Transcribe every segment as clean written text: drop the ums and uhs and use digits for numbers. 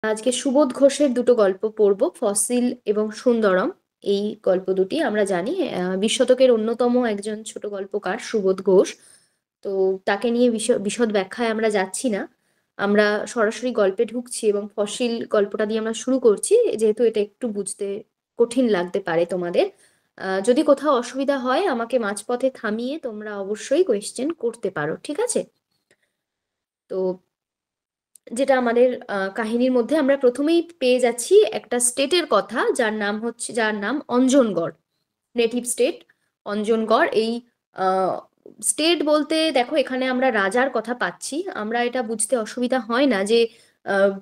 আজকে সুবোধ ঘোষের দুটো গল্প পড়ব, ফসিল এবং সুন্দরম। এই গল্প দুটি আমরা জানি। বিশ শতকের অন্যতম একজন ছোট গল্পকার সুবোধ ঘোষ। তো তাকে নিয়ে বিশদ ব্যাখ্যায় আমরা যাচ্ছি না। আমরা সরাসরি গল্পে ঢুকছি এবং ফসিল গল্পটা দিয়ে আমরা শুরু করছি, যেহেতু এটা একটু বুঝতে কঠিন লাগতে পারে তোমাদের। যদি কোথাও অসুবিধা হয় আমাকে মাঝপথে থামিয়ে তোমরা অবশ্যই কোয়েশ্চেন করতে পারো, ঠিক আছে? তো যেটা আমাদের কাহিনীর মধ্যে আমরা প্রথমেই পেয়ে যাচ্ছি একটা স্টেটের কথা, যার নাম অঞ্জনগড়। Native state Anjangarh. এই স্টেট বলতে দেখো, এখানে আমরা রাজার কথা পাচ্ছি। আমরা এটা বুঝতে অসুবিধা হয় না যে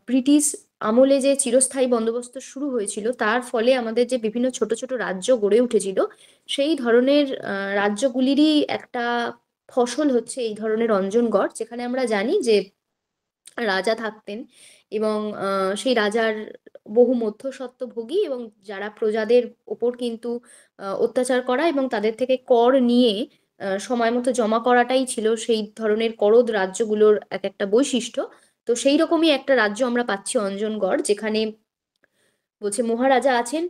ব্রিটিশ আমলে যে চিরস্থায়ী বন্দোবস্ত শুরু হয়েছিল, তার ফলে আমাদের যে বিভিন্ন ছোট ছোট রাজ্য গড়ে উঠেছিল, সেই ধরনের রাজ্যগুলিরই একটা ফসল হচ্ছে এই ধরনের অঞ্জনগড়, যেখানে আমরা জানি যে রাজা থাকতেন। এবং সেই রাজার বহু মধ্যস্বত্বভোগী এবং যারা প্রজাদের ওপর কিন্তু অত্যাচার করা এবং তাদের থেকে কর নিয়ে সময় মতো জমা করাটাই ছিল সেই ধরনের করদ রাজ্যগুলোর এক একটা বৈশিষ্ট্য। তো সেই রকমই একটা রাজ্য আমরা পাচ্ছি অঞ্জনগড়, যেখানে বলছে মহারাজা আছেন,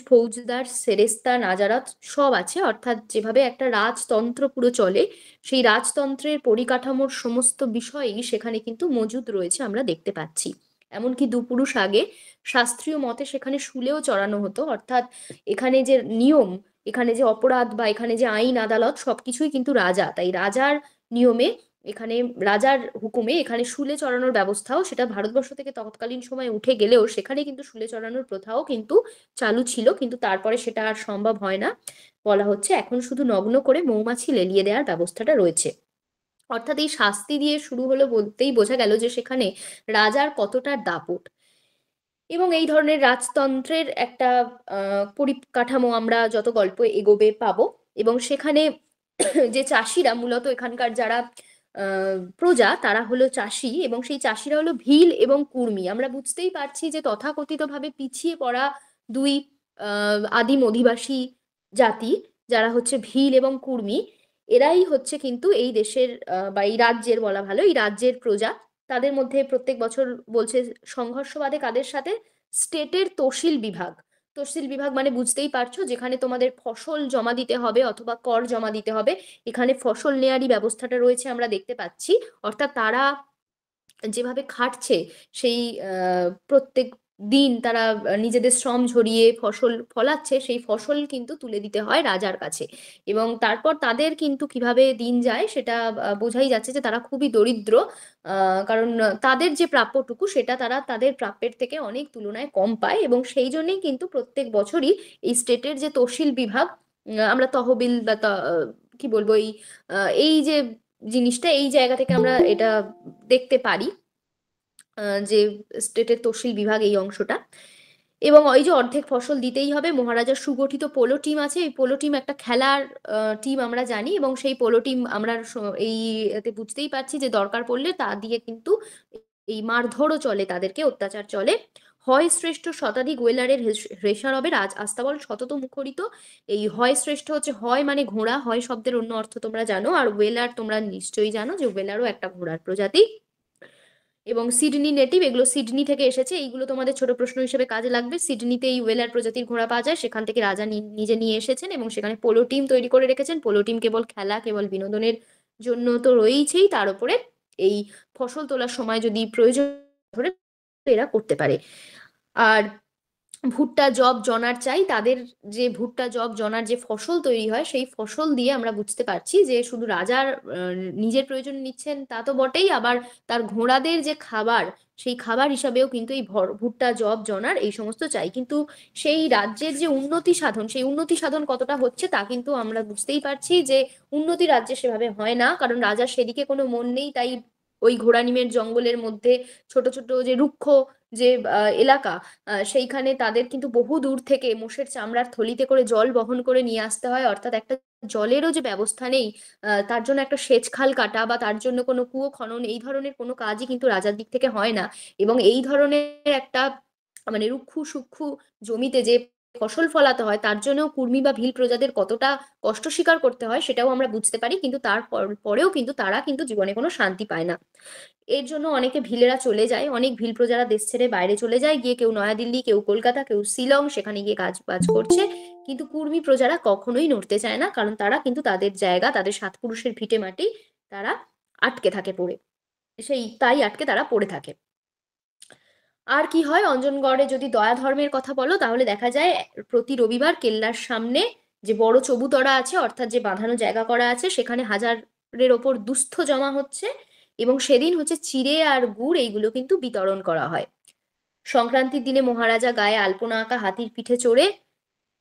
ফৌজদার, সেরেস্তা, নাজারাত সব আছে। অর্থাৎ যেভাবে একটা রাজতন্ত্র পুরো চলে, সেই রাজতন্ত্রের পরিকাঠামোর সমস্ত বিষয়ই সেখানে কিন্তু মজুদ রয়েছে, আমরা দেখতে পাচ্ছি। এমনকি দুপুরুষ আগে শাস্ত্রীয় মতে সেখানে শুলেও চড়ানো হতো। অর্থাৎ এখানে যে নিয়ম, এখানে যে অপরাধ বা এখানে যে আইন আদালত, সবকিছুই কিন্তু রাজা, তাই রাজার নিয়মে, এখানে রাজার হুকুমে এখানে শুলে চড়ানোর ব্যবস্থাও, সেটা ভারতবর্ষ থেকে তৎকালীন সময় উঠে গেলেও সেখানে কিন্তু শুলে চড়ানোর প্রথাও কিন্তু চালু ছিল, কিন্তু তারপরে সেটা আর সম্ভব হয় না। বলা হচ্ছে এখন শুধু নগ্ন করে মৌমাছি লেলিয়ে দেওয়ার ব্যবস্থাটা রয়েছে। অর্থাৎ এই শাস্তি দিয়ে শুরু হলো বলতেই বোঝা গেল যে সেখানে রাজার কতটা দাপট। এবং এই ধরনের রাজতন্ত্রের একটা পরিকাঠামো আমরা যত গল্প এগোবে পাবো। এবং সেখানে যে চাষিরা, মূলত এখানকার যারা প্রজা, তারা হলো চাষি, এবং সেই চাষিরা হলো ভিল এবং কুর্মি। আমরা বুঝতেই পারছি যে তথাকথিতভাবে পিছিয়ে পড়া দুই আদিম অধিবাসী জাতি, যারা হচ্ছে ভিল এবং কুর্মি, এরাই হচ্ছে কিন্তু এই দেশের বা এই রাজ্যের, বলা ভালো এই রাজ্যের প্রজা। তাদের মধ্যে প্রত্যেক বছর বলছে সংঘর্ষ বাধে কাদের সাথে? স্টেটের তহসিল বিভাগ। তহসিল বিভাগ মানে বুঝতেই পারছো, যেখানে তোমাদের ফসল জমা দিতে হবে অথবা কর জমা দিতে হবে, এখানে ফসল নেয়ারই ব্যবস্থাটা রয়েছে আমরা দেখতে পাচ্ছি। অর্থাৎ তারা যেভাবে খাটছে, সেই প্রত্যেক দিন তারা নিজেদের শ্রম ঝরিয়ে ফসল ফলাচ্ছে, সেই ফসল কিন্তু তুলে দিতে হয় রাজার কাছে। এবং তারপর তাদের কিন্তু কিভাবে দিন যায় সেটা বোঝাই যাচ্ছে যে তারা খুবই দরিদ্র। কারণ তাদের যে প্রাপ্যটুকু সেটা তারা তাদের প্রাপ্যের থেকে অনেক তুলনায় কম পায়, এবং সেই জন্যই কিন্তু প্রত্যেক বছরই এই স্টেটের যে তহসিল বিভাগ, আমরা তহবিল বা কি বলবো, এই যে জিনিসটা, এই জায়গা থেকে আমরা এটা দেখতে পারি যে স্টেটের তহসিল বিভাগ এই অংশটা। এবং ওই যে অর্ধেক ফসল দিতেই হবে, মহারাজার সুগঠিত পোলো টিম আছে, এই পোলো টিম একটা খেলার টিম আমরা জানি, এবং সেই পোলো টিম আমরা এই এতে বুঝতেই পারছি যে দরকার পড়লে তা দিয়ে কিন্তু এই মারধরও চলে, তাদেরকে অত্যাচার চলে। হয় শ্রেষ্ঠ শতাধিক ওয়েলারের রেশার হবে রাজ আস্তাবল শতত মুখরিত। এই হয় শ্রেষ্ঠ হচ্ছে, হয় মানে ঘোড়া, হয় শব্দের অন্য অর্থ তোমরা জানো, আর ওয়েলার তোমরা নিশ্চয়ই জানো যে ওয়েলারও একটা ঘোড়ার প্রজাতি। এবং সিডনি নেটিভ, এগুলো সিডনি থেকে এসেছে, এইগুলো তোমাদের ছোট প্রশ্ন হিসেবে কাজে লাগবে। সিডনিতে এই ওয়েলার প্রজাতির ঘোড়া পাওয়া যায়, সেখান থেকে রাজা নিজে নিয়ে এসেছেন, এবং সেখানে পোলো টিম তৈরি করে রেখেছেন। পোলো টিম কেবল খেলা, কেবল বিনোদনের জন্য তো রয়েছেই, তার উপরে এই ফসল তোলার সময় যদি প্রয়োজন ধরে এরা করতে পারে। আর ভুট্টা, জব, জনার চাই তাদের। যে ভুট্টা, জব, জনার যে ফসল তৈরি হয়, সেই ফসল দিয়ে আমরা বুঝতে পারছি যে শুধু রাজার নিজের প্রয়োজন নিচ্ছেন তা তো বটেই, আবার তার ঘোড়াদের যে খাবার, সেই খাবার হিসাবেও কিন্তু এই ভুট্টা, জব, জনার এই সমস্ত চাই। কিন্তু সেই রাজ্যের যে উন্নতি সাধন, সেই উন্নতি সাধন কতটা হচ্ছে তা কিন্তু আমরা বুঝতেই পারছি যে উন্নতি রাজ্যে সেভাবে হয় না, কারণ রাজার সেদিকে কোনো মন নেই। তাই ওই ঘোড়ানিমের জঙ্গলের মধ্যে ছোট ছোট যে রুক্ষ যে এলাকা, সেইখানে তাদের কিন্তু বহু দূর থেকে মোষের চামড়ার থলিতে করে জল বহন করে নিয়ে আসতে হয়। অর্থাৎ একটা জলেরও যে ব্যবস্থা নেই, তার জন্য একটা সেচ খাল কাটা বা তার জন্য কোনো কুয়ো খনন, এই ধরনের কোনো কাজই কিন্তু রাজার দিক থেকে হয় না। এবং এই ধরনের একটা মানে রুক্ষ সূক্ষ্ম জমিতে যে ফসল ফলাতে হয় তার জন্যও কুর্মী বা ভিল প্রজাদের কতটা কষ্ট স্বীকার করতে হয় সেটাও আমরা বুঝতে পারি, কিন্তু পরেও কিন্তু তারা কিন্তু জীবনে কোনো শান্তি পায় না। এর জন্য অনেকে ভিলেরা চলে যায়, অনেক ভিল প্রজারা দেশ ছেড়ে বাইরে চলে যায়, গিয়ে কেউ নয়াদিল্লি, কেউ কলকাতা, কেউ শিলং, সেখানে গিয়ে কাজ বাজ করছে। কিন্তু কুর্মী প্রজারা কখনোই নড়তে চায় না, কারণ তারা কিন্তু তাদের জায়গা, তাদের সাত পুরুষের ভিটে মাটি তারা আটকে থাকে পড়ে, তাই আটকে তারা পড়ে থাকে। আর কি হয় অঞ্জনগড়ে, যদি দয়া ধর্মের কথা বলো তাহলে দেখা যায় প্রতি রবিবার কেল্লার সামনে যে বড় চবুতরা আছে, অর্থাৎ যে বাঁধানো জায়গা করা আছে, সেখানে হাজারের ওপর দুস্থ জমা হচ্ছে, এবং সেদিন হচ্ছে চিড়ে আর গুড় এইগুলো কিন্তু বিতরণ করা হয়। সংক্রান্তির দিনে মহারাজা গায়ে আলপনা আঁকা হাতির পিঠে চড়ে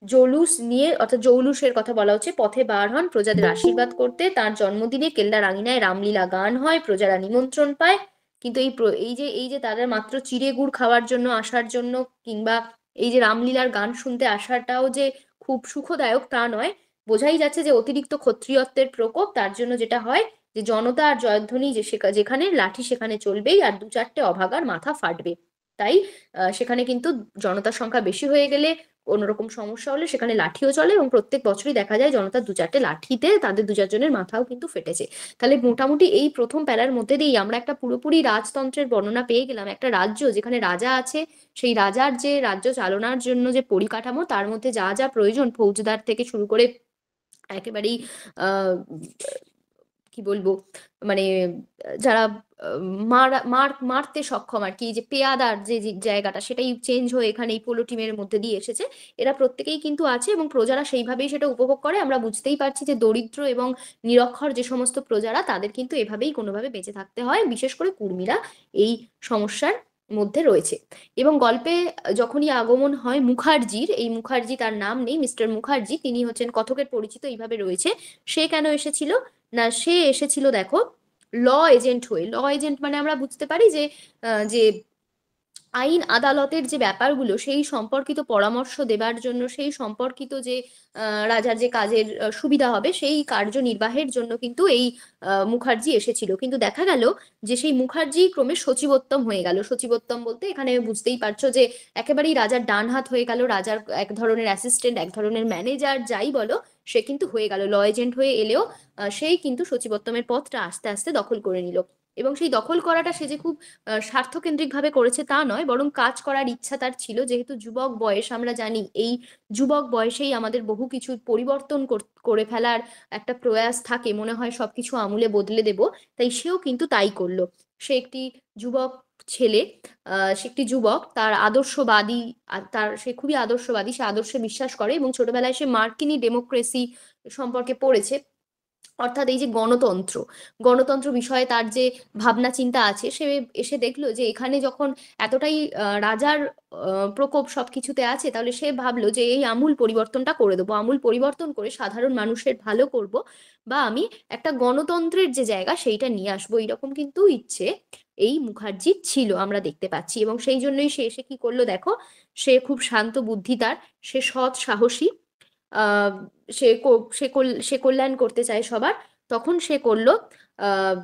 জৌলুস নিয়ে, অর্থাৎ জৌলুসের কথা বলা হচ্ছে, পথে বার হন প্রজাদের আশীর্বাদ করতে। তার জন্মদিনে কেল্লার আঙিনায় রামলীলা গান হয়, প্রজারা নিমন্ত্রণ পায়। কিন্তু এই যে তাদের মাত্র চিড়ে গুড় খাওয়ার জন্য আসার জন্য, কিংবা এই যে রামলীলার গান শুনতে আসাটাও যে খুব সুখদায়ক তা নয়। বোঝাই যাচ্ছে যে অতিরিক্ত ক্ষত্রিয়ত্বের প্রকোপ। তার জন্য যেটা হয় যে জনতা আর জয়ধ্বনি, যে যেখানে লাঠি সেখানে চলবেই, আর দু চারটে অভাগার মাথা ফাটবে। তাই সেখানে কিন্তু জনতার সংখ্যা বেশি হয়ে গেলে, কোনোরকম সমস্যা হলে সেখানে লাঠিও চলে, এবং প্রত্যেক বছরই দেখা যায় জনতার দু চারটে লাঠিতে তাদের দু চারজনের মাথাও কিন্তু ফেটেছে। তাহলে মোটামুটি এই প্রথম প্যারার মধ্যে দিয়েই আমরা একটা পুরোপুরি রাজতন্ত্রের বর্ণনা পেয়ে গেলাম। একটা রাজ্য যেখানে রাজা আছে, সেই রাজার যে রাজ্য চালনার জন্য যে পরিকাঠামো, তার মধ্যে যা যা প্রয়োজন, ফৌজদার থেকে শুরু করে একেবারেই আহ কি বলবো, মানে যারা মারতে সক্ষম আর কি, যে পেয়াদার যে জায়গাটা, সেটাই চেঞ্জ হয়ে এখানে এই পোলো টিমের মধ্যে দিয়ে এসেছে। এরা প্রত্যেকেই কিন্তু আছে, এবং প্রজারা সেইভাবেই সেটা উপভোগ করে। আমরা বুঝতেই পারছি যে দরিদ্র এবং নিরক্ষর যে সমস্ত প্রজারা, তাদের কিন্তু এভাবেই কোনোভাবে বেঁচে থাকতে হয়, বিশেষ করে কুর্মীরা এই সমস্যার মধ্যে রয়েছে। এবং গল্পে যখনই আগমন হয় মুখার্জির, এই মুখার্জি তার নাম নেই, মিস্টার মুখার্জি, তিনি হচ্ছেন কথকের পরিচিত, এইভাবে রয়েছে। সে কেন এসেছিল না, সে এসেছিল দেখো ল এজেন্ট হয়ে। ল এজেন্ট মানে আমরা বুঝতে পারি যে যে আইন আদালতের যে ব্যাপারগুলো সেই সম্পর্কিত পরামর্শ দেবার জন্য, সেই সম্পর্কিত যে রাজার যে কাজের সুবিধা হবে সেই কার্যনির্বাহের জন্য কিন্তু এই মুখার্জি এসেছিল। কিন্তু দেখা গেল যে সেই মুখার্জি ক্রমে সচিবোত্তম হয়ে গেল। সচিবোত্তম বলতে এখানে বুঝতেই পারছো যে একেবারেই রাজার ডান হাত হয়ে গেল, রাজার এক ধরনের অ্যাসিস্ট্যান্ট, এক ধরনের ম্যানেজার, যাই বলো, সে কিন্তু হয়ে গেল। ল এজেন্ট হয়ে এলেও সেই কিন্তু সচিবোত্তমের পদটা আস্তে আস্তে দখল করে নিল। এবং সেই দখল করাটা সে যে খুব স্বার্থকেন্দ্রিক ভাবে করেছে তা নয়, বরং কাজ করার ইচ্ছা তার ছিল। যেহেতু যুবক বয়স, আমরা জানি এই যুবক বয়সেই আমাদের বহু কিছু পরিবর্তন করে ফেলার একটা প্রয়াস থাকে, মনে হয় সবকিছু আমূলে বদলে দেব। তাই সেও কিন্তু তাই করলো। সে একটি যুবক ছেলে, সে একটি যুবক, তার আদর্শবাদী, আর সে খুবই আদর্শবাদী, সে আদর্শে বিশ্বাস করে, এবং ছোটবেলায় সে মার্কিনী ডেমোক্রেসি সম্পর্কে পড়েছে। অর্থাৎ এই যে গণতন্ত্র, গণতন্ত্র বিষয়ে তার যে ভাবনা চিন্তা আছে, সে এসে দেখলো যে এখানে যখন এতটাই রাজার প্রকোপ সবকিছুতে আছে, তাহলে সে ভাবলো যে এই আমূল পরিবর্তনটা করে দেবো, আমূল পরিবর্তন করে সাধারণ মানুষের ভালো করব, বা আমি একটা গণতন্ত্রের যে জায়গা সেইটা নিয়ে আসবো, এইরকম কিন্তু ইচ্ছে এই মুখার্জির ছিল, আমরা দেখতে পাচ্ছি। এবং সেই জন্যই সে এসে কি করলো দেখো, সে খুব শান্ত বুদ্ধি তার, সে সৎ সাহসী, আহ সে কল্যাণ করতে চায় সবার। তখন সে করলো আহ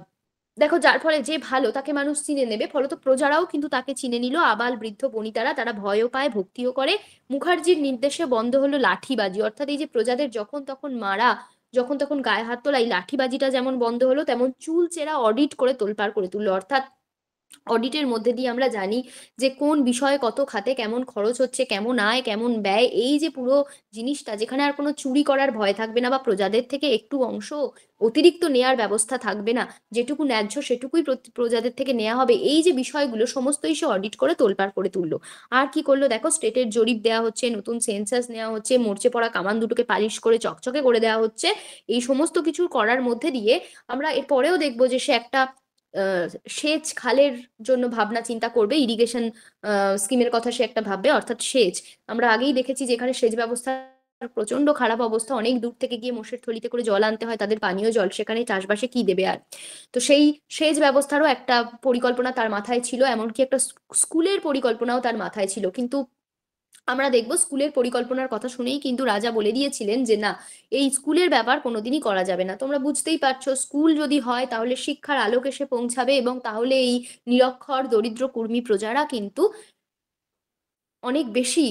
দেখো, যার ফলে যে ভালো তাকে মানুষ চিনে নেবে, ফলত প্রজারাও কিন্তু তাকে চিনে নিল। আবাল বৃদ্ধ বনিতারা তারা ভয়ও পায়, ভক্তিও করে। মুখার্জির নির্দেশে বন্ধ হলো লাঠিবাজি, অর্থাৎ এই যে প্রজাদের যখন তখন মারা, যখন তখন গায়ে হাত তোলা, এই লাঠিবাজিটা যেমন বন্ধ হলো, তেমন চুলচেরা অডিট করে তোলপাড় করে তুললো। অর্থাৎ অডিটের মধ্যে দিয়ে আমরা জানি যে কোন বিষয়ে কত খাতে কেমন খরচ হচ্ছে, কেমন আয় কেমন ব্যয়, এই যে পুরো জিনিসটা, যেখানে আর কোনো চুরি করার ভয় থাকবে না, বা প্রজাদের থেকে একটু অংশ অতিরিক্ত নেয়ার ব্যবস্থা থাকবে না, যেটুকু ন্যায্য সেটুকুই প্রজাদের থেকে নেওয়া হবে, এই যে বিষয়গুলো সমস্তই সে অডিট করে তোলপাড় করে তুললো। আর কি করলো দেখো, স্টেটের জরিপ দেওয়া হচ্ছে, নতুন সেন্সাস নেওয়া হচ্ছে, মরচে পড়া কামান দুটোকে পালিশ করে চকচকে করে দেওয়া হচ্ছে। এই সমস্ত কিছু করার মধ্যে দিয়ে আমরা এর পরেও দেখবো যে সে একটা আহ, সেচ খালের জন্য ভাবনা চিন্তা করবে, ইরিগেশন স্কিমের কথা সে একটা ভাববে, অর্থাৎ সেচ। আমরা আগেই দেখেছি যে এখানে সেচ ব্যবস্থা প্রচন্ড খারাপ অবস্থা, অনেক দূর থেকে গিয়ে মোষের থলিতে করে জল আনতে হয় তাদের, পানীয় জল, সেখানে চাষবাসে কি দেবে আর। তো সেই সেচ ব্যবস্থারও একটা পরিকল্পনা তার মাথায় ছিল, এমনকি একটা স্কুলের পরিকল্পনাও তার মাথায় ছিল। কিন্তু আমরা দেখবো স্কুলের পরিকল্পনার কথা শুনেই কিন্তু রাজা বলে দিয়েছিলেন যে না, এই স্কুলের ব্যাপার কোনোদিনই করা যাবে না। তোমরা বুঝতেই পারছো, স্কুল যদি হয় তাহলে শিক্ষার আলোক এসে পৌঁছাবে, এবং তাহলে এই নিরক্ষর দরিদ্র কুর্মী প্রজারা কিন্তু অনেক বেশি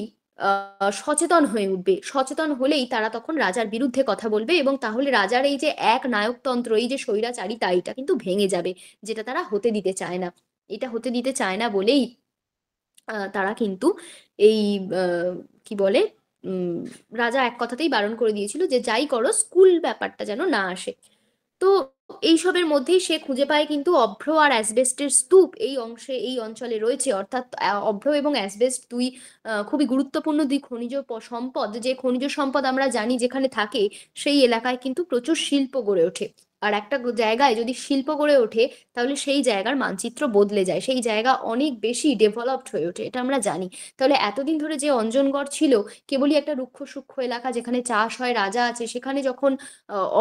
সচেতন হয়ে উঠবে। সচেতন হলেই তারা তখন রাজার বিরুদ্ধে কথা বলবে এবং তাহলে রাজার এই যে এক নায়কতন্ত্র, এই যে স্বৈরাচারিতা, এটা কিন্তু ভেঙে যাবে, যেটা তারা হতে দিতে চায় না। এটা হতে দিতে চায় না বলেই তারা কিন্তু এই কি বলে, উম, রাজা এক কথাতেই বারণ করে দিয়েছিল যে যাই করো স্কুল ব্যাপারটা যেন না আসে। তো এইসবের মধ্যেই সে খুঁজে পায় কিন্তু অভ্র আর অ্যাসবেস্টের স্তূপ এই অংশে, এই অঞ্চলে রয়েছে। অর্থাৎ অভ্র এবং অ্যাসবেস্ট দুই খুবই গুরুত্বপূর্ণ দুই খনিজ সম্পদ। যে খনিজ সম্পদ আমরা জানি যেখানে থাকে, সেই এলাকায় কিন্তু প্রচুর শিল্প গড়ে ওঠে। আর একটা জায়গায় যদি শিল্প গড়ে ওঠে, তাহলে সেই জায়গার মানচিত্র বদলে যায়, সেই জায়গা অনেক বেশি ডেভেলপড হয়ে ওঠে, এটা আমরা জানি। তাহলে এতদিন ধরে যে অঞ্জনগড় ছিল কেবলই একটা রুক্ষ সূক্ষ্ম এলাকা যেখানে চাষ হয়, রাজা আছে, সেখানে যখন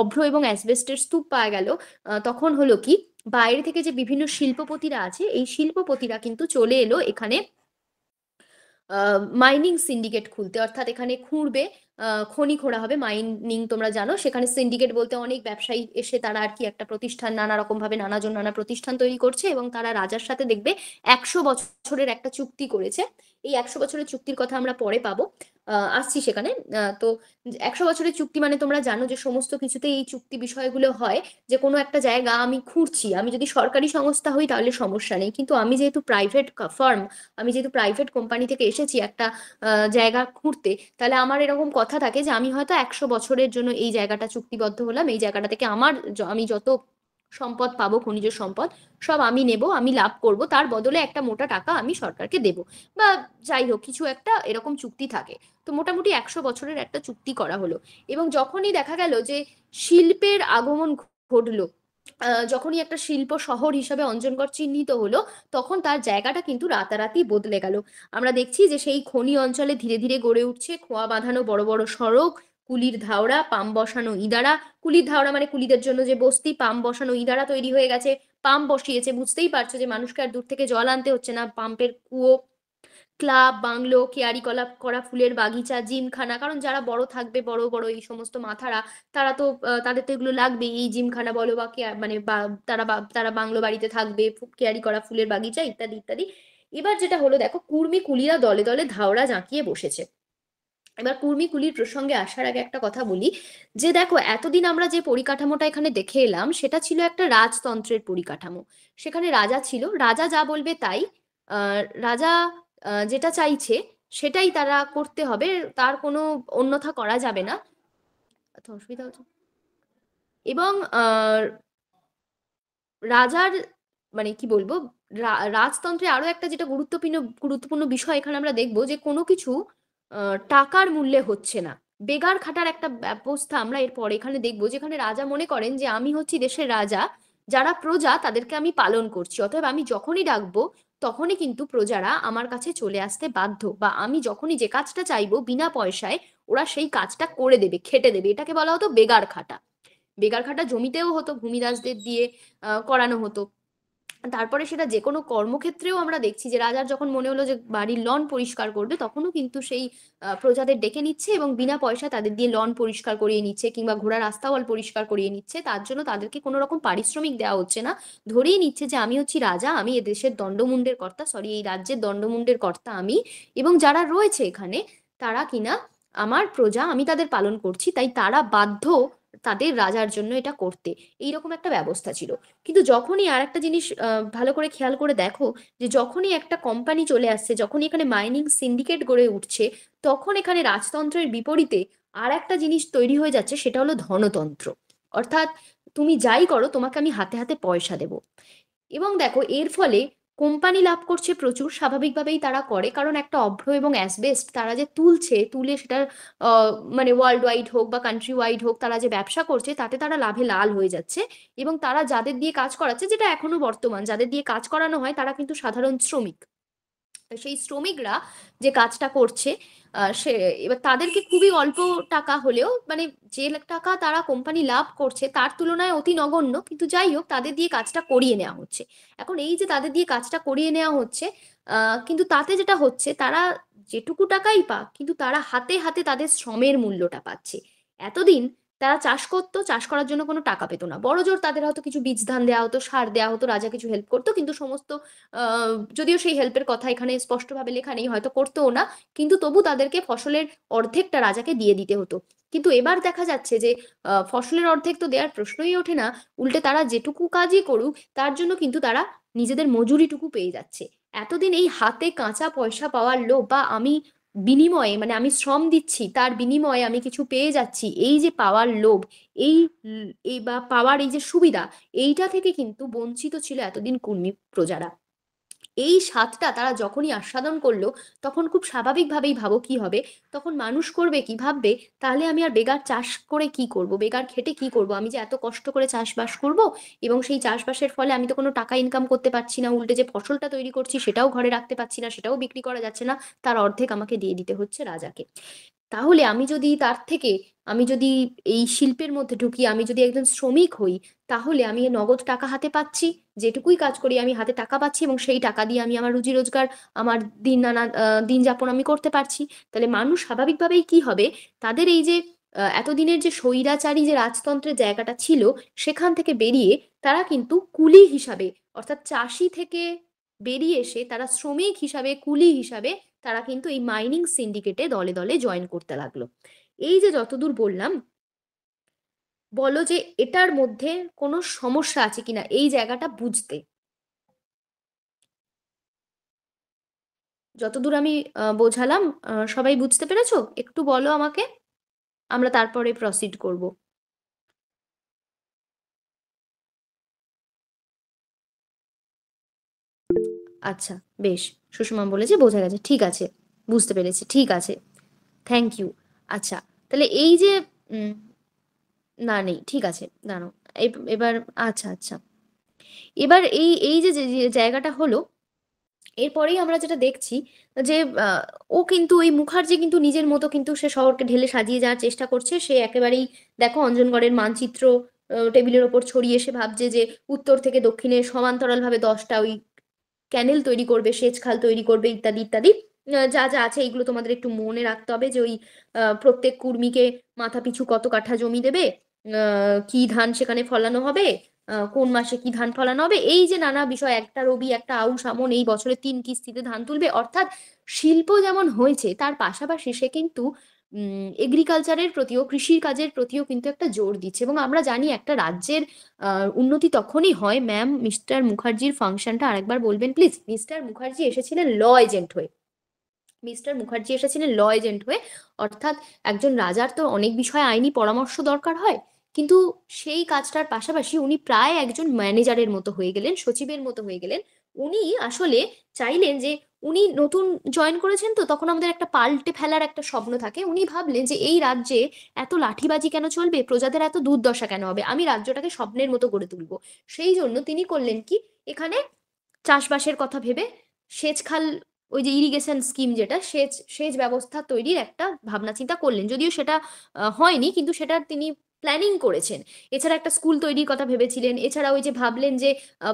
অভ্র এবং অ্যাসবেস্টের স্তূপ পাওয়া গেল, তখন হলো কি, বাইরে থেকে যে বিভিন্ন শিল্পপতিরা আছে, এই শিল্পপতিরা কিন্তু চলে এলো এখানে মাইনিং সিন্ডিকেট খুলতে। অর্থাৎ এখানে খুঁড়বে, খনি খোঁড়া হবে, মাইনিং তোমরা জানো। সেখানে সিন্ডিকেট বলতে অনেক ব্যবসায়ী এসে তারা আর কি একটা প্রতিষ্ঠান, নানা রকম ভাবে নানাজন নানা প্রতিষ্ঠান তৈরি করছে এবং তারা রাজার সাথে দেখবে 100 বছরের একটা চুক্তি করেছে। এই 100 বছরের চুক্তির কথা আমরা পরে পাবো, আসছি সেখানে। তো 100 বছরের চুক্তি মানে তোমরা জানো যে সমস্ত কিছুতেই এই চুক্তি বিষয়গুলো হয়। যে কোনো একটা জায়গা আমি খুঁড়ছি, আমি যদি সরকারি সংস্থা হই তাহলে সমস্যা নেই, কিন্তু আমি যেহেতু প্রাইভেট ফার্ম, আমি যেহেতু প্রাইভেট কোম্পানি থেকে এসেছি একটা জায়গা খুঁড়তে, তাহলে আমার এরকম কথা থাকে যে আমি হয়তো 100 বছরের জন্য এই জায়গাটা চুক্তিবদ্ধ হলাম, এই জায়গাটা থেকে আমার আমি যত সম্পদ পাবো, খনিজ সম্পদ, সব আমি নেব, আমি লাভ করব, তার বদলে একটা মোটা টাকা আমি সরকারকে দেব, বা যাই হোক কিছু একটা এরকম চুক্তি থাকে। তো মোটামুটি 100 বছরের একটা চুক্তি করা হলো। এবং যখনই দেখা গেল যে শিল্পের আগমন ঘটলো, যখনই একটা শিল্প শহর হিসাবে অঞ্জনগড় চিহ্নিত হলো, তখন তার জায়গাটা কিন্তু রাতারাতি বদলে গেল। আমরা দেখছি যে সেই খনি অঞ্চলে ধীরে ধীরে গড়ে উঠছে খোয়া বাঁধানো বড় বড় সড়ক, কুলির ধাওড়া, পাম্প বসানো ইদারা। কুলির ধাওড়া মানে কুলিদের জন্য যে বস্তি, পাম্প বসানো ইদারা তৈরি হয়ে গেছে। পাম্প বসিয়েছে, বুঝতেই পারছো যে মানুষকে আর দূর থেকে জল আনতে হচ্ছে না, পাম্পের কুয়ো, ক্লাব, বাংলো, কেয়ারি কলাপ করা ফুলের বাগিচা, জিমখানা। কারণ যারা বড় থাকবে, বড় বড় এই সমস্ত মাথারা, তারা তো তাদের তো এগুলো লাগবেই, এই জিমখানা বলো বা মানে তারা বাংলো বাড়িতে থাকবে, কেয়ারি করা ফুলের বাগিচা ইত্যাদি ইত্যাদি। এবার যেটা হলো দেখো, কুর্মি কুলিরা দলে দলে ধাওড়া জাঁকিয়ে বসেছে। এবার কুর্মি কুলির প্রসঙ্গে আসার আগে একটা কথা বলি, যে দেখো এতদিন আমরা যে পরিকাঠামোটা এখানে দেখে এলাম সেটা ছিল একটা রাজতন্ত্রের পরিকাঠামো। সেখানে রাজা ছিল, রাজা যা বলবে তাই। রাজা যেটা চাইছে সেটাই তারা করতে হবে, তার কোনো অন্যথা করা যাবে না। তো অসুবিধা হচ্ছে। এবং রাজার মানে কি বলবো, রাজতন্ত্রে আরো একটা যেটা গুরুত্বপূর্ণ গুরুত্বপূর্ণ বিষয় এখানে আমরা দেখবো, যে কোনো কিছু টাকার মূল্যে হচ্ছে না। বেগার খাটার একটা ব্যবস্থা আমরা এরপর এখানে দেখবো, যেখানে রাজা মনে করেন যে আমি হচ্ছি দেশের রাজা, যারা প্রজা তাদেরকে আমি পালন করছি, অতএব আমি যখনই ডাকবো তখনই কিন্তু প্রজারা আমার কাছে চলে আসতে বাধ্য, বা আমি যখনই যে কাজটা চাইবো বিনা পয়সায় ওরা সেই কাজটা করে দেবে, খেটে দেবে। এটাকে বলা হতো বেগার খাটা। বেগার খাটা জমিতেও হতো, ভূমিদাসদের দিয়ে করানো হতো। তারপরে সেটা যে কোনো কর্মক্ষেত্রেও আমরা দেখছি যে রাজার যখন মনে হলো যে বাড়ির লন পরিষ্কার করবে, তখনও কিন্তু সেই প্রজাদের ডেকে নিচ্ছে এবং বিনা পয়সা তাদের দিয়ে লন পরিষ্কার করিয়ে নিচ্ছে, কিংবা ঘোড়া রাস্তাওয়াল পরিষ্কার করিয়ে নিচ্ছে। তার জন্য তাদেরকে কোনো রকম পারিশ্রমিক দেওয়া হচ্ছে না, ধরেই নিচ্ছে যে আমি হচ্ছি রাজা, আমি এ দেশের দণ্ডমুণ্ডের কর্তা, সরি এই রাজ্যের দণ্ডমুণ্ডের কর্তা আমি, এবং যারা রয়েছে এখানে তারা কিনা আমার প্রজা, আমি তাদের পালন করছি, তাই তারা বাধ্য তাদের রাজার জন্য এটা করতে। এইরকম একটা ব্যবস্থা ছিল। কিন্তু যখনই আর একটা জিনিস ভালো করে খেয়াল করে দেখো, যে যখনই একটা কোম্পানি চলে আসছে, যখনই এখানে মাইনিং সিন্ডিকেট গড়ে উঠছে, তখন এখানে রাজতন্ত্রের বিপরীতে আর একটা জিনিস তৈরি হয়ে যাচ্ছে, সেটা হলো ধনতন্ত্র। অর্থাৎ তুমি যাই করো তোমাকে আমি হাতে হাতে পয়সা দেব। এবং দেখো এর ফলে কোম্পানি লাভ করছে প্রচুর, স্বাভাবিকভাবেই তারা করে, কারণ একটা অভ্র এবং অ্যাসবেস্ট তারা যে তুলছে, তুলে সেটার মানে ওয়ার্ল্ড ওয়াইড হোক বা কান্ট্রি ওয়াইড হোক, তারা যে ব্যবসা করছে তাতে তারা লাভে লাল হয়ে যাচ্ছে। এবং তারা যাদের দিয়ে কাজ করাচ্ছে, যেটা এখনো বর্তমান, যাদের দিয়ে কাজ করানো হয় তারা কিন্তু সাধারণ শ্রমিক। সেই শ্রমিকরা যে কাজটা করছে, সে এবার তাদেরকে খুবই অল্প টাকা হলেও, মানে যে টাকা তারা কোম্পানি লাভ করছে তার তুলনায় অতি নগণ্য, কিন্তু যাই হোক তাদের দিয়ে কাজটা করিয়ে নেওয়া হচ্ছে। এখন এই যে তাদের দিয়ে কাজটা করিয়ে নেওয়া হচ্ছে, কিন্তু তাতে যেটা হচ্ছে, তারা যেটুকু টাকাই পাক, কিন্তু তারা হাতে হাতে তাদের শ্রমের মূল্যটা পাচ্ছে। এতদিন তারা চাষ করতো, চাষ করার জন্য কোনো টাকা পেত না। বড়জোর তাদের হয়তো কিছু বীজ ধান দেয়া হতো, সার দেয়া হতো, রাজা কিছু হেল্প করতো। কিন্তু সমস্ত আ যদিও সেই হেল্পের কথা এখানে স্পষ্টভাবে লেখা নেই, হয়তো করতোও না। কিন্তু তবু তাদেরকে ফসলের অর্ধেকটা রাজাকে দিয়ে দিতে হতো। কিন্তু এবার দেখা যাচ্ছে যে ফসলের অর্ধেক তো দেয়ার প্রশ্নই ওঠে না। উল্টে তারা যেটুকু কাজই করুক, তার জন্য কিন্তু তারা নিজেদের মজুরিটুকু পেয়ে যাচ্ছে। এতদিন এই হাতে কাঁচা পয়সা পাওয়ার লোভ বা আমি বিনিময়ে মানে আমি শ্রম দিচ্ছি, তার বিনিময়ে আমি কিছু পেয়ে যাচ্ছি। এই যে পাওয়ার লোভ, এই এই বা পাওয়ার এই যে সুবিধা, এইটা থেকে কিন্তু বঞ্চিত ছিল এতদিন কুর্মী প্রজারা। এই স্বাদটা তারা যখনই আস্বাদন করলো, তখন খুব স্বাভাবিকভাবেই ভাবো কি হবে? তখন মানুষ করবে কি? ভাববে, তাহলে আমি আর বেকার চাষ করে কি করব? বেকার খেটে কি করব? আমি যে এত কষ্ট করে চাষবাস করব এবং সেই চাষবাসের ফলে আমি তো কোনো টাকা ইনকাম করতে পারছি না। উল্টে যে ফসলটা তৈরি করছি সেটাও ঘরে রাখতে পারছি না, সেটাও বিক্রি করা যাচ্ছে না। তার অর্ধেক আমাকে দিয়ে দিতে হচ্ছে রাজাকে। তাহলে আমি যদি তার থেকে আমি যদি এই শিল্পের মধ্যে ঢুকি, আমি যদি একজন শ্রমিক হই, তাহলে আমি নগদ টাকা হাতে পাচ্ছি। যেটুকুই কাজ করি আমি হাতে টাকা পাচ্ছি এবং সেই টাকা দিয়ে আমি আমার রুজি-রোজগার, আমার দিনযাপন আমি করতে পারছি। তাহলে মানুষ স্বাভাবিকভাবেই কি হবে, তাদের এই যে এতদিনের যে স্বৈরাচারী যে রাজতন্ত্রের জায়গাটা ছিল, সেখান থেকে বেরিয়ে তারা কিন্তু কুলি হিসাবে, অর্থাৎ চাষি থেকে বেরিয়ে এসে তারা শ্রমিক হিসাবে, কুলি হিসাবে তারা কিন্তু এই মাইনিং সিন্ডিকেটে দলে, দলে জয়েন করতে লাগলো। এই যে যতদূর বললাম, বলো যে এটার মধ্যে কোনো সমস্যা আছে কিনা এই জায়গাটা বুঝতে? যতদূর আমি বোঝালাম, সবাই বুঝতে পেরেছো? একটু বলো আমাকে। আমরা তারপরে প্রসিড করব। আচ্ছা, বেশ। সুষমা বলেছে বোঝা গেছে। ঠিক আছে। বুঝতে পেরেছি। ঠিক আছে। Thank you. আচ্ছা, তাহলে এই যে উম না নেই। ঠিক আছে। দাঁড়াও। এবার আচ্ছা, আচ্ছা। এবার এই যে জায়গাটা হলো, এরপরেই আমরা যেটা দেখছি যে ও কিন্তু ওই মুখার্জি কিন্তু নিজের মতো কিন্তু সে শহরকে ঢেলে সাজিয়ে যাওয়ার চেষ্টা করছে। সে একেবারেই দেখো অঞ্জনগড়ের মানচিত্র টেবিলের ওপর ছড়িয়ে সে ভাবছে যে উত্তর থেকে দক্ষিণে সমান্তরালভাবে ১০টা ওই ক্যানেল তৈরি করবে, সেচ খাল তৈরি করবে ইত্যাদি, ইত্যাদি। যা, যা আছে এইগুলো তোমাদের একটু মনে রাখতে হবে যে ওই প্রত্যেক কুর্মীকে মাথাপিছু কত কাঠা জমি দেবে, কি ধান সেখানে ফলানো হবে, কোন মাসে কি ধান ফলানো হবে, এই যে নানা বিষয়, একটা রবি একটা আউশ আমন এই বছরে ৩ কিস্তিতে ধান তুলবে। অর্থাৎ শিল্প যেমন হয়েছে তার পাশাপাশি সে কিন্তু এগ্রিকালচারের প্রতিও কৃষির কাজের প্রতিও কিন্তু একটা জোর দিচ্ছে এবং আমরা জানি একটা রাজ্যের উন্নতি তখনই হয়। ম্যাম, মিস্টার মুখার্জির ফাংশনটা আরেকবার বলবেন প্লিজ? মিস্টার মুখার্জি এসেছিলেন ল এজেন্ট হয়ে। মিস্টার মুখার্জি এসেছিলেন ল এজেন্ট হয়ে। অর্থাৎ একজন রাজার তো অনেক বিষয়ে আইনি পরামর্শ দরকার হয়, কিন্তু সেই কাজটার পাশাপাশি উনি প্রায় একজন ম্যানেজারের মতো হয়ে গেলেন, সচিবের মতো হয়ে গেলেন। উনি আসলে চাইলেন যে উনি নতুন জয়েন করেছেন, তো তখন আমাদের একটা পাল্টে ফেলার একটা স্বপ্ন থাকে। উনি ভাবলেন যে এই রাজ্যে এত লাঠিবাজি কেন চলবে, প্রজাদের এত দুর্দশা কেন হবে, আমি রাজ্যটাকে স্বপ্নের মতো গড়ে তুলবো। সেই জন্য তিনি করলেন কি, এখানে চাষবাসের কথা ভেবে সেচ খাল, ওই যে ইরিগেশন স্কিম যেটা সেচ সেচ ব্যবস্থা তৈরির একটা ভাবনা চিন্তা করলেন। যদিও সেটা হয়নি, কিন্তু সেটা তিনি প্ল্যানিং করেছেন। এছাড়া একটা স্কুল তৈরির কথা ভেবেছিলেন। এছাড়া ওই যে ভাবলেন যে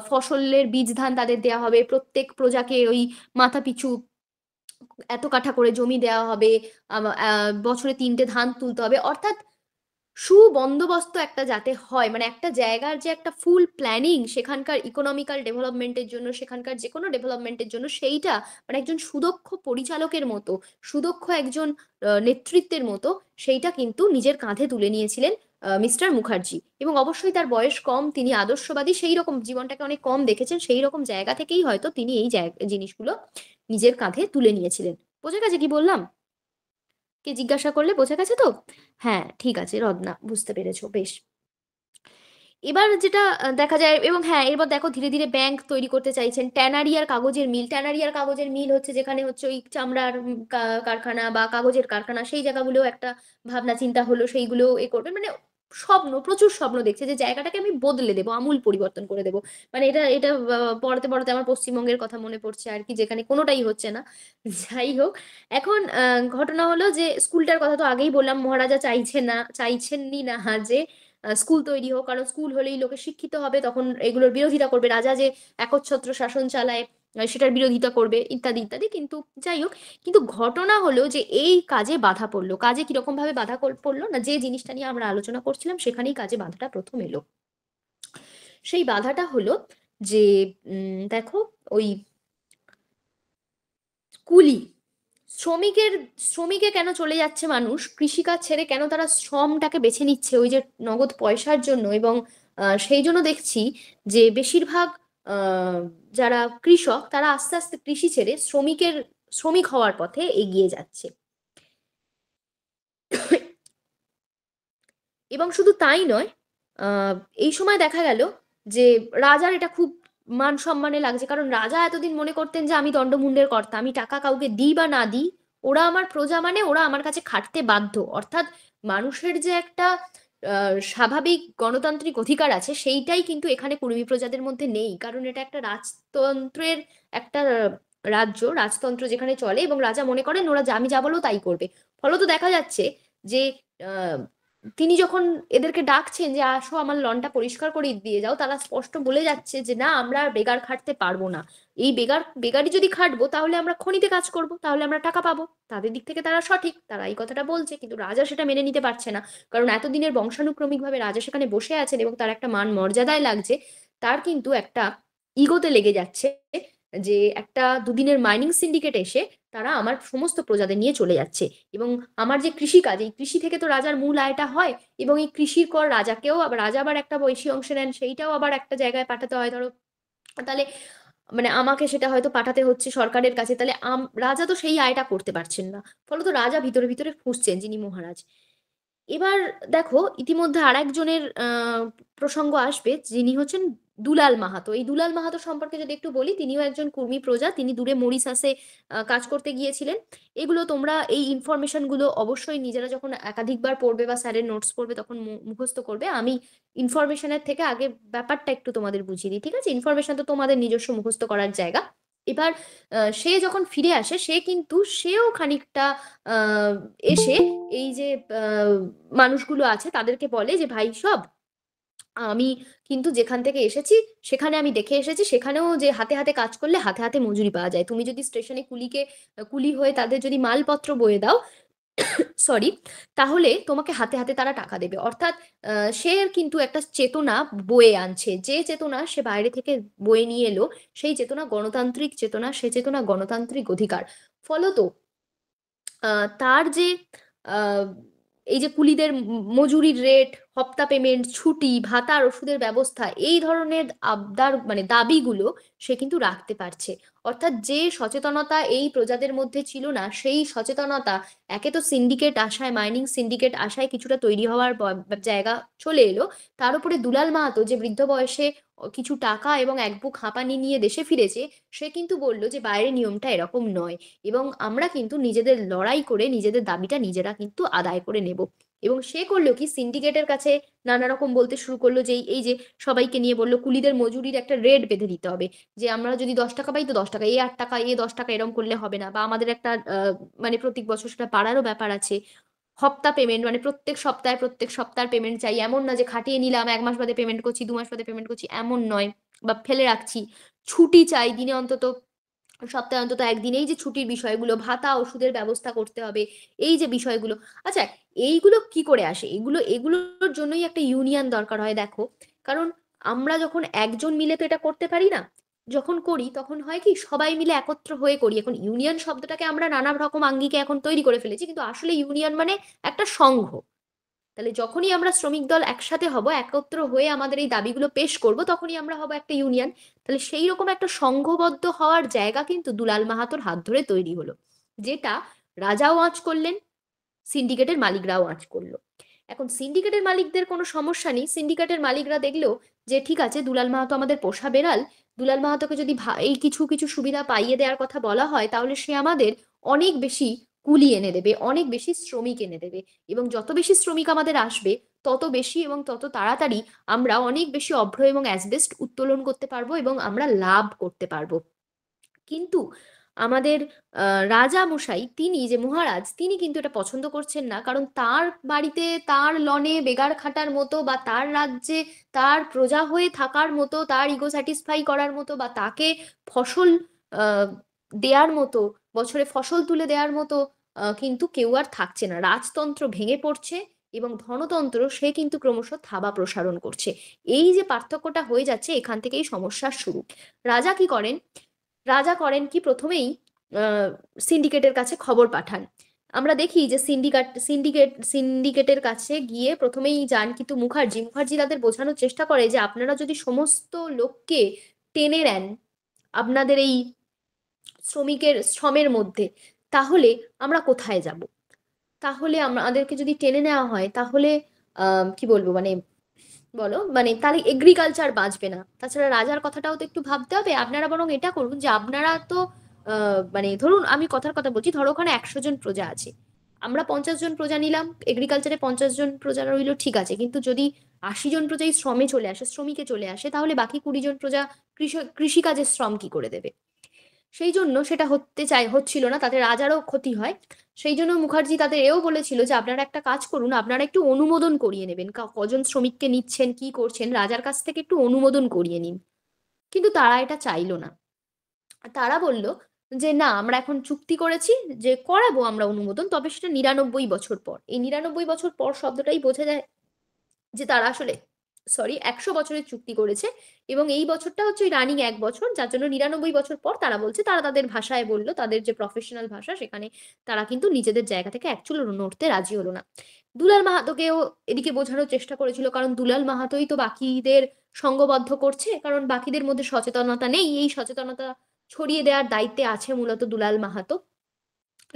ফসলের বীজ ধান তাদের দেয়া হবে, প্রত্যেক প্রজাকে ওই মাথা পিছু এত কাঠা করে জমি দেওয়া হবে, বছরে ৩টে ধান তুলতে হবে। অর্থাৎ সুবন্দোবস্ত একটা যাতে হয়, মানে একটা জায়গার যে একটা ফুল প্ল্যানিং সেখানকার ইকোনমিক্যাল ডেভেলপমেন্টের জন্য, সেখানকার যেকোনো ডেভেলপমেন্টের জন্য, সেইটা মানে একজন সুদক্ষ পরিচালকের মতো, সুদক্ষ একজন নেতৃত্বের মতো সেইটা কিন্তু নিজের কাঁধে তুলে নিয়েছিলেন মিস্টার মুখার্জি। এবং অবশ্যই তার বয়স কম, তিনি আদর্শবাদী, সেই রকম জীবনটাকে অনেক কম দেখেছেন, সেই রকম জায়গা থেকেই হয়তো তিনি এই জিনিসগুলো নিজের কাঁধে তুলে নিয়েছিলেন। বোঝা গেছে কি বললাম? কে জিজ্ঞাসা করলে বোঝা গেছে তো? হ্যাঁ, ঠিক আছে রত্না, বুঝতে পেরেছো, বেশ। এবার যেটা দেখা যায়, এবং হ্যাঁ এরপর দেখো ধীরে ধীরে ব্যাংক তৈরি করতে চাইছেন, ট্যানারি আর কাগজের মিল। ট্যানারি আর কাগজের মিল হচ্ছে যেখানে হচ্ছে ওই চামড়ার কারখানা বা কাগজের কারখানা, সেই জায়গাগুলোও একটা ভাবনা চিন্তা হলো, সেইগুলো এ করবে মানে স্বপ্ন, প্রচুর স্বপ্ন দেখছে যে জায়গাটাকে আমি বদলে দেবো, আমূল পরিবর্তন করে দেবো। মানে এটা এটা পড়াতে পড়াতে আমার পশ্চিমবঙ্গের কথা মনে পড়ছে আর কি, যেখানে কোনোটাই হচ্ছে না। যাই হোক, এখন ঘটনা হলো যে স্কুলটার কথা তো আগেই বললাম, মহারাজা চাইছেননি না যে স্কুল তৈরি হোক, কারণ স্কুল হলেই লোকে শিক্ষিত হবে, তখন এগুলোর বিরোধিতা করবে। রাজা যে একচ্ছত্র শাসন চালায়, সেটার বিরোধিতা করবে ইত্যাদি ইত্যাদি। কিন্তু যাই হোক, কিন্তু ঘটনা হলো যে এই কাজে বাধা পড়লো। কাজে কিরকম ভাবে বাধা পড়লো না, যে জিনিসটা নিয়ে আমরা আলোচনা করছিলাম সেখানেই কাজে বাধাটা প্রথম এলো। সেই বাধাটা হলো যে দেখো, ওই কুলি শ্রমিকের শ্রমিকে কেন চলে যাচ্ছে মানুষ, কৃষিকাজ ছেড়ে কেন তারা শ্রমটাকে বেছে নিচ্ছে ওই যে নগদ পয়সার জন্য। এবং সেই জন্য দেখছি যে বেশিরভাগ আহ, যারা কৃষক তারা আস্তে আস্তে কৃষি ছেড়ে শ্রমিক হওয়ার পথে এগিয়ে যাচ্ছে। এবং শুধু তাই নয়, আহ, এই সময় দেখা গেল যে রাজার এটা খুব মান সম্মানে লাগছে, কারণ রাজা এতদিন মনে করতেন যে আমি দণ্ডমুণ্ডের কর্তা, আমি টাকা কাউকে দিই বা না দিই, ওরা আমার প্রজা, মানে ওরা আমার কাছে খাটতে বাধ্য। অর্থাৎ মানুষের যে একটা স্বাভাবিক গণতান্ত্রিক অধিকার আছে সেইটাই কিন্তু এখানে কুর্মী প্রজাদের মধ্যে নেই, কারণ এটা একটা রাজতন্ত্রের একটা রাজ্য, রাজতন্ত্র যেখানে চলে এবং রাজা মনে করেন ওরা আমি যা বলবো তাই করবে। ফলত দেখা যাচ্ছে যে তিনি যখন এদেরকে ডাকছেন যে আসো আমার লনটা পরিষ্কার করে দিয়ে যাও, তারা স্পষ্ট বলে যাচ্ছে যে না, আমরা আর বেগার খাটতে পারবো না। এই বেগারই যদি খাটবো তাহলে আমরা খনিতে কাজ করব, তাহলে আমরা টাকা পাবো। তাদের দিক থেকে তারা সঠিক, তারা এই কথাটা বলছে, কিন্তু রাজা সেটা মেনে নিতে পারছে না। কারণ এতদিনের বংশানুক্রমিক ভাবে রাজা সেখানে বসে আছেন এবং তার একটা মান মর্যাদায় লাগছে, তার কিন্তু একটা ইগোতে লেগে যাচ্ছে যে একটা দুদিনের মাইনিং সিন্ডিকেট এসে তারা আমার সমস্ত প্রজাদের নিয়ে চলে যাচ্ছে। এবং আমার যে কৃষিকাজ, এই কৃষি থেকে তো রাজার মূল আয়টা হয়, এবং এই কৃষির কর রাজাকেও আবার, রাজা আবার একটা বেশি অংশ নেন, সেইটাও আবার একটা জায়গায় পাঠাতে হয় ধরো। তাহলে মানে আমাকে সেটা হয়তো পাঠাতে হচ্ছে সরকারের কাছে, তাহলে রাজা তো সেই আয়টা করতে পারছেন না। ফলত রাজা ভিতরে ভিতরে ফুঁসছেন, যিনি মহারাজ। এবার দেখো, ইতিমধ্যে আরেকজনের প্রসঙ্গ আসবে, যিনি হচ্ছেন দুলাল মাহাতো। এই দুলাল মাহাতো সম্পর্কে যদি একটু বলি, তিনিও একজন কুর্মী প্রজা, তিনি দূরে মরিশাসে কাজ করতে গিয়েছিলেন। এগুলো তোমরা, এই ইনফরমেশন গুলো অবশ্যই নিজেরা যখন একাধিকবার পড়বে বা স্যারের নোটস পড়বে তখন মুখস্থ করবে। আমি ইনফরমেশনের থেকে আগে ব্যাপারটা একটু তোমাদের বুঝিয়ে দিই, ঠিক আছে? ইনফরমেশন তো তোমাদের নিজস্ব মুখস্থ করার জায়গা। এবার সে যখন ফিরে আসে, সেও খানিকটা আহ, এসে এই যে আহ, মানুষগুলো আছে তাদেরকে বলে যে ভাই সব, আমি কিন্তু যেখান থেকে এসেছি সেখানে আমি দেখে এসেছি, সেখানেও যে হাতে হাতে কাজ করলে হাতে হাতে মজুরি পাওয়া যায়। তুমি যদি স্টেশনে কুলি হয়ে তাদের যদি মালপত্র বয়ে দাও, সরি, তাহলে তোমাকে হাতে হাতে তারা টাকা দেবে। অর্থাৎ সে কিন্তু একটা চেতনা বয়ে আনছে, যে চেতনা সে বাইরে থেকে বয়ে নিয়ে এলো, সেই চেতনা গণতান্ত্রিক চেতনা, সে চেতনা গণতান্ত্রিক অধিকার। ফলত তার যে আহ, এই যে কুলিদের মজুরির রেট, হপ্তা পেমেন্ট, ছুটি, ভাতা আর ওষুধের ব্যবস্থা, এই ধরনের আবদার মানে দাবিগুলো সে কিন্তু রাখতে পারছে। অর্থাৎ যে সচেতনতা এই প্রজাদের মধ্যে ছিল না, সেই সচেতনতা একে তো সিন্ডিকেট আশায়, মাইনিং সিন্ডিকেট আশায় কিছুটা তৈরি হওয়ার জায়গা চলে এলো। তার উপরে দুলাল মাহাতো যে বৃদ্ধ বয়সে কিছু টাকা এবং এক বুক হাঁপানি নিয়ে দেশে ফিরেছে, সে কিন্তু বলল যে বাইরের নিয়মটা এরকম নয়, এবং আমরা কিন্তু নিজেদের লড়াই করে নিজেদের দাবিটা নিজেরা কিন্তু আদায় করে নেব। এবং সে করলো কি, সিন্ডিকেটের কাছে নানা রকম বলতে শুরু করলো যে এই যে সবাইকে নিয়ে বললো কুলিদের মজুরির একটা রেট বেঁধে দিতে হবে, যে আমরা যদি 10 টাকা পাই তো 10 টাকা, 8 টাকা, 10 টাকা এরকম করলে হবে না, বা আমাদের একটা মানে প্রত্যেক বছর সেটা বাড়ারও ব্যাপার আছে। হপ্তা পেমেন্ট মানে প্রত্যেক সপ্তাহের পেমেন্ট চাই, এমন না যে খাটিয়ে নিলাম 1 মাস বাদে পেমেন্ট করছি, 2 মাস বাদে পেমেন্ট করছি, এমন নয়, বা ফেলে রাখছি। ছুটি চাই দিনে অন্তত, সপ্তাহে অন্তত একদিন। এই যে ছুটির বিষয়গুলো, ভাতা ওষুধের ব্যবস্থা করতে হবে, এই যে বিষয়গুলো। আচ্ছা, এইগুলো কি করে আসে? এগুলোর জন্যই একটা ইউনিয়ন দরকার হয় দেখো। কারণ আমরা যখন একজন মিলে তো এটা করতে পারি না, যখন করি তখন হয় কি সবাই মিলে একত্র হয়ে করি। এখন ইউনিয়ন শব্দটাকে আমরা নানা রকম আঙ্গিকে এখন তৈরি করে ফেলেছি, কিন্তু আসলে ইউনিয়ন মানে একটা সংঘ। তাহলে যখনই আমরা শ্রমিক দল একসাথে হব, একত্র হয়ে আমাদের এই দাবিগুলো পেশ করব, তখনই আমরা হব একটা ইউনিয়ন। তাহলে সেই রকম একটা সংঘবদ্ধ হওয়ার জায়গা কিন্তু দুলাল মাহাতোর হাত ধরে তৈরি হলো, যেটা রাজাও আঁচ করলেন, সিন্ডিকেটের মালিকরাও আঁচ করলো। এখন সিন্ডিকেটের মালিকদের কোনো সমস্যা নেই, সিন্ডিকেটের মালিকরা দেখলো যে ঠিক আছে, দুলাল মাহাতো আমাদের পোষা বেড়াল, দুলাল মাহাতোকে যদি এই কিছু কিছু সুবিধা পাইয়ে দেওয়ার কথা বলা হয়, তাহলে সে আমাদের অনেক বেশি কুলি এনে দেবে, অনেক বেশি শ্রমিক এনে দেবে। এবং যত বেশি শ্রমিক আমাদের আসবে, তত বেশি এবং তত তাড়াতাড়ি আমরা অনেক বেশি অভ্র এবং অ্যাসবেস্ট উত্তোলন করতে পারবো এবং আমরা লাভ করতে পারবো। কিন্তু আমাদের রাজা মশাই, তিনি যে মহারাজ, তিনি কিন্তু এটা পছন্দ করছেন না। কারণ তার বাড়িতে, তার লনে বেগার খাটার মতো, বা তার রাজ্যে তার প্রজা হয়ে থাকার মতো, তার ইগো স্যাটিসফাই করার মতো, বা তাকে ফসল আহ, দেয়ার মতো, বছরে ফসল তুলে দেওয়ার মতো কিন্তু কেউ আর থাকছে না। রাজতন্ত্র ভেঙে পড়ছে এবং ধনতন্ত্র সে কিন্তু ক্রমশ থাবা প্রসারণ করছে। এই যে পার্থক্যটা হয়ে যাচ্ছে, এখান থেকেই সমস্যার শুরু। রাজা কি করেন? রাজা করেন কি, প্রথমেই সিন্ডিকেটের কাছে খবর পাঠান। আমরা দেখি যে সিন্ডিকেটের কাছে গিয়ে প্রথমেই যান কিন্তু মুখার্জি। মুখার্জি তাদের বোঝানোর চেষ্টা করে যে আপনারা যদি সমস্ত লোককে টেনে নেন আপনাদের এই শ্রমের মধ্যে, তাহলে আমরা কোথায় যাব? তাহলে আমাদেরকে যদি টেনে নেওয়া হয়, তাহলে কি বলবো, মানে বলো, মানে তাহলে এগ্রিকালচার বাঁচবে না। তাছাড়া রাজার কথাটাও তো একটু ভাবতে হবে। আপনারা বরং এটা করুন যে আপনারা তো মানে ধরুন আমি কথার কথা বলছি, ধরো ওখানে 100 জন প্রজা আছে, আমরা 50 জন প্রজা নিলাম, এগ্রিকালচারে 50 জন প্রজা রইলো, ঠিক আছে। কিন্তু যদি 80 জন প্রজাই শ্রমে চলে আসে, শ্রমিকে চলে আসে, তাহলে বাকি 20 জন প্রজা কৃষিকাজের শ্রম কি করে দেবে? সেই জন্য সেটা হচ্ছিল না, তাতে রাজারও ক্ষতি হয়। সেই জন্য মুখার্জি তাদের এও বলেছিল যে আপনারা একটা কাজ করুন, আপনারা একটু অনুমোদন করিয়ে নেবেন, কজন শ্রমিককে নিচ্ছেন, কি করছেন, রাজার কাছ থেকে একটু অনুমোদন করিয়ে নিন। কিন্তু তারা এটা চাইলো না। তারা বলল যে না, আমরা এখন চুক্তি করেছি যে করাবো আমরা অনুমোদন, তবে সেটা 99 বছর পর। এই 99 বছর পর শব্দটাই বোঝা যায় যে তারা আসলে, সরি, 100 বছরের চুক্তি করেছে এবং এই বছরটা হচ্ছে রানিং 1 বছর, যার জন্য 99 বছর পর তারা বলছে, তারা তাদের ভাষায় বললো, তাদের যে প্রফেশনাল ভাষা সেখানে তারা কিন্তু নিজেদের জায়গা থেকে অ্যাকচুয়ালি নড়তে রাজি হলো না। দুলাল মাহাতোকেও এদিকে বোঝানোর চেষ্টা করেছিল, কারণ দুলাল মাহাতোই তো বাকিদের সঙ্গবদ্ধ করছে, কারণ বাকিদের মধ্যে সচেতনতা নেই, এই সচেতনতা ছড়িয়ে দেওয়ার দায়িত্বে আছে মূলত দুলাল মাহাতো।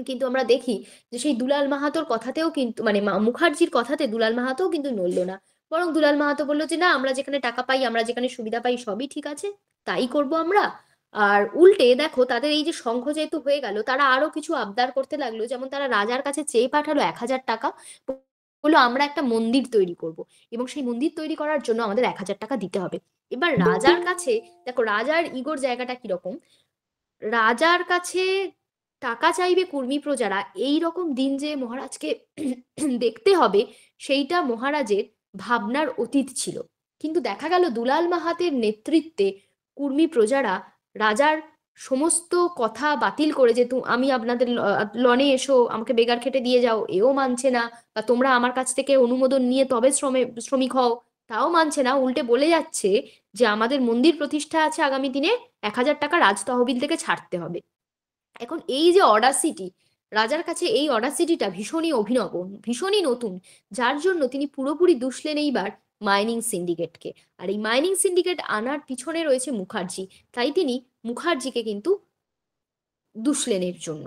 কিন্তু আমরা দেখি যে সেই দুলাল মাহাতোর কথাতেও কিন্তু, মানে মুখার্জির কথাতে দুলাল মাহাতোও কিন্তু নড়লো না। বরং দুলাল মাহাতো বললো যে না, আমরা যেখানে টাকা পাই, আমরা যেখানে সুবিধা পাই, সবই ঠিক আছে, তাই করব আমরা। আর উল্টে দেখো, তাদের এই যে সংঘ যেহেতু হয়ে গেল, তারা আরো কিছু আবদার করতে লাগলো, যেমন তারা রাজার কাছে চেয়ে পাঠালো 1000 টাকা। বললো আমরা একটা মন্দির তৈরি করব এবং সেই মন্দির তৈরি করার জন্য আমাদের 1000 টাকা দিতে হবে। এবার রাজার কাছে, দেখো রাজার ইগোর জায়গাটা কিরকম, রাজার কাছে টাকা চাইবে কুর্মী প্রজারা, এই রকম দিন যে মহারাজকে দেখতে হবে, সেইটা মহারাজের ভাবনার অতীত ছিল। কিন্তু দেখা গেল দুলাল মাহাতের নেতৃত্বে কুর্মী প্রজারা রাজার সমস্ত কথা বাতিল করে, যে আমি আপনাদের লনে এসো আমাকে বেগার খেটে দিয়ে যাও, এও মানছে না, বা তোমরা আমার কাছ থেকে অনুমোদন নিয়ে তবে শ্রমিক হও, তাও মানছে না। উল্টে বলে যাচ্ছে যে আমাদের মন্দির প্রতিষ্ঠা আছে আগামী দিনে, 1000 টাকা রাজ তহবিল থেকে ছাড়তে হবে। এখন এই যে অডাসিটি, রাজার কাছে এই অডাসিটিটা ভীষণই অভিনব, ভীষণই নতুন, যার জন্য তিনি পুরোপুরি দুষলেন এইবার মাইনিং সিন্ডিকেটকে। আর এই মাইনিং সিন্ডিকেট আনার পিছনে রয়েছে মুখার্জি, তাই তিনি মুখার্জিকে কিন্তু দুষলেন এর জন্য।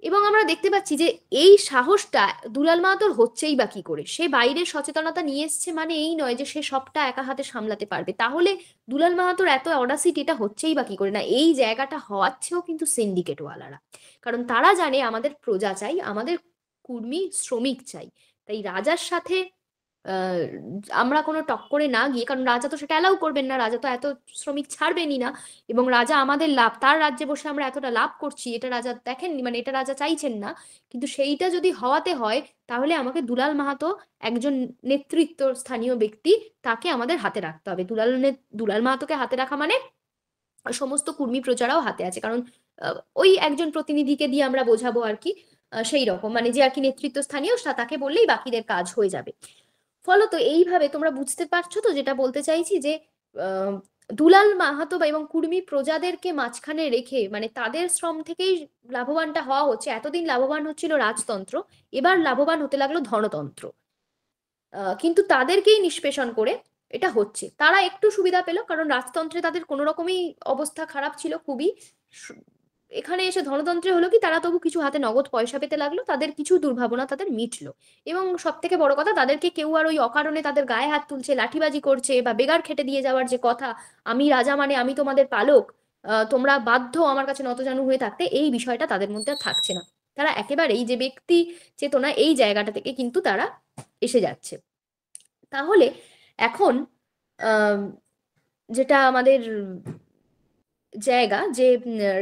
এবং আমরা দেখতে পাচ্ছি যে এই সাহসটা দুলাল মাহাতোর হচ্ছেই বা কি করে। সে বাইরের সচেতনতা নিয়ে এসছে মানে এই নয় যে সে সবটা একা হাতে সামলাতে পারবে, তাহলে দুলাল মাহাতোর এত অডাসিটি এটা হচ্ছেই বা কি করে। না, এই জায়গাটা হওয়াচ্ছেও কিন্তু সিন্ডিকেট ওয়ালারা, কারণ তারা জানে আমাদের প্রজা চাই, আমাদের কুর্মী শ্রমিক চাই। তাই রাজার সাথে আহ, আমরা কোনো টক্করে না গিয়ে, কারণ রাজা তো সেটা অ্যালাউ করবেন না, রাজা তো এত শ্রমিক ছাড়বেনই না। এবং রাজা আমাদের লাভ, তার রাজ্যে বসে আমরা এতটা লাভ করছি, এটা রাজা দেখেননি, মানে এটা রাজা চাইছেন না। কিন্তু সেইটা যদি হওয়াতে হয়, তাহলে আমাকে দুলাল মাহাতো, একজন নেতৃত্ব স্থানীয় ব্যক্তি, তাকে আমাদের হাতে রাখতে হবে। দুলাল মাহাতোকে হাতে রাখা মানে সমস্ত কুর্মী প্রজারাও হাতে আছে, কারণ ওই একজন প্রতিনিধিকে দিয়ে আমরা বোঝাবো আর কি, সেই রকম, মানে যে আর কি নেতৃত্ব স্থানীয়, তাকে বললেই বাকিদের কাজ হয়ে যাবে। ফলত এইভাবে তোমরা বুঝতে পারছো তো যেটা বলতে চাইছি, যে আহ, দুলাল মাহাতো এবং কুর্মী প্রজাদেরকে মাঝখানে রেখে, মানে তাদের শ্রম থেকেই লাভবানটা হওয়া হচ্ছে। এতদিন লাভবান হচ্ছিল রাজতন্ত্র, এবার লাভবান হতে লাগলো ধনতন্ত্র। কিন্তু তাদেরকেই নিষ্পেষণ করে এটা হচ্ছে। তারা একটু সুবিধা পেল, কারণ রাজতন্ত্রে তাদের কোনো রকমই অবস্থা খারাপ ছিল খুবই। সু- এখানে এসে ধনতন্ত্রে হলো কি, তারা তবু কিছু হাতে নগদ পয়সা পেতে লাগলো, তাদের কিছু দুর্ভাবনা তাদের মিটলো। এবং সব থেকে বড় কথা, তাদেরকে কেউ আর ওই অকারণে তাদের গায়ে হাত তুলছে, লাঠিবাজি করছে, বা বেগার খেটে দিয়ে যাওয়ার যে কথা, আমি রাজা মানে আমি তোমাদের পালক, তোমরা বাধ্য আমার কাছে নতজানু হয়ে থাকতে, এই বিষয়টা তাদের মধ্যে আর থাকছে না। তারা একেবারেই যে ব্যক্তি চেতনা, এই জায়গাটা থেকে কিন্তু তারা এসে যাচ্ছে। তাহলে এখন আম, যেটা আমাদের জায়গা, যে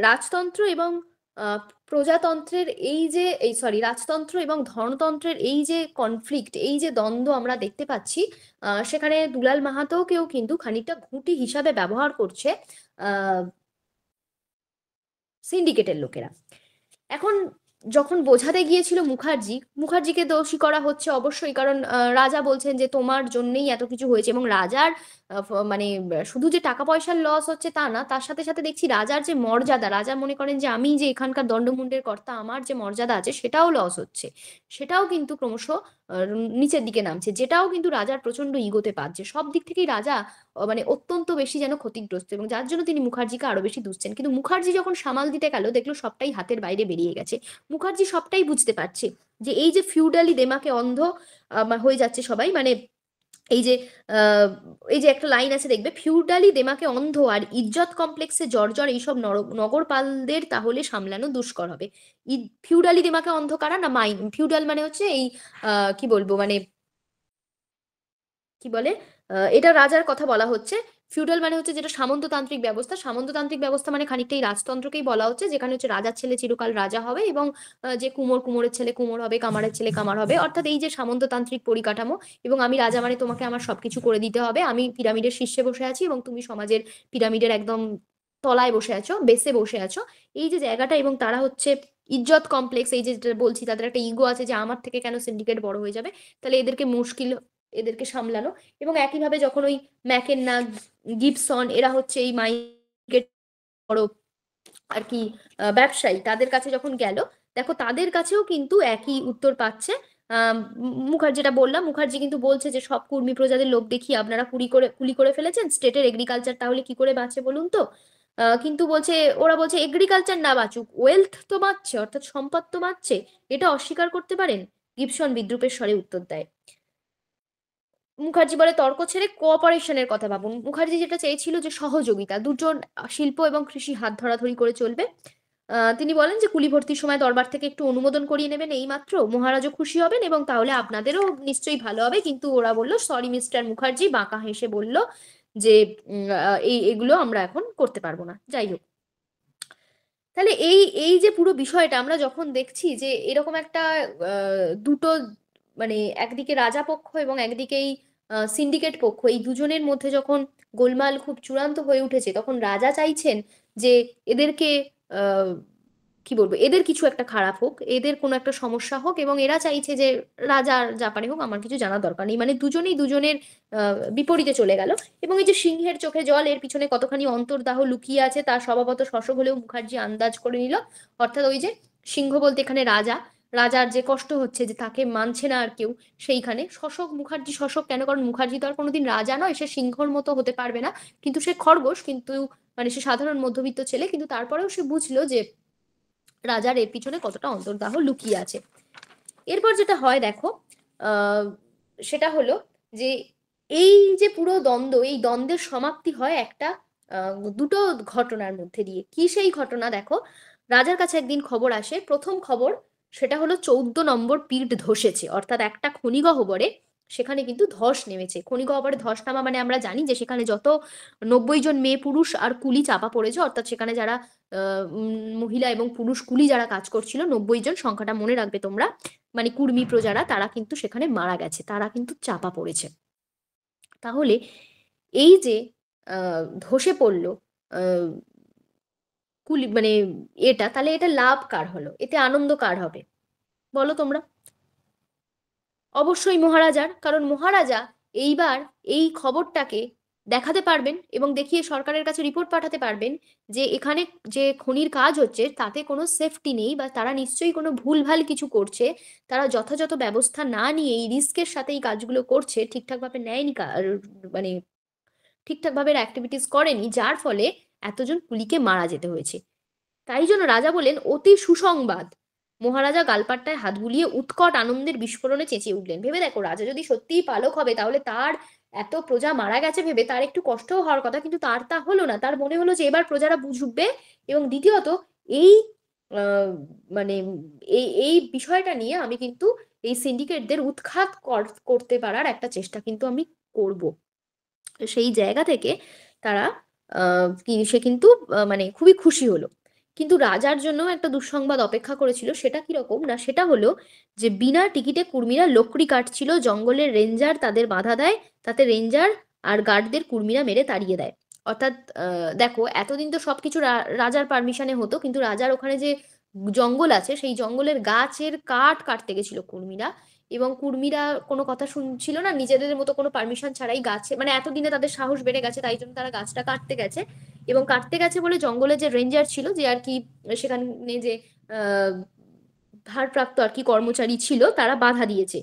রাজতন্ত্র এবং আহ, প্রজাতন্ত্রের এই যে, এই সরি, রাজতন্ত্র এবং ধর্মতন্ত্রের এই যে কনফ্লিক্ট, এই যে দ্বন্দ্ব আমরা দেখতে পাচ্ছি, সেখানে দুলাল মাহাতোকেও কিন্তু খানিকটা ঘুঁটি হিসাবে ব্যবহার করছে সিন্ডিকেটের লোকেরা। এখন যখন বোঝাতে গিয়েছিল মুখার্জিকে দোষী করা হচ্ছে অবশ্যই, কারণ রাজা বলছেন যে তোমার জন্যই এত কিছু হয়েছে, এবং রাজার মানে শুধু যে টাকা পয়সার লস হচ্ছে তা না, তার সাথে সাথে দেখছি রাজার যে মর্যাদা, রাজা মনে করেন যে আমি যে এখানকার দণ্ডমুণ্ডের কর্তা, আমার যে মর্যাদা আছে সেটাও লস হচ্ছে, সেটাও কিন্তু ক্রমশ নিচের দিকে নামছে, যেটাও কিন্তু রাজার প্রচন্ড ইগোতে পাচ্ছে। সব দিক থেকেই রাজা মানে অত্যন্ত বেশি যেন ক্ষতিগ্রস্ত, এবং যার জন্য তিনি মুখার্জিকে আরো বেশি দুষছেন। কিন্তু মুখার্জি যখন সামাল দিতে গেল, দেখলো সবটাই হাতের বাইরে বেরিয়ে গেছে। মুখার্জি সবটাই বুঝতে পারছে যে এই যে ফিউডালি দেমাকে অন্ধ হয়ে যাচ্ছে সবাই, মানে এই যে আহ, এই যে একটা লাইন আছে দেখবে, ফিউডালি দেমাকে অন্ধ আর ইজ্জত কমপ্লেক্সে জর্জর এইসব নগরপালদের তাহলে সামলানো দুষ্কর হবে। ফিউডালি দেমাকে অন্ধ কারা না, ফিউডাল মানে হচ্ছে এই কি বলবো মানে কি বলে, এটা রাজার কথা বলা হচ্ছে। ফিউডাল মানে হচ্ছে যেটা সামন্ততান্ত্রিক ব্যবস্থা, সামন্ততান্ত্রিক ব্যবস্থা মানে খানিকটা এই রাজতন্ত্রকেই বলা হচ্ছে, যেখানে হচ্ছে রাজার ছেলে চিরকাল রাজা হবে, এবং যে কুমোরের ছেলে কুমোর হবে, কামারের ছেলে কামার হবে, অর্থাৎ এই যে সামন্ততান্ত্রিক পরিকাঠামো। এবং আমি রাজা মানে তোমাকে আমার সবকিছু করে দিতে হবে, আমি পিরামিডের শীর্ষে বসে আছি এবং তুমি সমাজের পিরামিডের একদম তলায় বসে আছো, বেসে বসে আছো, এই যে জায়গাটা। এবং তারা হচ্ছে ইজ্জত কমপ্লেক্স, এই যে যেটা বলছি, তাদের একটা ইগো আছে যে আমার থেকে কেন সিন্ডিকেট বড় হয়ে যাবে, তাহলে এদেরকে মুশকিল এদেরকে সামলানো। এবং একইভাবে যখন ওই ম্যাকেন্না, গিবসন, এরা হচ্ছে এই মাইকের বড় আর কি ব্যবসায়ী, তাদের কাছে যখন গেল, দেখো তাদের কাছেও কিন্তু একই উত্তর পাচ্ছে। যেটা বললাম, মুখার্জি কিন্তু বলছে যে সব কুর্মী প্রজাদের লোভ দেখিয়ে আপনারা কুলি করে ফেলেছেন, স্টেটের এগ্রিকালচার তাহলে কি করে বাঁচে বলুন তো। কিন্তু বলছে, ওরা বলছে এগ্রিকালচার না বাঁচুক, ওয়েলথ তো বাঁচছে, অর্থাৎ সম্পদ তো বাঁচছে, এটা অস্বীকার করতে পারেন? গিবসন বিদ্রুপের স্বরে উত্তর দেয়। মুখার্জি বলে তর্ক ছেড়ে কোঅপারেশনের কথা ভাবুন। মুখার্জি যেটা চেয়েছিল যে সহযোগিতা, দুজন শিল্প এবং কৃষি হাত ধরাধরি করে চলবে। তিনি বলেন যে কুলি ভর্তির সময় দরবার থেকে একটু অনুমোদন করিয়ে নেবেন, এই মাত্র মহারাজও খুশি হবেন এবং তাহলে আপনাদেরও নিশ্চয়ই ভালো হবে। কিন্তু ওরা বলল সরি মিস্টার মুখার্জি, বাঁকা হেসে বলল যে এগুলো আমরা এখন করতে পারবো না। যাই হোক, তাহলে এই এই যে পুরো বিষয়টা আমরা যখন দেখছি যে এরকম একটা দুটো মানে একদিকে রাজা পক্ষ এবং একদিকে এই সিন্ডিকেট পক্ষ, এই দুজনের মধ্যে যখন গোলমাল খুব চূড়ান্ত হয়ে উঠেছে, তখন রাজা চাইছেন যে এদেরকে আহ কি বলবো, এদের কিছু একটা খারাপ হোক, এদের কোনো একটা সমস্যা হোক, এবং এরা চাইছে যে রাজার জাপানে হোক, আমার কিছু জানার দরকার নেই। মানে দুজনেই দুজনের বিপরীতে চলে গেল। এবং এই যে সিংহের চোখে জল, এর পিছনে কতখানি অন্তর্দাহ লুকিয়ে আছে তা স্বভাবত শশক হলেও মুখার্জি আন্দাজ করে নিল। অর্থাৎ ওই যে সিংহ বলতে এখানে রাজা, রাজার যে কষ্ট হচ্ছে যে তাকে মানছে না আর কেউ, সেইখানে শশক, মুখার্জি শশক কেন, কারণ মুখার্জি তো আর কোনোদিন রাজা নয়, সে সিংহর মতো হতে পারবে না, কিন্তু সে খরগোশ, কিন্তু মানে সে সাধারণ মধ্যবিত্ত ছেলে, কিন্তু তারপরেও সে বুঝলো যে রাজার এর পিছনে কতটা অন্তর্দাহ লুকিয়ে আছে। এরপর যেটা হয় দেখো, আহ সেটা হলো যে এই যে পুরো দ্বন্দ্ব, এই দ্বন্দ্বের সমাপ্তি হয় একটা দুটো ঘটনার মধ্যে দিয়ে। কি সেই ঘটনা দেখো, রাজার কাছে একদিন খবর আসে, প্রথম খবর, সেটা হলো 14 নম্বর পিঠ ধসেছে, অর্থাৎ একটা খনিগহ্বরে সেখানে কিন্তু ধস নেমেছে। খনিগহ্বরে ধস নামা মানে আমরা জানি যে সেখানে যত 90 জন মেয়ে পুরুষ আর কুলি চাপা পড়েছে, অর্থাৎ সেখানে যারা মহিলা এবং পুরুষ কুলি যারা কাজ করছিল, 90 জন, সংখ্যাটা মনে রাখবে তোমরা, মানে কুর্মী প্রজারা, তারা কিন্তু সেখানে মারা গেছে, তারা কিন্তু চাপা পড়েছে। তাহলে এই যে ধসে পড়লো আহ, কুলি মানে এটা, তাহলে এটা লাভ কার হলো, এতে আনন্দ কার হবে বলো তোমরা? অবশ্যই মহারাজার, কারণ মহারাজা এইবার এই খবরটাকে দেখাতে পারবেন এবং দেখিয়ে সরকারের কাছে রিপোর্ট পাঠাতে পারবেন যে এখানে যে খনির কাজ হচ্ছে তাতে কোনো সেফটি নেই, বা তারা নিশ্চয়ই কোনো ভুলভাল কিছু করছে, তারা যথাযথ ব্যবস্থা না নিয়ে এই রিস্কের সাথে এই কাজগুলো করছে, ঠিকঠাকভাবে নেয়নি মানে ঠিকঠাকভাবে অ্যাক্টিভিটিস করেনি, যার ফলে এতজন কুলিকে মারা যেতে হয়েছে। তাই জন্য রাজা বলেন অতি সুসংবাদ। মহারাজা গালপাট্টায় হাত বুলিয়ে উৎকট আনন্দের বিস্ফোরণে চেঁচিয়ে উঠলেন। ভেবে দেখো, রাজা যদি সত্যিই পালক হবে, তাহলে তার এত প্রজা মারা গেছে ভেবে তার একটু কষ্টও হওয়ার কথা, কিন্তু তার তা হলো না। তার মনে হলো যে এবার প্রজারা বুঝবে, এবং দ্বিতীয়ত এই আহ, মানে এই এই বিষয়টা নিয়ে আমি কিন্তু এই সিন্ডিকেটদের উৎখাত করতে পারার একটা চেষ্টা কিন্তু আমি করব। সেই জায়গা থেকে তারা সে কিন্তু মানে খুবই খুশি হলো। কিন্তু রাজার জন্য একটা দুঃসংবাদ অপেক্ষা করেছিল, সেটা কিরকম না, সেটা হলো যে বিনা টিকিটে কুর্মীরা লকড়ি কাটছিল, জঙ্গলের রেঞ্জার তাদের বাধা দেয়, তাতে রেঞ্জার আর গার্ডদের কুর্মীরা মেরে তাড়িয়ে দেয়। অর্থাৎ দেখো এতদিন তো সবকিছু রাজার পারমিশনে হতো, কিন্তু রাজার ওখানে যে জঙ্গল আছে সেই জঙ্গলের গাছের কাঠ কাটতে গেছিল কুর্মীরা, এবং কুর্মীরা কোনো কথা শুনছিল না, নিজেদের মতো কোনো পারমিশন ছাড়াই গাছে, মানে এতদিনে তাদের সাহস বেড়ে গেছে তাই জন্য তারা গাছটা কাটতে গেছে। এবং কাটতে গেছে বলে জঙ্গলের যে রেঞ্জার ছিল, যে আর কি সেখানে যে আহ ভারপ্রাপ্ত আর কি কর্মচারী ছিল, তারা বাধা দিয়েছে।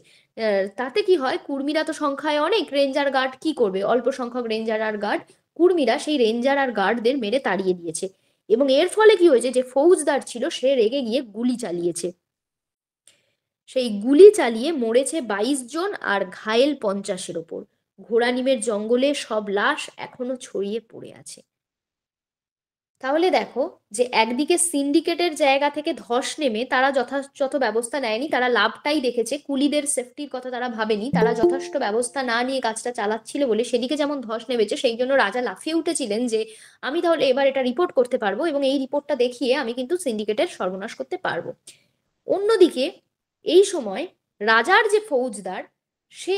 তাতে কি হয়, কুর্মীরা তো সংখ্যায় অনেক, রেঞ্জার গার্ড কি করবে, অল্প সংখ্যক রেঞ্জার আর গার্ড, কুর্মীরা সেই রেঞ্জার আর গার্ডদের মেরে তাড়িয়ে দিয়েছে। এবং এর ফলে কি হয়েছে, যে ফৌজদার ছিল সে রেগে গিয়ে গুলি চালিয়েছে। সেই গুলি চালিয়ে মরেছে 22 জন আর ঘায়েল 50-এর ওপর। ঘোড়ানিমের জঙ্গলে সব লাশ এখনো ছড়িয়ে পড়ে আছে। তাহলে দেখো, যে একদিকে সিন্ডিকেটের জায়গা থেকে ধস নেমে তারা যথাযথ ব্যবস্থা নেয়নি, তারা লাভটাই দেখেছে, কুলিদের সেফটির কথা তারা ভাবেনি, তারা যথেষ্ট ব্যবস্থা না নিয়ে কাজটা চালাচ্ছিল বলে সেদিকে যেমন ধস নেমেছে, সেই জন্য রাজা লাফিয়ে উঠেছিলেন যে আমি তাহলে এবার এটা রিপোর্ট করতে পারবো এবং এই রিপোর্টটা দেখিয়ে আমি কিন্তু সিন্ডিকেটের সর্বনাশ করতে পারবো। অন্যদিকে এই সময় রাজার যে ফৌজদার, সে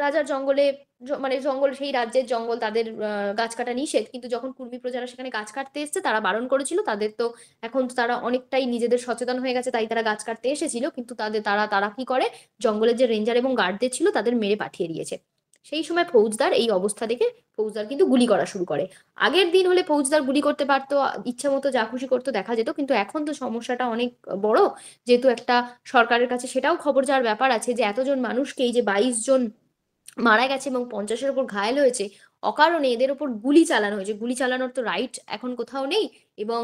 রাজার জঙ্গলে মানে জঙ্গল, সেই রাজ্যের জঙ্গল, তাদের গাছ কাটা নিষেধ, কিন্তু যখন কুর্মী প্রজারা সেখানে গাছ কাটতে এসেছে তারা বারণ করেছিল, তাদের তো এখন তো তারা অনেকটাই নিজেদের সচেতন হয়ে গেছে তাই তারা গাছ কাটতে এসেছিল, কিন্তু তাদের তারা তারা কি করে, জঙ্গলের যে রেঞ্জার এবং গার্ডদের ছিল তাদের মেরে পাঠিয়ে দিয়েছে। সেই সময় ফৌজদার এই অবস্থা দেখে ফৌজদার কিন্তু গুলি করা শুরু করে। আগের দিন হলে ফৌজদার গুলি করতে পারতো, ইচ্ছা মতো যা খুশি করতো, দেখা যেত, কিন্তু এখন তো সমস্যাটা অনেক বড়, যেহেতু একটা সরকারের কাছে সেটাও খবর যাওয়ার ব্যাপার আছে যে এতজন মানুষকে, এই যে 22 জন মারা গেছে এবং 50-এর উপর ঘায়েল হয়েছে, অকারণে এদের উপর গুলি চালানো হয়েছে, গুলি চালানোর তো রাইট এখন কোথাও নেই। এবং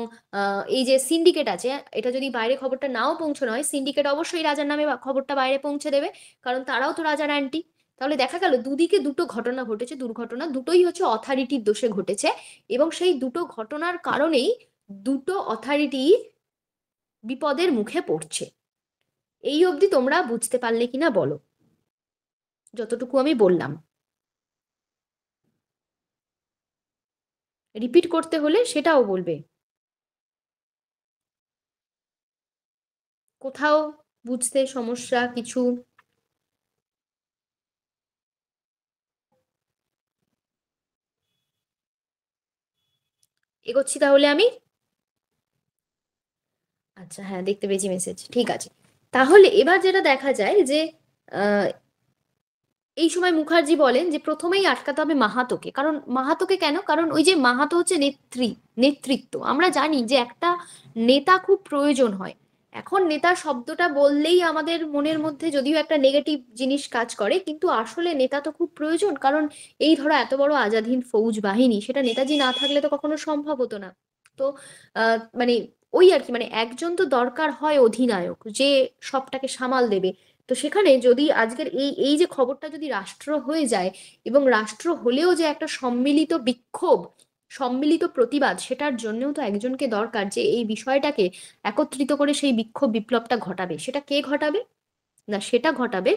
এই যে সিন্ডিকেট আছে, এটা যদি বাইরে খবরটা নাও পৌঁছানো হয়, সিন্ডিকেট অবশ্যই রাজার নামে খবরটা বাইরে পৌঁছে দেবে, কারণ তারাও তো রাজার অ্যান্টি। তাহলে দেখা গেল দুদিকে দুটো ঘটনা ঘটেছে, দুর্ঘটনা দুটোই হচ্ছে অথরিটির দোষে ঘটেছে, এবং সেই দুটো ঘটনার কারণেই দুটো অথরিটি বিপদের মুখে পড়ছে। এই অবধি তোমরা বুঝতে পারলে কিনা বলো, যতটুকু আমি বললাম। রিপিট করতে হলে সেটাও বলবে। কোথাও বুঝতে সমস্যা কিছু? এগোচ্ছি তাহলে আমি। আচ্ছা, হ্যাঁ, দেখতে পেয়েছি মেসেজ, ঠিক আছে। তাহলে এবার যেটা দেখা যায় যে আহ, এই সময় মুখার্জি বলেন যে প্রথমেই আটকাতে হবে মাহাতোকে। কারণ মাহাতোকে কেন, কারণ ওই যে মাহাতো হচ্ছে নেতৃত্ব, আমরা জানি যে একটা নেতা খুব প্রয়োজন হয়। এখন নেতা শব্দটা বললেই আমাদের মনের মধ্যে যদিও একটা নেগেটিভ জিনিস কাজ করে, কিন্তু আসলে নেতা তো খুব প্রয়োজন, কারণ এই ধরো এত বড় আজাদ হিন্দ ফৌজ বাহিনী, সেটা নেতাজি না থাকলে তো কখনো সম্ভব হতো না। তো মানে ওই আর কি, মানে একজন তো দরকার হয় অধিনায়ক, যে সবটাকে সামাল দেবে। তো সেখানে যদি আজকের এই এই যে খবরটা যদি রাষ্ট্র হয়ে যায়, এবং রাষ্ট্র হলেও যে একটা সম্মিলিত বিক্ষোভ, সম্মিলিত প্রতিবাদ, সেটার জন্যও তো একজনকে দরকার যে এই বিষয়টাকে একত্রিত করে সেই বিক্ষোভ বিপ্লবটা ঘটাবে। সেটা কে ঘটাবে? না, সেটা ঘটাবে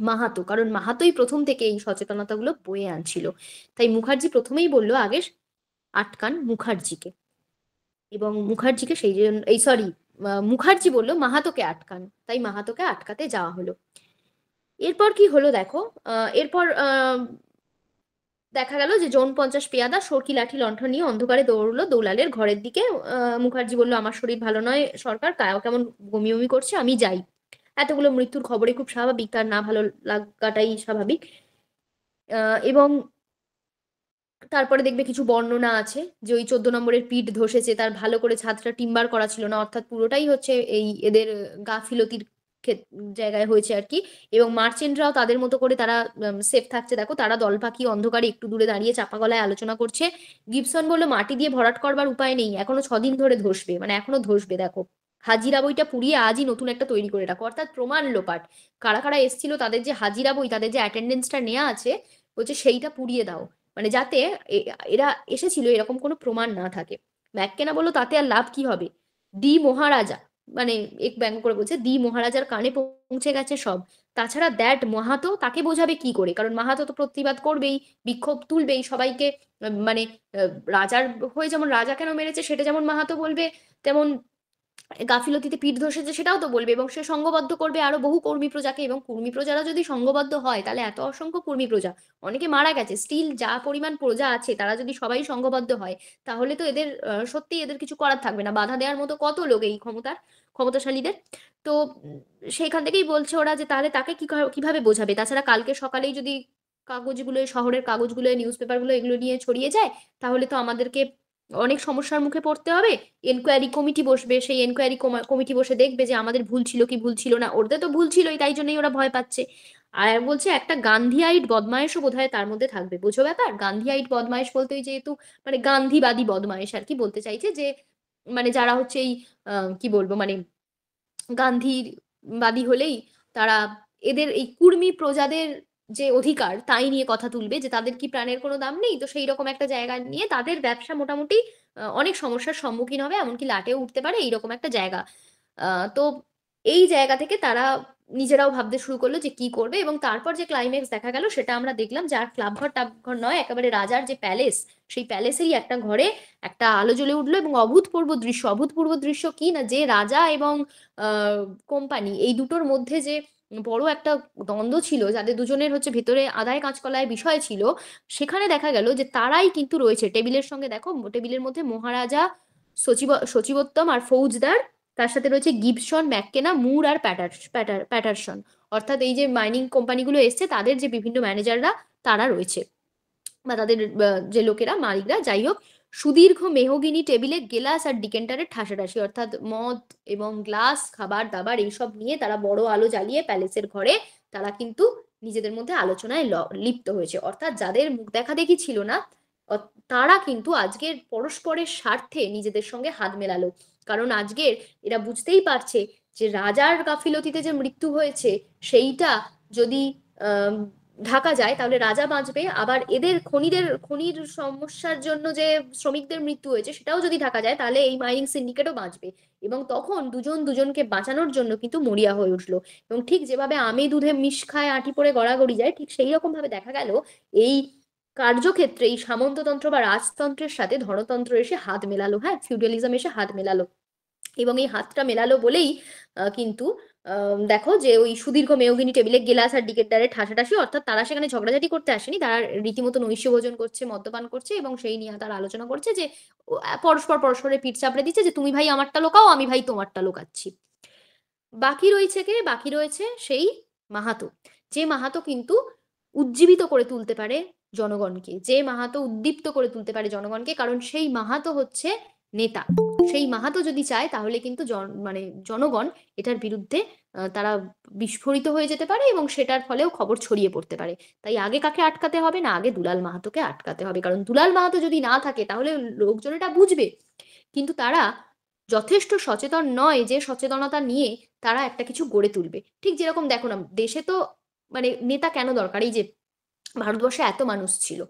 মাহাতো, কারণ মাহাতোই প্রথম থেকে এই সচেতনতাগুলো বয়ে আনছিল। তাই মুখার্জি প্রথমেই বলল আগে আটকান মুখার্জিকে, এবং মুখার্জিকে সেই জন্য, এই সরি, মুখার্জি বলল মাহাতোকে আটকান, তাই মাহাতোকে আটকাতে যাওয়া হলো। এরপর কি হলো দেখো, এরপর দেখা গেল যে জন 50 পেয়াদা সরকি লাঠি লণ্ঠন নিয়ে অন্ধকারে দৌড়লো দৌলালের ঘরের দিকে। মুখার্জি বলল আমার শরীর ভালো নয় সরকার, কেমন বমি বমি করছে, আমি যাই। এতগুলো মৃত্যুর খবরে খুব স্বাভাবিক তার না ভালো লাগাটাই স্বাভাবিক। এবং তারপরে দেখবে কিছু বর্ণনা আছে যে ওই 14 নম্বরের পিঠ ধসেছে, তার ভালো করে ছাদটা টিম্বার করা ছিল না, অর্থাৎ পুরোটাই হচ্ছে এই এদের গাফিলতির জায়গায় হয়েছে আর কি। এবং মার্চেন্টরাও তাদের মতো করে তারা সেফ থাকছে, দেখো তারা দল পাখি অন্ধকারে একটু দূরে দাঁড়িয়ে চাপা গলায় আলোচনা করছে। গিবসন বললো মাটি দিয়ে ভরাট করবার উপায় নেই, এখনো 6 দিন ধরে ধসবে, মানে এখনো ধসবে দেখো। হাজিরা বইটা পুড়িয়ে আজই নতুন একটা তৈরি করে রাখো, অর্থাৎ প্রমাণ লোপাট। কারা কারা এসেছিল, তাদের যে হাজিরা বই, তাদের যে অ্যাটেন্ডেন্সটা নেওয়া আছে, বলছে সেইটা পুড়িয়ে দাও, মানে যাতে এরা এসেছিল এরকম কোনো প্রমাণ না থাকে। ম্যাককেনা বললো তাতে আর লাভ কি হবে, দি মহারাজা, মানে এক ব্যঙ্গ করে বলছে দি মহারাজার কানে পৌঁছে গেছে সব। তাছাড়া দ্যাট মাহাতো, তাকে বোঝাবে কি করে, কারণ মাহাতো তো প্রতিবাদ করবেই, বিক্ষোভ তুলবেই, সবাইকে মানে রাজার হয়ে যেমন রাজা কেন মেরেছে সেটা যেমন মাহাতো বলবে, তেমন গাফিলতিতে পিঠ ধসেছে সেটাও তো বলবে, এবং সে সংঘবদ্ধ করবে আরো বহু কর্মী প্রজাকে, এবং কর্মী প্রজারা যদি সংঘবদ্ধ হয় তাহলে এত অসংখ্য কর্মী প্রজা, অনেকে মারা গেছে, স্টিল যা পরিমাণ প্রজা আছে তারা যদি সবাই সংঘবদ্ধ হয় তাহলে তো এদের সত্যিই এদের কিছু করার থাকবে না, বাধা দেওয়ার মতো কত লোক এই ক্ষমতাশালীদের। তো সেইখান থেকেই বলছে ওরা যে তাহলে তাকে কিভাবে বোঝাবে। তাছাড়া কালকে সকালেই যদি কাগজগুলো, শহরের কাগজগুলো, নিউজ পেপারগুলো এগুলো নিয়ে ছড়িয়ে যায় তাহলে তো আমাদেরকে অনেক সমস্যার মুখে পড়তে হবে। এনকোয়ারি কমিটি বসবে, সেই এনকোয়ারি কমিটি বসে দেখবে যে আমাদের ভুল ছিল কি ভুল ছিল না, ওদের তো ভুল ছিলই, তাই জন্যই ওরা ভয় পাচ্ছে। আর বলছে একটা গান্ধীয়াইট বদমায়েশও বোধহয় তার মধ্যে থাকবে, বোঝো ব্যাপার। গান্ধীয়াইট বদমায়েশ বলতে ওই যেহেতু মানে গান্ধীবাদী বদমায়েশ আর কি বলতে চাইছে, যে মানে যারা হচ্ছে এই কি বলবো মানে গান্ধীবাদী হলেই তারা এদের এই কুর্মী প্রজাদের যে অধিকার তাই নিয়ে কথা তুলবে, যে তাদের কি প্রাণের কোনো দাম নেই, তো সেই রকম একটা জায়গা নিয়ে তাদের ব্যবসা মোটামুটি অনেক সমস্যার সম্মুখীন হবে, এমনকি লাটেও উঠতে পারে, এইরকম একটা জায়গা। তো এই জায়গা থেকে তারা নিজেরাও ভাবতে শুরু করলো যে কি করবে, এবং তারপর যে ক্লাইম্যাক্স দেখা গেল সেটা আমরা দেখলাম, যার ক্লাব ঘর টাব ঘর নয়, একেবারে রাজার যে প্যালেস, সেই প্যালেসেরই একটা ঘরে একটা আলো জ্বলে উঠলো, এবং অভূতপূর্ব দৃশ্য, অভূতপূর্ব দৃশ্য কি না, যে রাজা এবং কোম্পানি এই দুটোর মধ্যে যে বড় একটা দ্বন্দ্ব ছিল, যাদের দুজনের হচ্ছে ভেতরে আদায় কাঁচকলায় বিষয় ছিল, সেখানে দেখা গেল যে তারাই কিন্তু রয়েছে টেবিলের সঙ্গে। দেখো টেবিলের মধ্যে মহারাজা, সচিবোত্তম আর ফৌজদার, তার সাথে রয়েছে গিবসন, ম্যাককেনা, মুর আর প্যাটারসন, অর্থাৎ এই যে মাইনিং কোম্পানিগুলো এসছে তাদের যে বিভিন্ন ম্যানেজাররা তারা রয়েছে, বা তাদের যে লোকেরা মালিকরা, যাই হোক। সুদীর্ঘ মেহগিনি টেবিলে গেলাস আর ডিকেন্টারের ঠাসাঠাসি, অর্থাৎ মদ এবং গ্লাস, খাবার দাবার এইসব নিয়ে তারা বড় আলো জ্বালিয়ে প্যালেসের ঘরে তারা কিন্তু নিজেদের মধ্যে আলোচনায় লিপ্ত হয়েছে, অর্থাৎ যাদের মুখ দেখা দেখি ছিল না তারা কিন্তু আজকের পরস্পরের স্বার্থে নিজেদের সঙ্গে হাত মেলালো। কারণ আজকের এরা বুঝতেই পারছে যে রাজার গাফিলতিতে যে মৃত্যু হয়েছে সেইটা যদি আহ ঢাকা যায় তাহলে রাজা বাঁচবে, আবার এদের খনির সমস্যার জন্য যে শ্রমিকদের মৃত্যু হয়েছে সেটাও যদি ঢাকা যায় তাহলে এই মাইনিং সিন্ডিকেটও বাঁচবে, এবং তখন দুজন দুজনকে বাঁচানোর জন্য কিন্তু মরিয়া হয়ে উঠলো। এবং ঠিক যেভাবে আমি দুধে মিশ খায় আঁটি পড়ে গড়াগড়ি যায়, ঠিক সেই রকম ভাবে দেখা গেল এই কার্যক্ষেত্রে এই সামন্ততন্ত্র বা রাজতন্ত্রের সাথে ধনতন্ত্র এসে হাত মেলালো, হ্যাঁ ফিউডালিজম এসে হাত মেলালো। এবং এই হাতটা মেলালো বলেই কিন্তু দেখো যে ওই সুদীর্ঘ মেয়গিনি টেবিলে গেলাস আর ডিকেটদারের ঠাসাঠাসি, অর্থাৎ তারা সেখানে ঝগড়াঝাটি করতে আসেনি, তারা রীতিমতো নৈশ ভোজন করছে, মদ্যপান করছে, এবং সেই নিয়ে তারা আলোচনা করছে যে পরস্পর পরস্পরের পিঠ চাপড়ে দিচ্ছে যে তুমি ভাই আমারটা লোকাও, আমি ভাই তোমারটা লোকাচ্ছি। বাকি রয়েছে কে? বাকি রয়েছে সেই মাহাতো, যে মাহাতো কিন্তু উজ্জীবিত করে তুলতে পারে জনগণকে, যে মাহাতো উদ্দীপ্ত করে তুলতে পারে জনগণকে, কারণ সেই মাহাতো হচ্ছে নেতা। সেই মাহাতো যদি চায় তাহলে কিন্তু মানে জনগণ এটার বিরুদ্ধে তারা বিস্ফোরিত হয়ে যেতে পারে, এবং সেটার ফলেও খবর ছড়িয়ে পড়তে পারে। তাই আগে কাকে আটকাতে হবে না, আগে দুলাল মাহাতোকে আটকাতে হবে, কারণ দুলাল মাহাতো যদি না থাকে তাহলে লোকজন এটা বুঝবে, কিন্তু তারা যথেষ্ট সচেতন নয়, যে সচেতনতা নিয়ে তারা একটা কিছু গড়ে তুলবে। ঠিক যেরকম দেখো না, দেশে তো মানে নেতা কেন দরকার, এই যে ভারতবর্ষে এত মানুষ ছিল,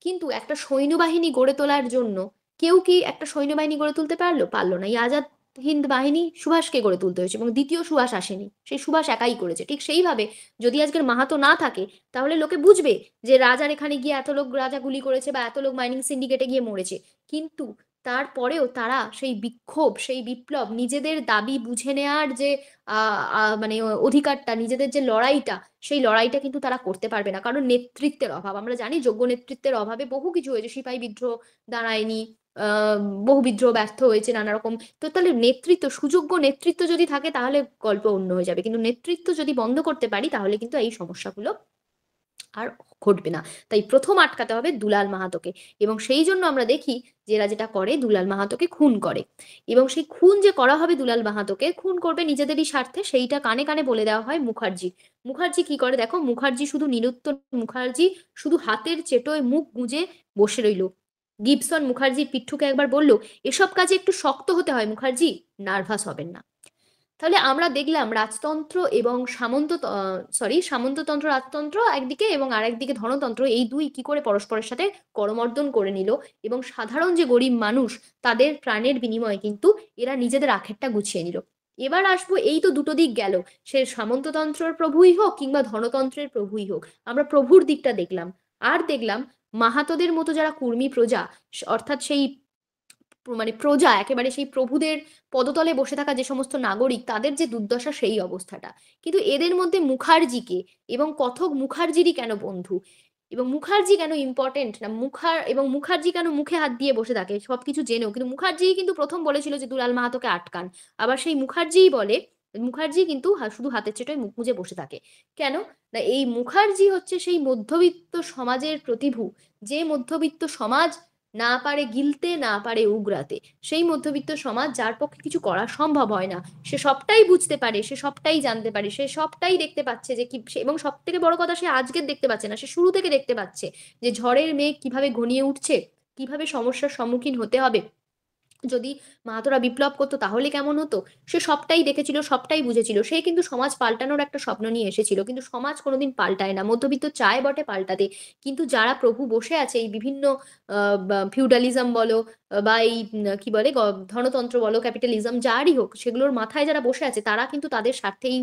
কিন্তু একটা সৈন্যবাহিনী গড়ে তোলার জন্য কেউ কি একটা সৈন্যবাহিনী গড়ে তুলতে পারলো না। এই আজাদ হিন্দ বাহিনী সুভাষকে গড়ে তুলতে হয়েছে, এবং দ্বিতীয় সুভাষ আসেনি, সেই সুভাষ একাই করেছে। ঠিক সেইভাবে যদি আজকের মাহাতো না থাকে তাহলে লোকে বুঝবে যে রাজার এখানে গিয়ে এত লোক রাজা গুলি করেছে বা এত লোক মাইনিং সিন্ডিকেটে গিয়ে মরেছে, কিন্তু তারপরেও তারা সেই বিক্ষোভ, সেই বিপ্লব, নিজেদের দাবি বুঝে নেওয়ার যে মানে অধিকারটা, নিজেদের যে লড়াইটা, সেই লড়াইটা কিন্তু তারা করতে পারবে না, কারণ নেতৃত্বের অভাব। আমরা জানি যোগ্য নেতৃত্বের অভাবে বহু কিছু হয়েছে, সিপাহী বিদ্রোহ দাঁড়ায়নি, আহ বহু বিদ্রোহ ব্যর্থ হয়েছে নানা রকম। তো তাহলে নেতৃত্ব, সুযোগ্য নেতৃত্ব যদি থাকে তাহলে গল্প অন্য হয়ে যাবে, কিন্তু নেতৃত্ব যদি বন্ধ করতে পারি তাহলে কিন্তু এই সমস্যাগুলো আর ঘটবে না। তাই প্রথম আটকাতে হবে দুলাল মাহাতোকে, এবং সেই জন্য আমরা দেখি যে এরা যেটা করে, দুলাল মাহাতোকে খুন করে, এবং সেই খুন যে করা হবে দুলাল মাহাতোকে, খুন করবে নিজেদেরই স্বার্থে, সেইটা কানে কানে বলে দেওয়া হয় মুখার্জি। মুখার্জি কি করে দেখো, মুখার্জি শুধু নিরুত্তর, মুখার্জি শুধু হাতের চেটোয় মুখ গুঁজে বসে রইল। গিবসন মুখার্জির পিঠুকে একবার বলল, এসব কাজে একটু শক্ত হতে হয় মুখার্জি, নার্ভাস হবেন না। তাহলে আমরা দেখলাম রাজতন্ত্র এবং সামন্ততন্ত্র, রাজতন্ত্র একদিকে এবং আরেকদিকে ধনতন্ত্র, এই দুই কি করে পরস্পরের সাথে করমর্দন করে নিল, এবং সাধারণ যে গরিব মানুষ তাদের প্রাণের বিনিময়ে কিন্তু এরা নিজেদের আখেরটা গুছিয়ে নিল। এবার আসবো, এই তো দুটো দিক গেল, সে সামন্ততন্ত্রের প্রভুই হোক কিংবা ধনতন্ত্রের প্রভুই হোক, আমরা প্রভুর দিকটা দেখলাম। আর দেখলাম মাহাতোদের মতো যারা কুর্মী প্রজা, অর্থাৎ সেই মানে প্রজা, একেবারে সেই প্রভুদের পদতলে বসে থাকা যে সমস্ত নাগরিক, তাদের যে দুর্দশা, সেই অবস্থাটা। কিন্তু এদের মধ্যে মুখার্জিকে, এবং কথক মুখার্জিরই কেন বন্ধু, এবং মুখার্জি কেন ইম্পর্টেন্ট না, এবং মুখার্জি কেন মুখে হাত দিয়ে বসে থাকে সবকিছু জেনেও, কিন্তু মুখার্জি কিন্তু প্রথম বলেছিল যে দুলাল মাহাতোকে আটকান। আবার সেই মুখার্জিই বলে, মুখার্জি কিন্তু শুধু হাতের চেটোয় মুখ মুজে বসে থাকে। কেন না, এই মুখার্জি হচ্ছে সেই মধ্যবিত্ত সমাজের প্রতিভু, যে মধ্যবিত্ত সমাজ না পারে গিলতে, না পারে উগরাতে, সেই মধ্যবিত্ত সমাজ যার পক্ষে কিছু করা সম্ভব হয় না। সে সবটাই বুঝতে পারে, সে সবটাই জানতে পারে, সে সবটাই দেখতে পাচ্ছে যে কি, এবং সব থেকে বড় কথা, সে আজকের দেখতে পাচ্ছে না, সে শুরু থেকে দেখতে পাচ্ছে যে ঝড়ের মেঘ কিভাবে ঘনিয়ে উঠছে, কিভাবে সমস্যার সম্মুখীন হতে হবে, যদি মাহাতোরা বিপ্লব করতো তাহলে কেমন হতো। সে সবটাই দেখেছিল, সবটাই বুঝেছিল। সে কিন্তু সমাজ পাল্টানোর একটা স্বপ্ন নিয়ে এসেছিল, কিন্তু সমাজ কোনোদিন পাল্টায় না। মধ্যবিত্ত চায় বটে পাল্টাতে, কিন্তু যারা প্রভু বসে আছে এই বিভিন্ন ফিউডালিজম বলো, বা এই কি বলে ধনতন্ত্র বলো, ক্যাপিটালিজম, যারই হোক, সেগুলোর মাথায় যারা বসে আছে, তারা কিন্তু তাদের স্বার্থেই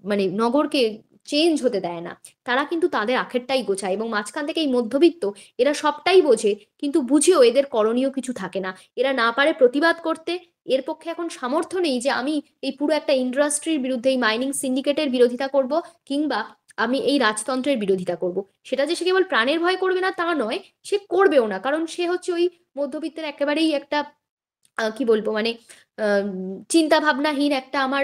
মানে নগরকে চেঞ্জ হতে দেয় না। তারা কিন্তু তাদের আখেরটাই গোছায়, এবং মাঝখান থেকে এই মধ্যবিত্ত, এরা সবটাই বোঝে, কিন্তু বুঝেও এদের করণীয় কিছু থাকে না। এরা না পারে প্রতিবাদ করতে, এর পক্ষে এখন সামর্থ্য নেই যে আমি এই পুরো একটা ইন্ডাস্ট্রির বিরুদ্ধে, এই মাইনিং সিন্ডিকেটের বিরোধিতা করব, কিংবা আমি এই রাজতন্ত্রের বিরোধিতা করব। সেটা যে সে কেবল প্রাণের ভয় করবে না তা নয়, সে করবেও না, কারণ সে হচ্ছে ওই মধ্যবিত্তের একেবারেই একটা কি বলবো মানে চিন্তা ভাবনাহীন একটা, আমার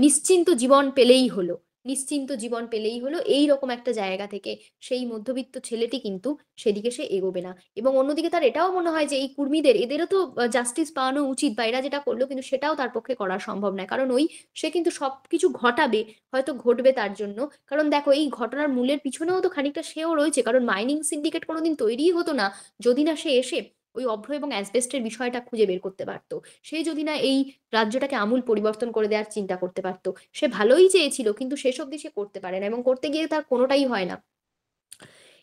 নিশ্চিন্ত জীবন পেলেই হলো, নিশ্চিন্ত জীবন পেলেই হলো, এই রকম একটা জায়গা থেকে সেই মধ্যবিত্ত ছেলেটি কিন্তু সেদিকে সে এগোবে না। এবং অন্যদিকে তার এটাও মনে হয় যে এই কুর্মীদের, এদেরও তো জাস্টিস পাওয়ানো উচিত, বা এরা যেটা করলো, কিন্তু সেটাও তার পক্ষে করা সম্ভব নয়, কারণ ওই সে কিন্তু সবকিছু ঘটাবে, হয়তো ঘটবে তার জন্য। কারণ দেখো, এই ঘটনার মূলের পিছনেও তো খানিকটা সেও রয়েছে, কারণ মাইনিং সিন্ডিকেট কোনোদিন তৈরিই হতো না যদি না সে এসে ওই অভ্র এবং অ্যাসবেস্টের বিষয়টা খুঁজে বের করতে পারতো। সে যদি না এই রাজ্যটাকে আমূল পরিবর্তন করে দেওয়ার চিন্তা করতে পারতো। সে ভালোই চেয়েছিল, কিন্তু শেষ অবধি সে করতে পারে না, এবং করতে গিয়ে তার কোনোটাই হয় না।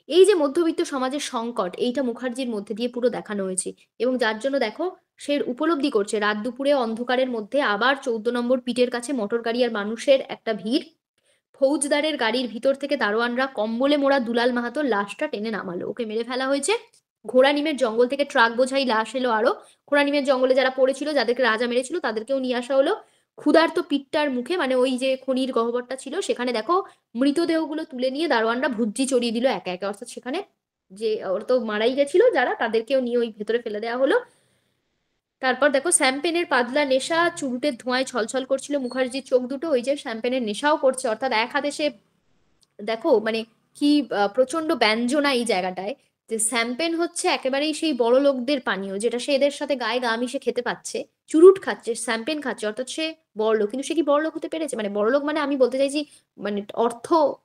এই যে মধ্যবিত্ত সমাজের সংকট, এইটা মুখার্জির মধ্যে দিয়ে পুরো দেখানো হয়েছে, এবং যার জন্য দেখো সে উপলব্ধি করছে, রাত দুপুরে অন্ধকারের মধ্যে আবার 14 নম্বর পিটের কাছে মোটর গাড়ি আর মানুষের একটা ভিড়, ফৌজদারের গাড়ির ভিতর থেকে দারোয়ানরা কম্বলে মোড়া দুলাল মাহাতোর লাশটা টেনে নামালো, ওকে মেরে ফেলা হয়েছে। ঘোড়ানিমের জঙ্গল থেকে ট্রাক বোঝাই লাশ এলো আরো। ঘোড়ানিমের জঙ্গলে যারা পড়েছিল, যাদেরকে রাজা মেরেছিল, তাদেরকেও নিয়ে আসা হলো। ক্ষুধার্ত পিঠটার মুখে, মানে ওই যে খনির গহ্বরটা ছিল সেখানে দেখো, মৃতদেহগুলো তুলে নিয়ে দারোয়ানরা ভুজ্জি চড়িয়ে দিল একে একে, অর্থাৎ সেখানে যে ওরা তো মারাই গেছিল যারা, তাদেরকেও নিয়ে ওই ভেতরে ফেলে দেওয়া হলো। তারপর দেখো শ্যাম্পেনের পাতলা নেশা, চুরুটের ধোঁয়ায় ছলছল করছিল মুখার্জির চোখ দুটো, ওই যে শ্যাম্পেনের নেশাও করছে, অর্থাৎ এক হাতে সে, দেখো মানে কি প্রচন্ড ব্যঞ্জনা এই জায়গাটায়, যে শ্যাম্পেন হচ্ছে একেবারেই সেই বড় লোকদের পানীয়, যেটা সে এদের সাথে গায়ে গা মিশে খেতে পাচ্ছে। চুরুট খাচ্ছে, শ্যাম্পেন খাচ্ছে, অর্থাৎ সে বড় লোক, কিন্তু সে কি বড় লোক হতে পেরেছে? মানে বড় লোক মানে আমি বলতে চাইছি, মানে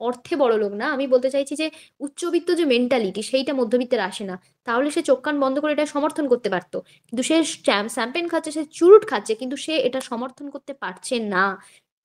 অর্থে বড় লোক না, আমি বলতে চাইছি যে উচ্চবিত্ত যে মেন্টালিটি, সেইটা মধ্যবিত্তের আসে না। তাহলে সে চোখ কান বন্ধ করে এটা সমর্থন করতে পারতো, কিন্তু সে শ্যাম্পেন খাচ্ছে, সে চুরুট খাচ্ছে, কিন্তু সে এটা সমর্থন করতে পারছে না।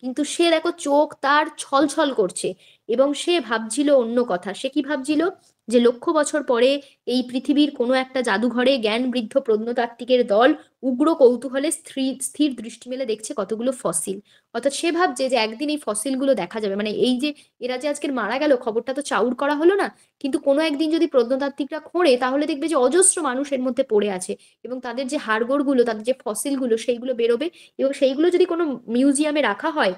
কিন্তু সে দেখো চোখ তার ছলছল করছে, এবং সে ভাবছিল অন্য কথা। সে কি ভাবছিল? যে লক্ষ বছর পরে এই পৃথিবীর কোনো একটা জাদুঘরে জ্ঞান বৃদ্ধ প্রত্নতাত্ত্বিকের দল উগ্র কৌতূহলে স্থির স্থির দৃষ্টি মেলে দেখছে কতগুলো ফসিল। অর্থাৎ সে ভাবছে যে একদিন এই ফসিলগুলো দেখা যাবে, মানে এই যে এরা যে আজকের মারা গেল, খবরটা তো চাউর করা হলো না, কিন্তু কোনো একদিন যদি প্রত্নতাত্ত্বিকরা খোঁড়ে, তাহলে দেখবে যে অজস্র মানুষ এর মধ্যে পড়ে আছে, এবং তাদের যে হাড়গোড়গুলো, তাদের যে ফসিলগুলো, সেইগুলো বেরোবে, এবং সেইগুলো যদি কোনো মিউজিয়ামে রাখা হয়,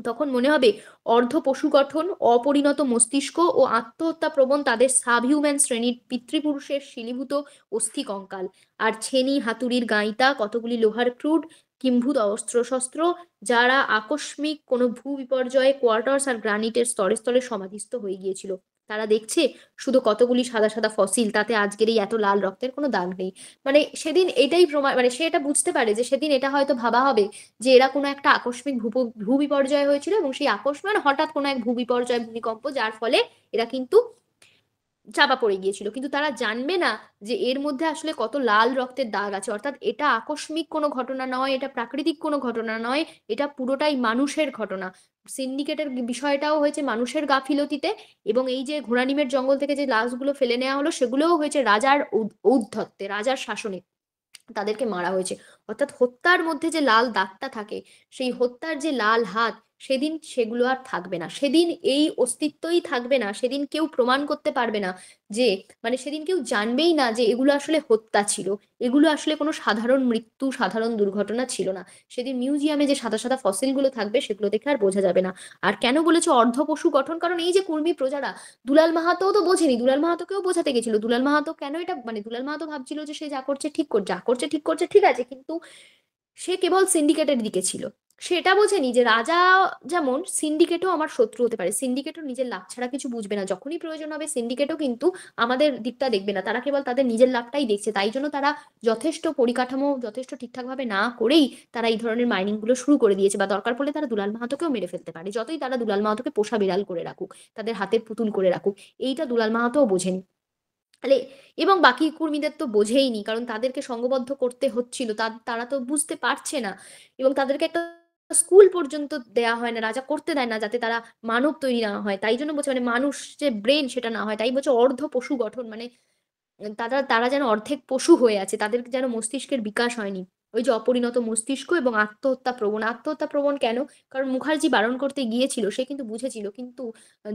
তখন মনে হবে অর্ধ পশু গঠন, অপরিণত মস্তিষ্ক ও আত্মহত্যা প্রবণ তাদের সাবহিউম্যান শ্রেণীর পিতৃপুরুষের শিলীভূত অস্থি কঙ্কাল, আর ছেনি হাতুড়ির গাঁইতা কতগুলি লোহার ক্রুড কিম্ভূত অস্ত্রশস্ত্র, যারা আকস্মিক কোনো ভূ বিপর্যয়ে কোয়ার্টার্স আর গ্রানিটের স্তরে স্তরে সমাধিস্থ হয়ে গিয়েছিল। তারা দেখছে শুধু কতগুলি সাদা সাদা ফসিল, তাতে আজকের এই এত লাল রক্তের কোনো দাগ নেই। মানে সেদিন এটাই প্রমাণ, মানে সে এটা বুঝতে পারে যে সেদিন এটা হয়তো ভাবা হবে যে এরা কোনো একটা আকস্মিক ভূ বিপর্যয় হয়েছিল, এবং সেই আকস্মিক মানে হঠাৎ কোনো এক ভূ বিপর্যয়, ভূমিকম্প, যার ফলে এরা কিন্তু চাপা পড়ে গিয়েছিল, কিন্তু তারা জানবে না যে এর মধ্যে আসলে কত লাল রক্তের দাগ আছে। অর্থাৎ এটা আকস্মিক কোনো ঘটনা নয়, এটা প্রাকৃতিক কোনো ঘটনা নয়, এটা পুরোটাই মানুষের ঘটনা। সিন্ডিকেটের বিষয়টাও হয়েছে মানুষের গাফিলতিতে, এবং এই যে ঘোড়ানিমের জঙ্গল থেকে যে লাশগুলো ফেলে নেওয়া হলো, সেগুলোও হয়েছে রাজার ঔদ্ধত্যে, রাজার শাসনে তাদেরকে মারা হয়েছে। অর্থাৎ হত্যার মধ্যে যে লাল দাগটা থাকে, সেই হত্যার যে লাল হাত, সেদিন সেগুলো আর থাকবে না, সেদিন এই অস্তিত্বই থাকবে না, সেদিন কেউ প্রমাণ করতে পারবে না যে, মানে সেদিন কেউ জানবেই না যে এগুলো আসলে হত্যা ছিল, এগুলো আসলে কোনো সাধারণ মৃত্যু, সাধারণ দুর্ঘটনা ছিল না। সেদিন মিউজিয়ামে যে সাদা সাদা ফসিলগুলো থাকবে সেগুলো দেখে আর বোঝা যাবে না। আর কেন বলেছো অর্ধ পশু গঠন, কারণ এই যে কর্মী প্রজারা, দুলাল মাহাতোও তো বোঝেনি, দুলাল মাহাতোকেও বোঝাতে গেছিল, দুলাল মাহাতো কেন এটা, মানে দুলাল মাহাতো ভাবছিল যে সে যা করছে ঠিক করছে, যা করছে ঠিক করছে, ঠিক আছে, কিন্তু সে কেবল সিন্ডিকেটের দিকে ছিল। সে এটা বোঝেনি যে রাজা যেমন, সিন্ডিকেটও আমার শত্রু হতে পারে, সিন্ডিকেটও নিজের লাভ ছাড়া কিছু বুঝবে না, যখনই প্রয়োজন হবে সিন্ডিকেটও কিন্তু আমাদের দিকটা দেখবে না, তারা কেবল তাদের নিজের লাভটাই দেখছে, তাই জন্য তারা যথেষ্ট পরিকাঠামো যথেষ্ট ঠিকঠাকভাবে না করেই তারা এই ধরনের মাইনিং গুলো শুরু করে দিয়েছে, বা দরকার পড়লে তারা দুলাল মাহাতোকেও মেরে ফেলতে পারে, যতই তারা দুলাল মাহাতোকে পোষা বিড়াল করে রাখুক, তাদের হাতের পুতুল করে রাখুক। এইটা দুলাল মাহাতোও বোঝেনি। তাহলে এবং বাকি কর্মীদের তো বোঝেইনি, কারণ তাদেরকে সংঘবদ্ধ করতে হচ্ছিল, তারা তো বুঝতে পারছে না, এবং তাদেরকে একটা স্কুল পর্যন্ত দেয়া হয় না, রাজা করতে দেয় না, যাতে তারা মানব তৈরি না হয়, তাই জন্য বলছে মানে মানুষ যে ব্রেন সেটা না হয়, তাই বলছে অর্ধ পশু গঠন, মানে তারা তারা যেন অর্ধেক পশু হয়ে আছে, তাদের যেন মস্তিষ্কের বিকাশ হয়নি, ওই যে অপরিণত মস্তিষ্ক এবং আত্মহত্যা প্রবণ। আত্মহত্যা প্রবণ কেন? কারণ মুখার্জি বারণ করতে গিয়েছিল, সে কিন্তু বুঝেছিল কিন্তু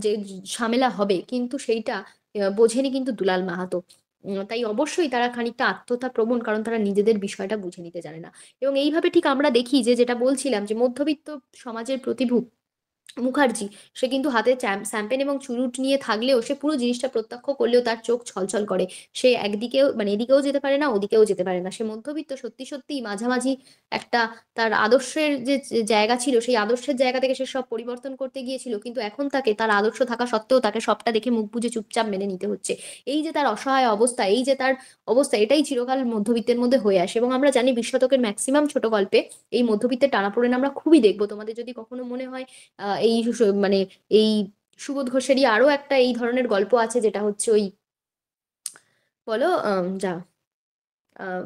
যে ঝামেলা হবে, কিন্তু সেইটা বোঝেনি কিন্তু দুলাল মাহাতো। তাই অবশ্যই তারা খানিকটা আত্মহত্যা প্রবণ, কারণ তারা নিজেদের বিষয়টা বুঝে নিতে জানে না। এবং এইভাবে ঠিক আমরা দেখি যে, যেটা বলছিলাম যে মধ্যবিত্ত সমাজের প্রতিভূ মুখার্জি, সে কিন্তু হাতে শ্যাম্পেন এবং চুরুট নিয়ে থাকলেও, সে পুরো জিনিসটা প্রত্যক্ষ করলেও তার চোখ ছলছল করে। সে একদিকেও মানে এদিকেও যেতে পারে না, ওদিকেও যেতে পারে না। সে মধ্যবিত্ত সত্যি সত্যিই মাঝামাঝি একটা, তার আদর্শের যে জায়গা ছিল, সেই আদর্শের জায়গা থেকে সে সব পরিবর্তন করতে গিয়েছিল, কিন্তু এখন তাকে তার আদর্শ থাকা সত্ত্বেও তাকে সবটা দেখে মুখ বুজে চুপচাপ মেনে নিতে হচ্ছে। এই যে তার অসহায় অবস্থা, এই যে তার অবস্থা, এটাই চিরকাল মধ্যবিত্তের মধ্যে হয়ে আসে, এবং আমরা জানি 20 শতকের ম্যাক্সিমাম ছোট গল্পে এই মধ্যবিত্তের টানাপোড়েন আমরা খুবই দেখবো। তোমাদের যদি কখনো মনে হয়, এই মানে এই সুবোধ ঘোষেরই আরো একটা এই ধরনের গল্প আছে, যেটা হচ্ছে ওই, বলো যা আম,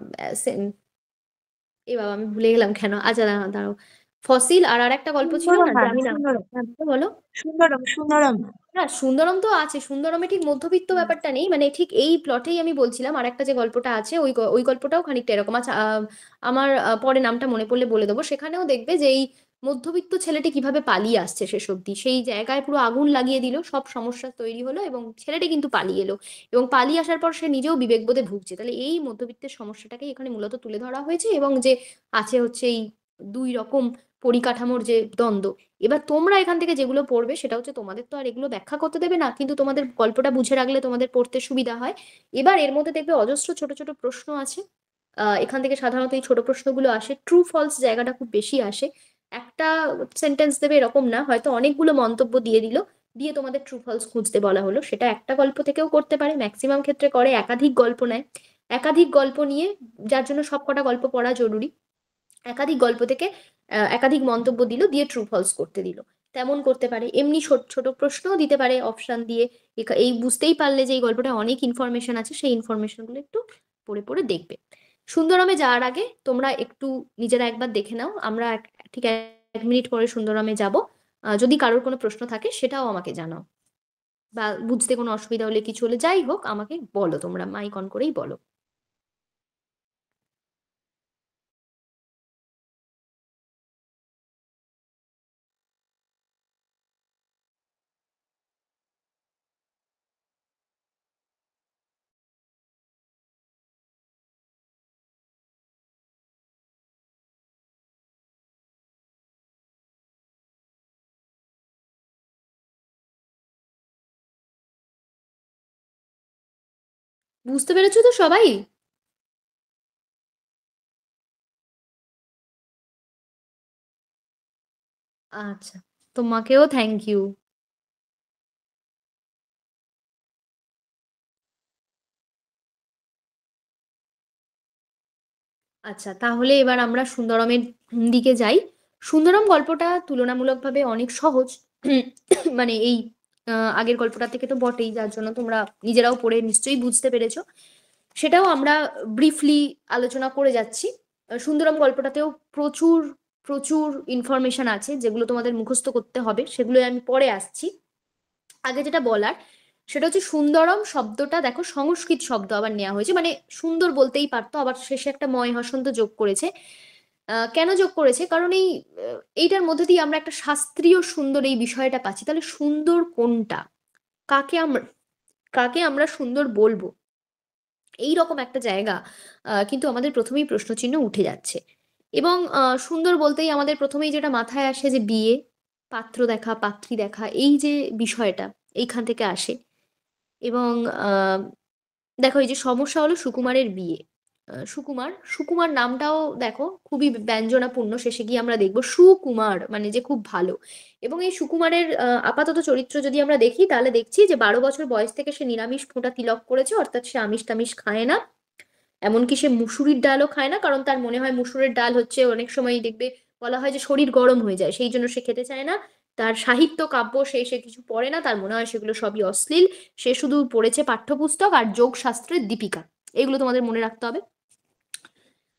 এ বাবা আমি ভুলে গেলাম কেন, আচ্ছা দাঁড়াও, ফসিল, আর আর একটা গল্প ছিল সুন্দরম না, ম্যাম, জানি না। সুন্দরম। হ্যাঁ, বলো বলো। সুন্দরম, সুন্দরম। না, সুন্দরম তো আছে, সুন্দরমে ঠিক মধ্যবিত্ত হুম। ব্যাপারটা নেই, মানে ঠিক এই প্লটেই আমি বলছিলাম, আর একটা যে গল্পটা আছে ওই ওই গল্পটাও খানিকটা এরকম। আচ্ছা, আমার পরে নামটা মনে পড়লে বলে দেবো। সেখানেও দেখবে যে এই মধ্যবিত্ত ছেলেটি কিভাবে পালিয়ে আসছে শেষ অবধি, সেই জায়গায় পুরো আগুন লাগিয়ে দিল, সব সমস্যা তৈরি হলো, এবং ছেলেটি কিন্তু পালিয়ে এলো, এবং পালিয়ে আসার পর সে নিজেও বিবেকবোধে ভুগছে। তাহলে এই মধ্যবিত্তের সমস্যাটাকেই এখানে মূলত তুলে ধরা হয়েছে, এবং যে আছে হচ্ছে এই দুই রকম পরিকাঠামোর যে দ্বন্দ্ব। এবার তোমরা এখান থেকে যেগুলো পড়বে সেটা হচ্ছে, তোমাদের তো আর এগুলো ব্যাখ্যা করতে দেবে না, কিন্তু তোমাদের গল্পটা বুঝে রাখলে তোমাদের পড়তে সুবিধা হয়। এবার এর মধ্যে দেখবে অজস্র ছোট ছোট প্রশ্ন আছে। এখান থেকে সাধারণত এই ছোট প্রশ্নগুলো আসে, ট্রু ফলস জায়গাটা খুব বেশি আসে। একটা সেন্টেন্স দেবে এরকম না, হয়তো অনেকগুলো মন্তব্য দিয়ে দিল, দিয়ে তোমাদের ট্রু ফলস খুঁজতে বলা হলো। সেটা একটা গল্প থেকেও করতে পারে, ম্যাক্সিমাম ক্ষেত্রে করে একাধিক গল্প নেয়, একাধিক গল্প নিয়ে, যার জন্য সবকটা গল্প পড়া জরুরি। একাধিক গল্প থেকে একাধিক মন্তব্য দিল, দিয়ে ট্রু ফলস করতে দিল, তেমন করতে পারে। এমনি ছোট ছোট প্রশ্নও দিতে পারে অপশন দিয়ে। এই বুঝতেই পারলে যে এই গল্পটা অনেক ইনফরমেশন আছে, সেই ইনফরমেশনগুলো একটু পড়ে পড়ে দেখবে। সুন্দরমে যাওয়ার আগে তোমরা একটু নিজেরা একবার দেখে নাও, আমরা ঠিক 1 মিনিট পরে সুন্দরমে যাব। যদি কারোর কোনো প্রশ্ন থাকে সেটাও আমাকে জানাও, বা বুঝতে কোনো অসুবিধা হলে, কিছু হলে, যাই হোক আমাকে বলো, তোমরা মাইক অন করেই বলো। বুঝতে পেরেছো তো সবাই? আচ্ছা, তোমাকেও থ্যাংক ইউ। আচ্ছা, তাহলে এবার আমরা সুন্দরমের দিকে যাই। সুন্দরম গল্পটা তুলনামূলকভাবে অনেক সহজ। মানে এই আগের গল্পটা থেকে তো বটেই, যার জন্য তোমরা নিজেরাও পড়ে নিশ্চয়ই বুঝতে পেরেছো। সেটাও আমরা ব্রিফলি আলোচনা করে যাচ্ছি। সুন্দরম গল্পটাতেও প্রচুর প্রচুর ইনফরমেশন আছে, যেগুলো তোমাদের মুখস্থ করতে হবে, সেগুলো আমি পরে আসছি। আগে যেটা বলার সেটা হচ্ছে, সুন্দরম শব্দটা দেখো সংস্কৃত শব্দ আবার নেওয়া হয়েছে, মানে সুন্দর বলতেই পারতো, আবার শেষে একটা ময় হসন্ত যোগ করেছে। কেন যোগ করেছে? কারণ এইটার মধ্যে দিয়ে আমরা একটা শাস্ত্রীয় সুন্দর এই বিষয়টা পাচ্ছি। তাহলে সুন্দর কোনটা? কাকে আমরা কাকে আমরা সুন্দর বলবো? এইরকম একটা জায়গা কিন্তু আমাদের ১ম এই প্রশ্নচিহ্ন উঠে যাচ্ছে। এবং সুন্দর বলতেই আমাদের ১ম এই যেটা মাথায় আসে যে বিয়ে, পাত্র দেখা, পাত্রী দেখা এই যে বিষয়টা এইখান থেকে আসে। এবং আ দেখো এই যে সমস্যা হলো সুকুমারের বিয়ে। সুকুমার নামটাও দেখো খুবই ব্যঞ্জনাপূর্ণ। শেষে গিয়ে আমরা দেখব সুকুমার মানে যে খুব ভালো। এবং এই সুকুমারের আপাতত চরিত্র যদি আমরা দেখি তাহলে দেখছি যে ১২ বছর বয়স থেকে সে নিরামিষ ফোঁটা তিলক করেছে। অর্থাৎ সে আমিষ-টামিষ খায় না। এমনকি সে মুসুরির ডালও খায় না। কারণ তার মনে হয় মুসুরের ডাল হচ্ছে অনেক সময় দেখবে বলা হয় যে শরীর গরম হয়ে যায়। সেইজন্য সে খেতে চায় না। তার সাহিত্য, কাব্য সে কিছু পড়ে না। তার মনে হয় সেগুলো সবই অশ্লীল। সে শুধু পড়েছে পাঠ্যপুস্তক আর যোগশাস্ত্রের দীপিকা। এগুলো তোমাদের মনে রাখতে হবে।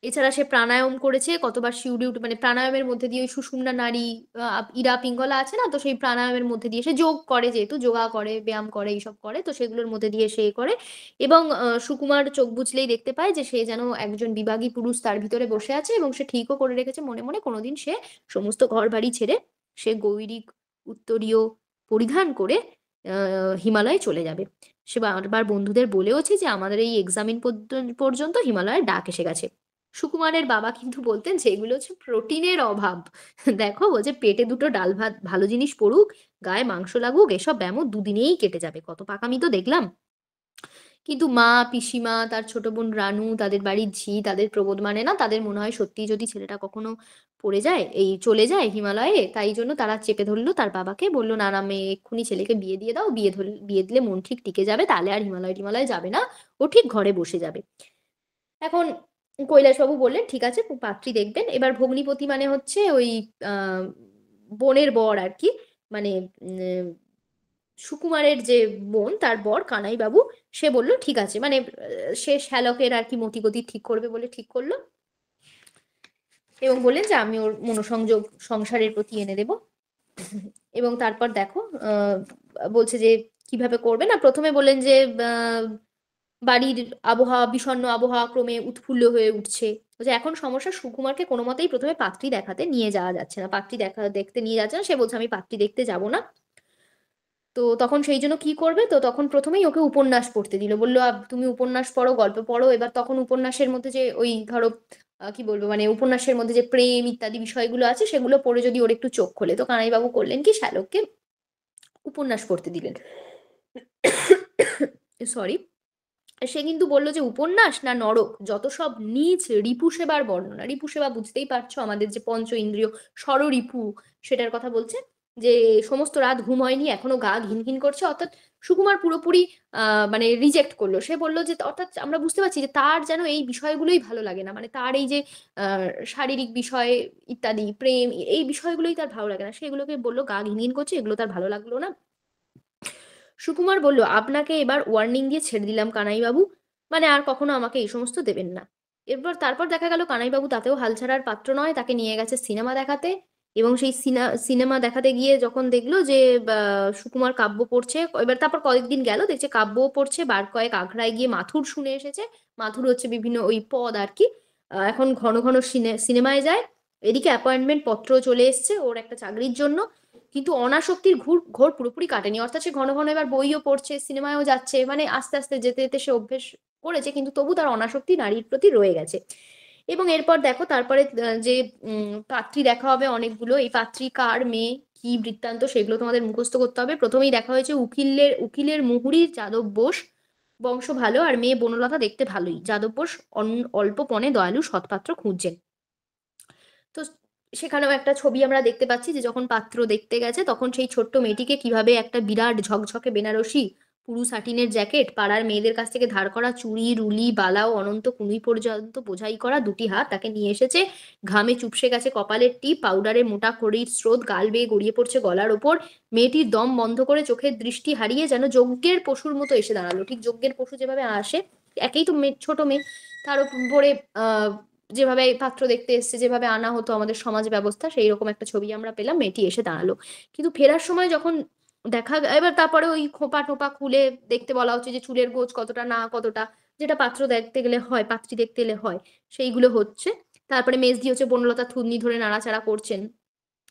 এছাড়া সে প্রাণায়াম করেছে, কতবার শিউরে উঠে মানে প্রাণায়ামের মধ্যে দিয়ে ওই সুষুম্না নাড়ি, ইরা পিঙ্গলা আছে না? তো সেই প্রাণায়ামের মধ্যে দিয়ে সে যোগ করে যেহেতু যোগা করে, ব্যায়াম করে, এইসব করে। তো সেগুলোর মধ্যে দিয়ে সে করে এবং সুকুমার চোখ বুজলেই দেখতে পায় যে সে যেন একজন বিবাগী পুরুষ তার ভিতরে বসে আছে এবং সে ঠিকও করে রেখেছে মনে, মনে কোনোদিন সে সমস্ত ঘরবাড়ি ছেড়ে সে গৈরিক উত্তরীয় পরিধান করে আ হিমালয়ে চলে যাবে। সে বারবার বন্ধুদের বলেওছে যে আমাদের এই এক্সামিন পর্যন্ত হিমালয়ের ডাক এসে গেছে। সুকুমারের বাবা কিন্তু বলতেন যে এগুলো হচ্ছে প্রোটিনের অভাব। দেখো বলছে পেটে দুটো ডাল ভাত ভালো জিনিস পড়ুক, গায়ে মাংস লাগুক, এসব ব্যামো দুদিনেই কেটে যাবে। কত পাকামি তো দেখলাম। কিন্তু মা, পিসিমা, তার ছোট বোন রানু, তাদের বাড়ির ঝি তাদের প্রবোধ মানে না। তাদের মনে হয় সত্যিই যদি ছেলেটা কখনো পড়ে যায়, এই চলে যায় হিমালয়ে, তাই জন্য তারা চেপে ধরল তার বাবাকে। বলল, "না, না মেয়ে এক্ষুনি ছেলেকে বিয়ে দিয়ে দাও। বিয়ে দিলে মন ঠিক টিকে যাবে। তাহলে আর হিমালয়-টিমালয় যাবে না। ও ঠিক ঘরে বসে যাবে।" এখন কৈলাসবাবু বললেন, "ঠিক আছে পাত্রী দেখবেন।" এবার ভগ্নিপতি মানে হচ্ছে ওই আ বোনের বর আরকি। মানে সুকুমারের যে বোন তার বর কানাইবাবু সে বলল, "ঠিক আছে।" মানে সে শ্যালকের আরকি মতিগতি ঠিক করবে বলে ঠিক করল এবং বললেন যে, "আমি ওর মনোসংযোগ সংসারের প্রতি এনে দেব।" এবং তারপর দেখো বলছে যে কিভাবে করবে না ১ম এ বললেন যে আ বাড়ির আবহাওয়া বিষণ্ণ আবহাওয়া ক্রমে উৎফুল্ল হয়ে উঠছে। বলছে এখন সমস্যা সুকুমারকে কোনমতেই ১ম এ পাত্রী দেখাতে নিয়ে যাওয়া যাচ্ছে না। পাত্রী দেখতে নিয়ে যাচ্ছে না। সে বলছে, "আমি পাত্রী দেখতে যাব না।" তো তখন সেই জন্য কি করবে? তো তখন ১ম এই ওকে উপন্যাস পড়তে দিল। বলল, তুমি উপন্যাস পড়ো, গল্প পড়ো।" এবার তখন উপন্যাসের মধ্যে যে ওই ধরো কি বলবো? মানে উপন্যাসের মধ্যে যে প্রেম ইত্যাদি বিষয়গুলো আছে সেগুলো পড়ে যদি ওর একটু চোখ খোলে। তো কানাইবাবু করলেন কি শ্যালককে উপন্যাস পড়তে দিলেন। সরি। সে কিন্তু বলল যে উপন্যাস না নরক যত সব নীচ রিপু সেবার বর্ণনা। রিপু সেবা বুঝতেই পারছো আমাদের যে পঞ্চ ইন্দ্রিয় ষড়রিপু সেটার কথা বলছে। যে সমস্ত রাত ঘুম হয়নি এখনো গা ঘিনঘিন করছে। অর্থাৎ সুকুমার পুরোপুরি মানে রিজেক্ট করল। সে বলল যে অর্থাৎ আমরা বুঝতে পারছি যে তার যেন এই বিষয়গুলোই ভালো লাগে না। মানে তার এই যে আ শারীরিক বিষয় ইত্যাদি প্রেম এই বিষয়গুলোই তার ভালো লাগে না। সে এগুলোকে বলল গা ঘিনঘিন করছে এগুলো তার ভালো লাগলো না। সুকুমার বলল, "আপনাকে এবার ওয়ার্নিং দিয়ে ছেড়ে দিলাম কানাইবাবু। মানে আর কখনো আমাকে এই সমস্ত দেবেন না।" তারপর দেখা গেল কানাইবাবু তাতেও হাল ছাড়ার পাত্র নয়। তাকে নিয়ে গেছে সিনেমা দেখাতে এবং সেই সিনেমা দেখাতে গিয়ে যখন দেখল যে বা সুকুমার কাব্য পড়ছে, তারপর কয়েকদিন গেল দেখছে কাব্যও পড়ছে, বার কয়েক আখড়ায় গিয়ে মাথুর শুনে এসেছে। মাথুর হচ্ছে বিভিন্ন ওই পদ আরকি। এখন ঘন, ঘন সিনেমায় যায়। এদিকে অ্যাপয়েন্টমেন্ট পত্রও চলে এসছে ওর একটা চাকরির জন্য। কিন্তু অনাসক্তির ঘোর পুরোপুরি কাটেনি। অর্থাৎ সে ঘন, ঘন এবার বইও পড়ছে, সিনেমায়ও যাচ্ছে। মানে আস্তে, আস্তে যেতে, যেতে সে অভ্যেস করেছে কিন্তু তবু তার অনাসক্তি নারীর প্রতি রয়ে গেছে। এবং এরপর দেখো তারপরে যে পাত্রী দেখা হবে অনেকগুলো। এই পাত্রী কার মেয়ে, কি বৃত্তান্ত সেগুলো তোমাদের মুখস্থ করতে হবে। ১ম এই দেখা হয়েছে উকিলের মুহুরী যাদব বোস। বংশ ভালো আর মেয়ে বনলতা দেখতে ভালোই। যাদব বোস অল্প পণে দয়ালু সৎপাত্র খুঁজছেন। তো সেখানেও একটা ছবি আমরা দেখতে পাচ্ছি যে যখন পাত্র দেখতে গেছে তখন সেই ছোট্ট মেয়েটিকে কিভাবে একটা বিরাট ঝকঝকে বেনারসি পুরু সাটিনের জ্যাকেট পাড়ার মেয়েদের কাছ থেকে ধার করা চুড়ি রুলি বালা ও অনন্ত কুনুই পর্যন্ত বোঝাই করা দুটি হাত তাকে নিয়ে এসেছে। ঘামে চুপসে গেছে কপালের টিপ পাউডারের মোটা খড়ির স্রোত গাল বেয়ে গড়িয়ে পড়ছে গলার ওপর। মেয়েটির দম বন্ধ করে চোখের দৃষ্টি হারিয়ে যেন যজ্ঞের পশুর মতো এসে দাঁড়ালো। ঠিক যজ্ঞের পশু যেভাবে আসে একেই তো ছোট মেয়ে তার উপরে যেভাবে পাত্র দেখতে এসছে, যেভাবে আনা হতো আমাদের সমাজ ব্যবস্থা, সেইরকম একটা ছবি আমরা পেলাম। মেয়েটি এসে দাঁড়ালো। কিন্তু ফেরার সময় যখন এবার তারপরে ওই খোঁপা-টোপা খুলে দেখতে বলা হচ্ছে যে চুলের গোছ কতটা না কতটা, যেটা পাত্র দেখতে গেলে হয়, পাত্রী দেখতে এলে হয়, সেইগুলো হচ্ছে। তারপরে মেজদি হচ্ছে বনলতা থুতনি ধরে নাড়াচাড়া করছেন।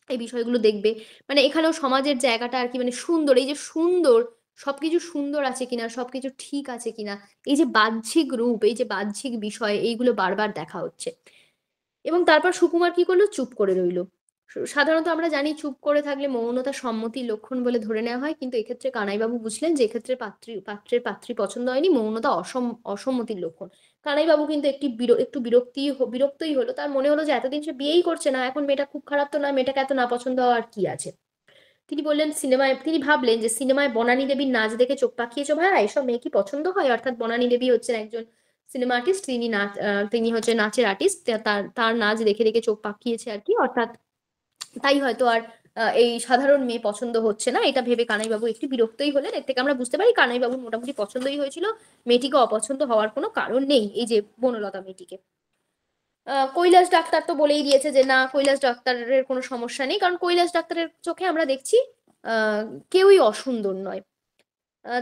এই বিষয়গুলো দেখবে। মানে এখানেও সমাজের জায়গাটা আর কি, মানে সুন্দর, এই যে সুন্দর, সবকিছু সুন্দর আছে কিনা, সবকিছু ঠিক আছে কিনা, এই যে বাহ্যিক রূপ, এই যে বাহ্যিক বিষয়, এইগুলো বারবার দেখা হচ্ছে। এবং তারপর সুকুমার কি করলো? চুপ করে রইল। সাধারণত আমরা জানি চুপ করে থাকলে মৌনতা সম্মতির লক্ষণ বলে ধরে নেওয়া হয়। কিন্তু এক্ষেত্রে কানাইবাবু বুঝলেন যে এক্ষেত্রে পাত্রের পাত্রী পছন্দ হয়নি, মৌনতা অসম্মতির লক্ষণ। কানাইবাবু কিন্তু একটু বিরক্তই হলো। তার মনে হলো যে এতদিন সে বিয়েই করছে না, এখন মেয়েটা খুব খারাপ তো নয়, মেয়েটাকে এত না পছন্দ হওয়ার কি আছে? তিনি ভাবলেন যে সিনেমায় বনানী দেবীর নাচ দেখে চোখ পাকিয়েছো ভাইয়া, এসব মেয়ে কি পছন্দ হয়? অর্থাৎ বনানী দেবী হচ্ছেন একজন সিনেমা আর্টিস্ট, তিনি হচ্ছে নাচের আর্টিস্ট, তার তার নাচ দেখে দেখে চোখ পাকিয়েছে আর কি, অর্থাৎ তাই হয়তো আর এই সাধারণ মেয়ে পছন্দ হচ্ছে না, এটা ভেবে কানাইবাবু একটু বিরক্তই হলেন। এর থেকে আমরা বুঝতে পারি কানাইবাবুর মোটামুটি পছন্দই হয়েছিল, মেয়েটিকে অপছন্দ হওয়ার কোনো কারণ নেই, এই যে বনলতা মেয়েটিকে। কৈলাস ডাক্তার তো বলেই দিয়েছে যে না, কৈলাস ডাক্তারের কোনো সমস্যা নেই, কারণ কৈলাস ডাক্তারের চোখে আমরা দেখছি আহ কেউই অসুন্দর নয়।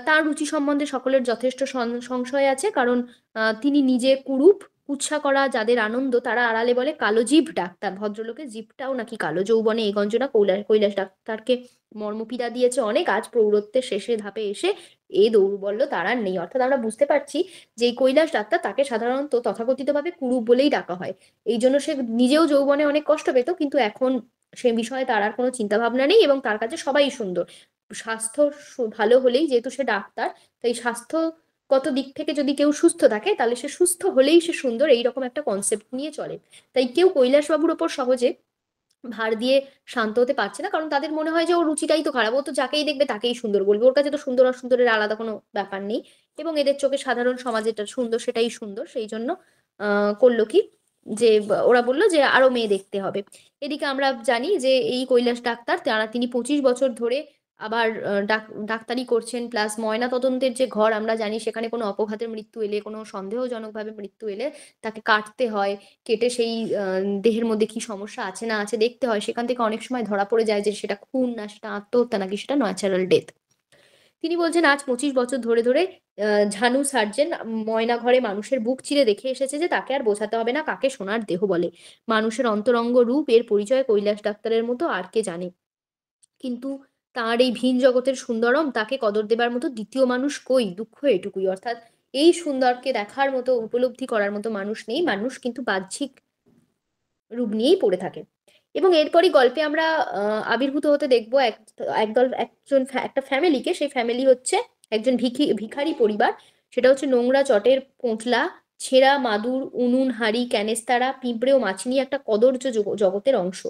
তার রুচি সম্বন্ধে সকলের যথেষ্ট সংশয় আছে, কারণ তিনি নিজে কুরূপ। কুৎসা করা যাদের আনন্দ, তারা আড়ালে বলে কালো জিভ ডাক্তার। ভদ্রলোকের জিভটাও নাকি কালো। যৌবনে এই গঞ্জনা কৈলাস ডাক্তারকে মর্মপীড়া দিয়েছে অনেক। আজ প্রৌঢ়ত্বের শেষে ধাপে এসে এ দৌর্বল্য তার আর নেই। অর্থাৎ আমরা বুঝতে পারছি যে এই কৈলাস ডাক্তার, তাকে সাধারণত তথাকথিতভাবে কুরূপ বলেই ডাকা হয়। এই জন্য সে নিজেও যৌবনে অনেক কষ্ট পেত, কিন্তু এখন সে বিষয়ে তার আর কোনো চিন্তা ভাবনা নেই, এবং তার কাছে সবাই সুন্দর। স্বাস্থ্য ভালো হলেই, যেহেতু সে ডাক্তার, তাই স্বাস্থ্যগত দিক থেকে যদি কেউ সুস্থ থাকে তাহলে সে সুস্থ হলেই সে সুন্দর, এইরকম একটা কনসেপ্ট নিয়ে চলে। তাই কেউ কৈলাসবাবুর ওপর সহজে ভার দিয়ে শান্ত হতে পারছে না, কারণ তাদের মনে হয় যে ওর রুচিটাই তো খারাপ, ও তো যাকেই দেখবে তাকেই সুন্দর বলবে, ওর কাছে তো সুন্দর অসুন্দরের আলাদা কোনো ব্যাপার নেই। এবং এদের চোখে সাধারণ সমাজে যেটা সুন্দর সেটাই সুন্দর, সেই জন্য করলো কি, যে ওরা বললো যে আরো মেয়ে দেখতে হবে। এদিকে আমরা জানি যে এই কৈলাস ডাক্তার, তিনি 25 বছর ধরে আবার ডাক্তারি করছেন, প্লাস ময়না তদন্তের যে ঘর আমরা জানি, সেখানে কোনো অপঘাতের মৃত্যু এলে, কোনো সন্দেহজনকভাবে মৃত্যু এলে তাকে কাটতে হয়। কেটে সেই দেহের মধ্যে কি সমস্যা আছে না আছে দেখতে হয়। সেখান থেকে অনেক সময় ধরা পড়ে যায় যে সেটা খুন, না সেটা আত্মহত্যা, নাকি সেটা ন্যাচারাল ডেথ। তিনি বলছেন আজ 25 বছর ধরে ধরে ঝানু সার্জেন ময়না ঘরে মানুষের বুক চিরে দেখে এসেছে যে তাকে আর বোঝাতে হবে না কাকে সোনার দেহ বলে। মানুষের অন্তরঙ্গ রূপ, এর পরিচয় কৈলাস ডাক্তারের মতো আর কে জানে? কিন্তু তার এই ভিন জগতের সুন্দরম, তাকে কদর দেবার মতো দ্বিতীয় মানুষ কই? দুঃখ এটুকুই, অর্থাৎ এই সুন্দরকে দেখার মতো, উপলব্ধি করার মতো মানুষ নেই। মানুষ কিন্তু বাহ্যিক রূপ নিয়েই পড়ে থাকে। এবং এরপরই গল্পে আমরা আবির্ভূত হতে দেখবো একটা ফ্যামিলিকে। সেই ফ্যামিলি হচ্ছে একজন ভিখারি পরিবার। সেটা হচ্ছে নোংরা চটের পোঁটলা, ছেঁড়া মাদুর, উনুন হাঁড়ি ক্যানেস্তারা, পিঁপড়ে ও মাছি নিয়ে একটা কদর্য জগতের অংশ।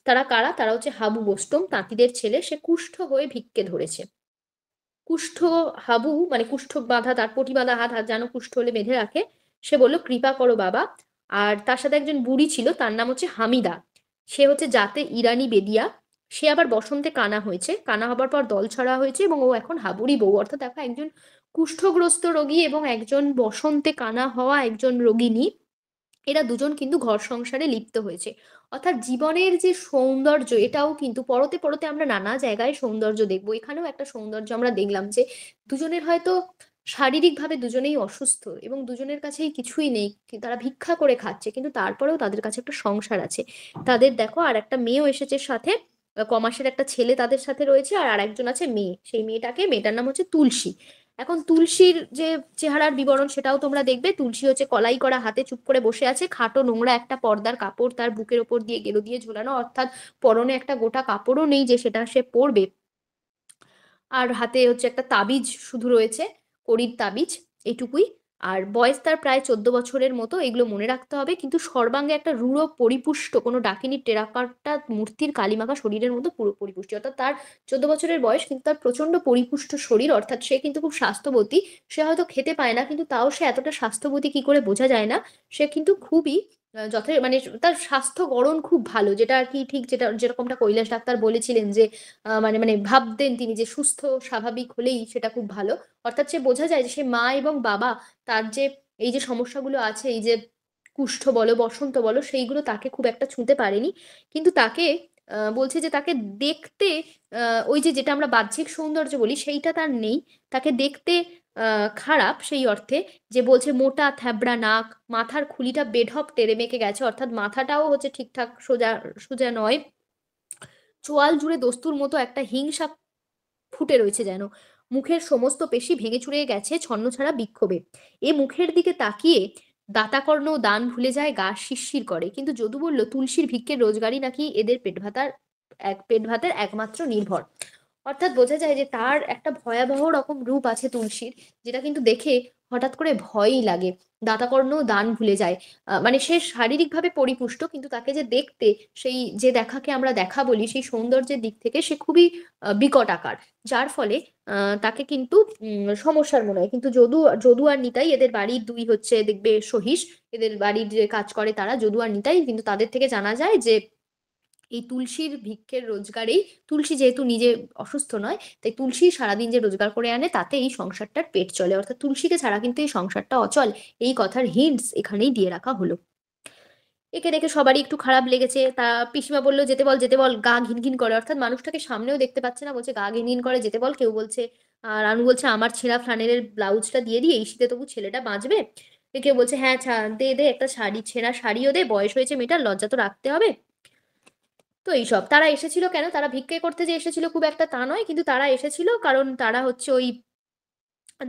তারা কারা? তারা হচ্ছে হাবু বোস্টম, তাঁতিদের ছেলে। সে কুষ্ঠ হয়ে ভিক্ষে ধরেছে। কুষ্ঠ হাবু, মানে কুষ্ঠ বাঁধা, তার পটি বাঁধা হাত, হাত যেন কুষ্ঠ হলে বেঁধে রাখে। সে বলল কৃপা করো বাবা। আর তার সাথে একজন বুড়ি ছিল, তার নাম হচ্ছে হামিদা। সে হচ্ছে জাতে ইরানি বেদিয়া। সে আবার বসন্তে কানা হয়েছে, কানা হবার পর দল ছড়া হয়েছে, এবং ও এখন হাবুড়ি বউ। অর্থাৎ দেখো, একজন কুষ্ঠগ্রস্ত রোগী এবং একজন বসন্তে কানা হওয়া একজন রোগিনী, এরা দুজন কিন্তু ঘর সংসারে লিপ্ত হয়েছে। অর্থাৎ জীবনের যে সৌন্দর্য, এটাও কিন্তু পরতে পরতে আমরা নানা জায়গায় সৌন্দর্য দেখবো। এখানেও একটা সৌন্দর্য আমরা দেখলাম যে দুজনের হয়তো শারীরিকভাবে দুজনেই অসুস্থ, এবং দুজনের কাছেই কিছুই নেই, তারা ভিক্ষা করে খাচ্ছে, কিন্তু তারপরেও তাদের কাছে একটা সংসার আছে। তাদের দেখো আর একটা মেয়েও এসেছে সাথে, কমাসের একটা ছেলে তাদের সাথে রয়েছে, আর আরেকজন আছে মেয়ে। সেই মেয়েটার নাম হচ্ছে তুলসী। এখন তুলসীর যে চেহারার বিবরণ সেটাও তোমরা দেখবে। তুলসী হচ্ছে কলাই করা হাতে চুপ করে বসে আছে, খাটো নোংরা একটা পর্দার কাপড় তার বুকের ওপর দিয়ে গেরো দিয়ে ঝোলানো, অর্থাৎ পরনে একটা গোটা কাপড়ও নেই যে সেটা সে পরবে। আর হাতে হচ্ছে একটা তাবিজ শুধু রয়েছে, কড়ির তাবিজ, এইটুকুই। আর বয়স তার প্রায় 14 বছরের মতো, এগুলো মনে রাখতে হবে। কিন্তু সর্বাঙ্গে একটা রূঢ় পরিপুষ্ট, কোনো ডাকিনীর টেরাকোটা মূর্তির কালিমাখা শরীরের মতো পুরো পরিপুষ্টি। অর্থাৎ তার 14 বছরের বয়স, কিন্তু তার প্রচন্ড পরিপুষ্ট শরীর, অর্থাৎ সে কিন্তু খুব স্বাস্থ্যবতী। সে হয়তো খেতে পায় না, কিন্তু তাও সে এতটা স্বাস্থ্যবতী কি করে বোঝা যায় না। সে কিন্তু খুবই মানে তার স্বাস্থ্য গড়ন খুব ভালো, যেটা আর কি ঠিক, যেরকমটা কৈলাস ডাক্তার বলেছিলেন যে মানে মানে ভাবতেন তিনি যে সুস্থ স্বাভাবিক হলেই সেটা খুব ভালো। অর্থাৎ সে বোঝা যায় যে সে মা এবং বাবা, তার যে এই যে সমস্যাগুলো আছে, এই যে কুষ্ঠ বলো বসন্ত বলো, সেইগুলো তাকে খুব একটা ছুঁতে পারেনি। কিন্তু তাকে বলছে যে তাকে দেখতে ওই যে যেটা আমরা বাহ্যিক সৌন্দর্য বলি সেইটা তার নেই। তাকে দেখতে খারাপ সেই অর্থে যে বলছে মোটা থ্যাবড়া নাক, মাথার খুলিটা বেঢপ টেরে মেকে গেছে, অর্থাৎ মাথাটাও হচ্ছে ঠিকঠাক সোজা সোজা নয়, চোয়াল জুড়ে দস্তুর মতো একটা হিংসা ফুটে রয়েছে যেন, মুখের সমস্ত পেশি ভেঙে চুরে গেছে ছন্নছাড়া বিক্ষোভে। এ মুখের দিকে তাকিয়ে দাতাকর্ণ দান ভুলে যায়, গা শিরশির করে। কিন্তু যদু বলল তুলসীর ভিক্ষের রোজগারই নাকি এদের পেট ভাতের একমাত্র নির্ভর। অর্থাৎ বোঝা যায় যে তার একটা ভয়াবহ রকম রূপ আছে তুলসীর, যেটা কিন্তু দেখে হঠাৎ করে ভয়ই লাগে। দাতাকর্ণ দান ভুলে যায়, মানে সে শারীরিকভাবে পরিপুষ্ট, কিন্তু তাকে যে দেখতে, সেই যে দেখাকে আমরা দেখা বলি, সেই সৌন্দর্যের দিক থেকে সে খুবই বিকট আকার, যার ফলে তাকে কিন্তু সমস্যার মনে হয়। কিন্তু যদু আর নিতাই, এদের বাড়ির দুই হচ্ছে দেখবে সহিস, এদের বাড়ির যে কাজ করে তারা যদু আর নিতাই, কিন্তু তাদের থেকে জানা যায় যে এই তুলসীর ভিক্ষের রোজগারেই, তুলসী যেহেতু নিজে অসুস্থ নয়, তাই তুলসী সারাদিন যে রোজগার করে আনে তাতে এই সংসারটার পেট চলে, অর্থাৎ তুলসীকে ছাড়া কিন্তু এই সংসারটা অচল। এই কথার হিন্টস এখানেই দিয়ে রাখা হলো। একে দেখে সবারই একটু খারাপ লেগেছে। তা পিসিমা বলল যেতে বল যেতে বল, গা ঘিনঘিন করে, অর্থাৎ মানুষটাকে সামনেও দেখতে পাচ্ছে না, বলছে গা ঘিনঘিন করে, যেতে বল। কেউ বলছে, আর রানু বলছে আমার ছেঁড়া ফ্লানেলের ব্লাউজটা দিয়ে দিই, এই শীতে তবু ছেলেটা বাঁচবে। কেউ বলছে হ্যাঁ দে দে, একটা শাড়ি, ছেঁড়া শাড়িও দে, বয়স হয়েছে মেয়েটার, লজ্জা তো রাখতে হবে। তো এইসব তারা এসেছিল কেন, তারা ভিক্ষে করতে যে এসেছিল খুব একটা তা নয়, কিন্তু তারা এসেছিল কারণ তারা হচ্ছে ওই,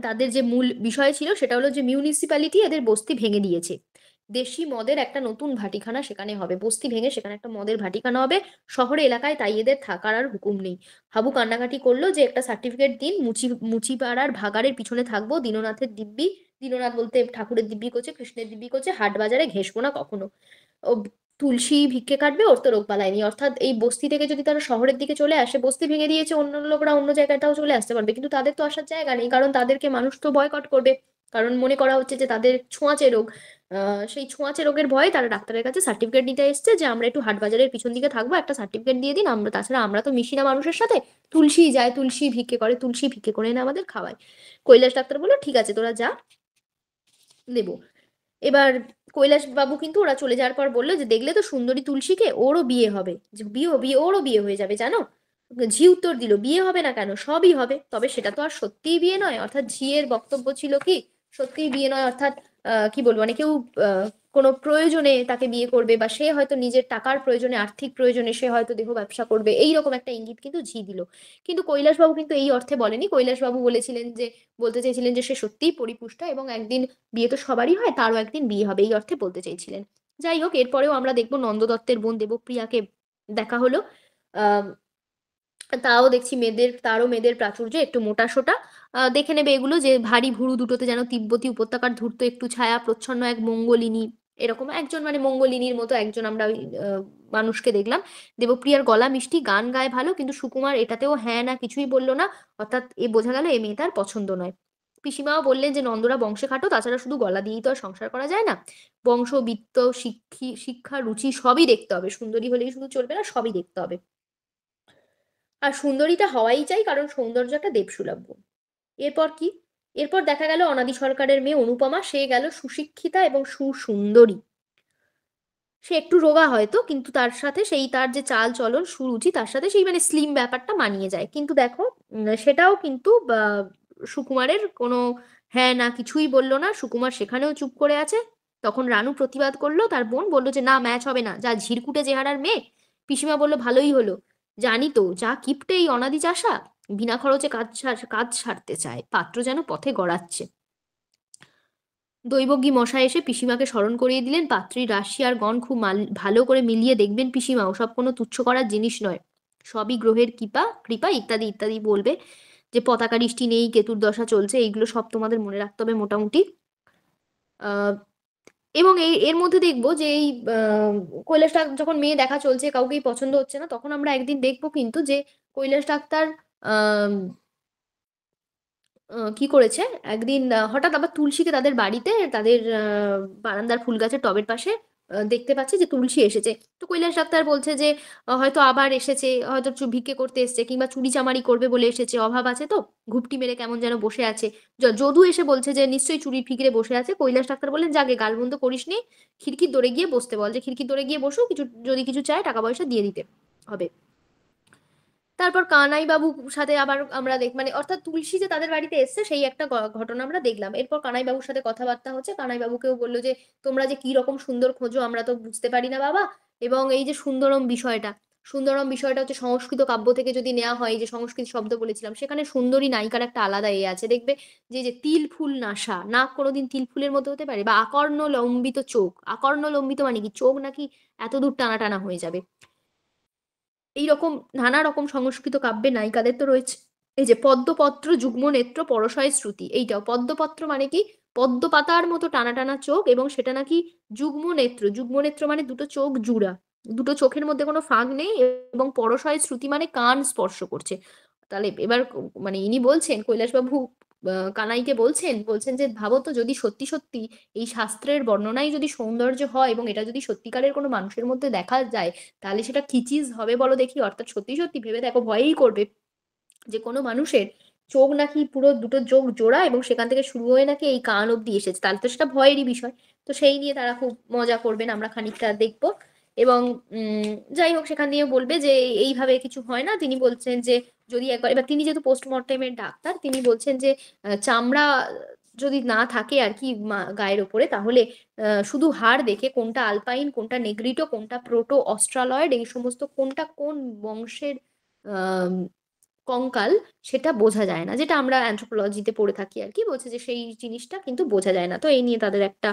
তাদের যে মূল বিষয় ছিল সেটা হলো যে মিউনিসিপ্যালিটি এদের বস্তি ভেঙে দিয়েছে, দেশি মদের একটা নতুন ভাটিখানা সেখানে হবে, বস্তি ভেঙে সেখানে একটা মদের ভাটিখানা হবে শহরে এলাকায়, তাই এদের থাকার আর হুকুম নেই। হাবু কান্নাকাটি করলো যে একটা সার্টিফিকেট দিন, মুচিপাড়ার ভাগাড়ের পিছনে থাকবো, দীননাথের দিব্যি, দীননাথ বলতে ঠাকুরের দিব্যি করছে, কৃষ্ণের দিব্যি করছে, হাট বাজারে ঘেসবো না কখনো। ও তুলসী ভিক্ষে কাটবে, ওর তো রোগ বালাই নেই। অর্থাৎ এই বস্তি থেকে যদি তারা শহরের দিকে চলে আসে, বস্তি ভেঙে দিয়েছে, অন্য লোকরা অন্য জায়গাটাও চলে আসতে পারবে, কিন্তু তাদের তো আসার জায়গা নেই, কারণ তাদেরকে মানুষ তো বয়কট করবে, কারণ মনে করা হচ্ছে যে তাদের ছোঁয়াচে রোগ। সেই ছোঁয়াচে রোগের ভয়ে তারা ডাক্তারের কাছে সার্টিফিকেট নিতে এসছে যে আমরা একটু হাট বাজারের পিছন দিকে থাকবো, একটা সার্টিফিকেট দিয়ে দিন, আমরা তাছাড়া আমরা তো মিশি না মানুষের সাথে, তুলসী যায়, তুলসী ভিক্ষে করে, তুলসী ভিক্ষে করে এনে আমাদের খাওয়ায়। কৈলাস ডাক্তার বললো ঠিক আছে তোরা যা, দেবো। এবার কৈলাস বাবু কিন্তু ওরা চলে যাওয়ার পর বললো যে দেখলে তো সুন্দরী তুলসীকে, ওরও বিয়ে হবে, যে বিয়ে বিয়ে ওরও বিয়ে হয়ে যাবে জানো। ঝি উত্তর দিল বিয়ে হবে না কেন, সবই হবে, তবে সেটা তো আর সত্যিই বিয়ে নয়। অর্থাৎ ঝিয়ের বক্তব্য ছিল কি, সত্যিই বিয়ে নয়, অর্থাৎ কি বলবো, মানে কেউ কোনো প্রয়োজনে তাকে বিয়ে করবে, বা সে হয়তো নিজের টাকার প্রয়োজনে, আর্থিক প্রয়োজনে সে হয়তো দেহ ব্যবসা করবে, এইরকম একটা ইঙ্গিত কিন্তু ঝি দিল। কিন্তু কৈলাসবাবু কিন্তু এই অর্থে বলেনি, কৈলাসবাবু বলেছিলেন যে, বলতে চেয়েছিলেন যে সে সত্যিই পরিপুষ্ট এবং একদিন বিয়ে তো সবারই হয়, তারও একদিন বিয়ে হবে, এই অর্থে বলতে চেয়েছিলেন। যাই হোক, এরপরেও আমরা দেখবো নন্দ দত্তের বোন দেবপ্রিয়াকে দেখা হলো। আহ তাও দেখছি তারও মেয়েদের প্রাচুর্য, একটু মোটা সোটা, দেখে নেবে এগুলো, যে ভারী ভুরু দুটোতে যেন তিব্বতী উপত্যকার ধূর্ত একটু ছায়া, প্রচ্ছন্ন এক মঙ্গলিনী, এরকম একজন, মানে মঙ্গলিনীর মতো একজন আমরা ওই মানুষকে দেখলাম। দেবপ্রিয়ার গলা মিষ্টি, গান গায় ভালো, কিন্তু সুকুমার এটাতেও হ্যাঁ না কিছুই বললো না, অর্থাৎ এ বোঝা গেল এ মেয়ে তার পছন্দ নয়। পিসিমাও বললেন যে নন্দরা বংশে খাটো, তাছাড়া শুধু গলা দিয়েই তো আর সংসার করা যায় না, বংশ বিত্ত শিক্ষা রুচি সবই দেখতে হবে, সুন্দরী হলেই শুধু চলবে না, সবই দেখতে হবে। আর সুন্দরীটা হওয়াই চাই, কারণ সৌন্দর্য একটা দেবসুলভ গুণ। এরপর কি, এরপর দেখা গেল অনাদি সরকারের মেয়ে অনুপমা, সে গেল সুশিক্ষিতা এবং সুসুন্দরী। সে একটু রোগা হয়তো, কিন্তু তার সাথে সেই তার যে চাল চলন সুরুচি, তার সাথে সেই মানে স্লিম ব্যাপারটা মানিয়ে যায়। কিন্তু দেখো সেটাও কিন্তু সুকুমারের কোনো হ্যাঁ না কিছুই বললো না, সুকুমার সেখানেও চুপ করে আছে। তখন রানু প্রতিবাদ করলো, তার বোন বললো যে না ম্যাচ হবে না, যা ঝিরকুটে চেহারার মেয়ে। পিসিমা বলল ভালোই হলো, জানি তো যা কিপটে এই অনাদি চাষা, বিনা খরচে কাজ সারতে চায়, পাত্র যেন পথে গড়াচ্ছে। দৈবজ্ঞী মশাই এসে পিসিমাকে স্মরণ করিয়ে দিলেন পাত্রীর রাশি আর গণ খুব ভালো করে মিলিয়ে দেখবেন পিসিমা, ওসব কোনো তুচ্ছ করার জিনিস নয়, সবই গ্রহের কৃপা কৃপা ইত্যাদি ইত্যাদি বলবে, যে পতাকা দৃষ্টি নেই, কেতুর দশা চলছে, এইগুলো সব তোমাদের মনে রাখতে হবে মোটামুটি। আহ এবং এর মধ্যে দেখবো যে এই আহ, কৈলাসটা যখন মেয়ে দেখা চলছে, কাউকেই পছন্দ হচ্ছে না, তখন আমরা একদিন দেখবো কিন্তু যে কৈলাস ডাক্তার কি করেছে, একদিন হঠাৎ আবার তুলসীকে তাদের বাড়িতে, তাদের বারান্দার ফুল গাছের টবের পাশে দেখতে পাচ্ছে যে তুলসী এসেছে। তো কৈলাস ডাক্তার বলছে যে হয়তো আবার এসেছে, হয়তো ভিক্ষে করতে এসেছে, কিংবা চুরি চামারি করবে বলে এসেছে, অভাব আছে তো, ঘুপটি মেরে কেমন যেন বসে আছে। যদু এসে বলছে যে নিশ্চয়ই চুরির ফিকিরে বসে আছে। কৈলাস ডাক্তার বললেন যাকে গালমন্দ করিস নি, খিড়কির দৌড়ে গিয়ে বসতে বল, যে খিড়কির দৌড়ে গিয়ে বসো, কিছু যদি কিছু চায় টাকা পয়সা দিয়ে দিতে হবে। তারপর কানাই বাবুর সাথে আবার আমরা মানে অর্থাৎ তুলসী যে তাদের বাড়িতে এসছে সেই একটা ঘটনা আমরা দেখলাম। এরপর কানাই বাবুর সাথে কথাবার্তা হচ্ছে, কানাই বাবুকেও বললো যে তোমরা যে কি রকম সুন্দর খোঁজো আমরা তো বুঝতে পারি না বাবা। এবং এই যে সুন্দরম বিষয়টা, সুন্দরম বিষয়টা হচ্ছে সংস্কৃত কাব্য থেকে যদি নেওয়া হয়, এই যে সংস্কৃত শব্দ বলেছিলাম, সেখানে সুন্দরী নায়িকার একটা আলাদা আছে দেখবে, যে যে তিল ফুল নাসা, নাক কোনোদিন তিল ফুলের মতো হতে পারে, বা আকর্ণ লম্বিত চোখ, আকর্ণ লম্বিত মানে কি, চোখ নাকি এত দূর টানা টানা হয়ে যাবে। এইরকম নানা রকম সংস্কৃত কাব্যে নায়িকাদের তো রয়েছে। এই যে পদ্মপত্র যুগ্ম নেত্র পরশয় শ্রুতি, এইটাও পদ্মপত্র মানে কি, পদ্ম পাতার মতো টানা টানা চোখ, এবং সেটা নাকি যুগ্ম নেত্র, যুগ্ম নেত্র মানে দুটো চোখ জুড়া, দুটো চোখের মধ্যে কোনো ফাঁক নেই, এবং পরশয় শ্রুতি মানে কান স্পর্শ করছে। তাহলে এবার মানে ইনি বলছেন, কৈলাসবাবু কানাইকে বলছেন, বলছেন যে ভাবো তো, যদি সত্যি সত্যি এই শাস্ত্রের বর্ণনাই যদি সৌন্দর্য হয়, এবং এটা যদি সত্যিকারের কোনো মানুষের মধ্যে দেখা যায়, তাহলে সেটা কি চিজ হবে বলো দেখি। অর্থাৎ সত্যি সত্যি ভেবে দেখো, ভয়েই করবে যে কোনো মানুষের চোখ নাকি পুরো দুটো চোখ জোড়া, এবং সেখান থেকে শুরু হয়ে নাকি এই কান অব্দি এসেছে, তাহলে তো সেটা ভয়েরই বিষয়। তো সেই নিয়ে তারা খুব মজা করবেন, আমরা খানিকটা দেখবো। এবং যাই হোক, সেখান দিয়ে বলবে যে এইভাবে কিছু হয় না। তিনি বলছেন যে যদি একবার, এবার তিনি যেহেতু পোস্টমর্টেমের ডাক্তার, তিনি বলছেন যে চামড়া যদি না থাকে আর কি গায়ের ওপরে, তাহলে শুধু হাড় দেখে কোনটা আলপাইন, কোনটা নেগ্রিটো, কোনটা প্রোটো অস্ট্রালয়েড, এই সমস্ত কোনটা কোন বংশের আহ কঙ্কাল, সেটা বোঝা যায় না, যেটা আমরা অ্যানথ্রোপোলজিতে পড়ে থাকি আর কি। বলছে যে সেই জিনিসটা কিন্তু বোঝা যায় না। তো এই নিয়ে তাদের একটা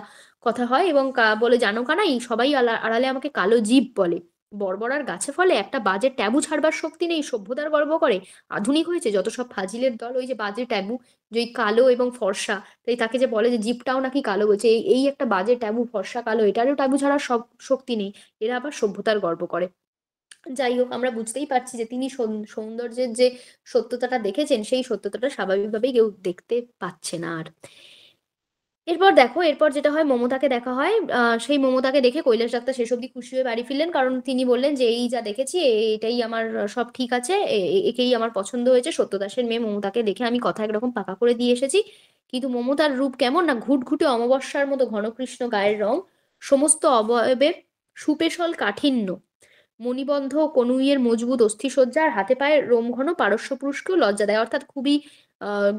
কথা হয়, এবং বলে জানো কানাই, সবাই আড়ালে আমাকে কালো জীব বলে, বর্বরার গাছে ফলে একটা বাজে ট্যাবু ছাড়বার শক্তি নেই, সভ্যতার গর্ব করে, আধুনিক হয়েছে যত সব ফাজিলের দল, ওই যে বাজে ট্যাবু, যে ওই কালো এবং ফর্সা, তাই তাকে যে বলে যে জীবটাও নাকি কালো, বলছে এই এই একটা বাজে ট্যাবু, ফর্সা কালো, এটারও ট্যাবু ছাড়ার সব শক্তি নেই, এরা আবার সভ্যতার গর্ব করে। যাই হোক, আমরা বুঝতেই পারছি যে তিনি সৌন্দর্যের যে সত্যতাটা দেখেছেন, সেই সত্যতাটা স্বাভাবিকভাবেই কেউ দেখতে পাচ্ছে না আর। এরপর দেখো, এরপর যেটা হয়, মমতাকে দেখা হয়। সেই মমতাকে দেখে কৈলাস ডাক্তার শেষ অবধি খুশি হয়ে বাড়ি ফিরলেন, কারণ তিনি বললেন যে এই যা দেখেছি, এটাই আমার সব ঠিক আছে, একেই আমার পছন্দ হয়েছে, সত্যদাসের মেয়ে মমতাকে দেখে আমি কথা একরকম পাকা করে দিয়ে এসেছি। কিন্তু মমতার রূপ কেমন না, ঘুটঘুটে অমাবস্যার মতো ঘনকৃষ্ণ গায়ের রং, সমস্ত অবয়বে সুপেশল কাঠিন্য, মণিবন্ধ কনুইয়ের মজবুত অস্থিসজ্জা, আর হাতে পায়ে রোমঘন পারস্য পুরুষকেও লজ্জা দেয়। অর্থাৎ খুবই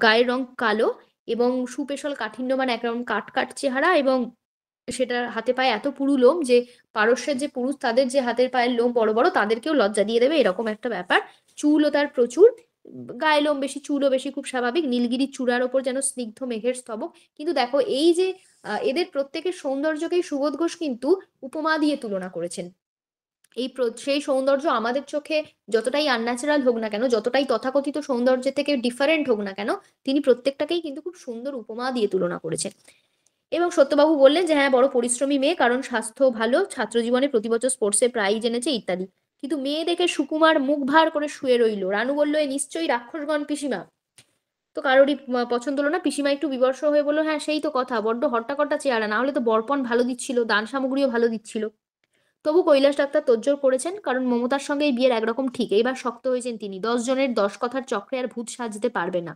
গায়ের রং কালো, এবং সুপেশল কাঠিন্য মানে একরকম কাট কাট চেহারা, এবং সেটার হাতে পায়ে এত পুরু লোম যে পারস্যের যে পুরুষ, তাদের যে হাতের পায়ের লোম বড় বড়, তাদেরকেও লজ্জা দিয়ে দেবে, এরকম একটা ব্যাপার। চুলও তার প্রচুর, গায়ে লোম বেশি, চুলও বেশি, খুব স্বাভাবিক, নীলগিরি চূড়ার ওপর যেন স্নিগ্ধ মেঘের স্তবক। কিন্তু দেখো, এই যে এদের প্রত্যেকের সৌন্দর্যকেই সুবোধ ঘোষ কিন্তু উপমা দিয়ে তুলনা করেছেন। সেই সৌন্দর্য আমাদের চোখে যতটাই আনন্যাচারাল হোক না কেন, যতটাই তথাকথিত সৌন্দর্যের থেকে ডিফারেন্ট হোক না কেন, তিনি প্রত্যেকটাকেই কিন্তু খুব সুন্দর উপমা দিয়ে তুলনা করেছেন। এবং সত্যবাবু বললেন যে হ্যাঁ, বড় পরিশ্রমী মেয়ে, কারণ স্বাস্থ্য ভালো, ছাত্র জীবনে প্রতি বছর স্পোর্টসে প্রাইজ এনেছে ইত্যাদি। কিন্তু মেয়ে দেখে সুকুমার মুখ ভার করে শুয়ে রইল। রানু বলল, এ নিশ্চয়ই রাক্ষসগণ পিসিমা। তো কারোরই পছন্দ হলো না। পিসিমা একটু বিবর্ষ হয়ে বললো, হ্যাঁ সেই তো কথা, বড্ড হট্টাকট্টা চেহারা, না হলে তো বরপণ ভালো দিচ্ছিল, দান সামগ্রীও ভালো দিচ্ছিল। তবু কৈলাস ডাক্তার তোড়জোড় করেছেন, কারণ মমতার সঙ্গে এই বিয়ের একরকম ঠিক। এইবার শক্ত হয়েছেন তিনি, 10 জনের 10 কথার চক্রে আর ভূত সাজতে পারবে না।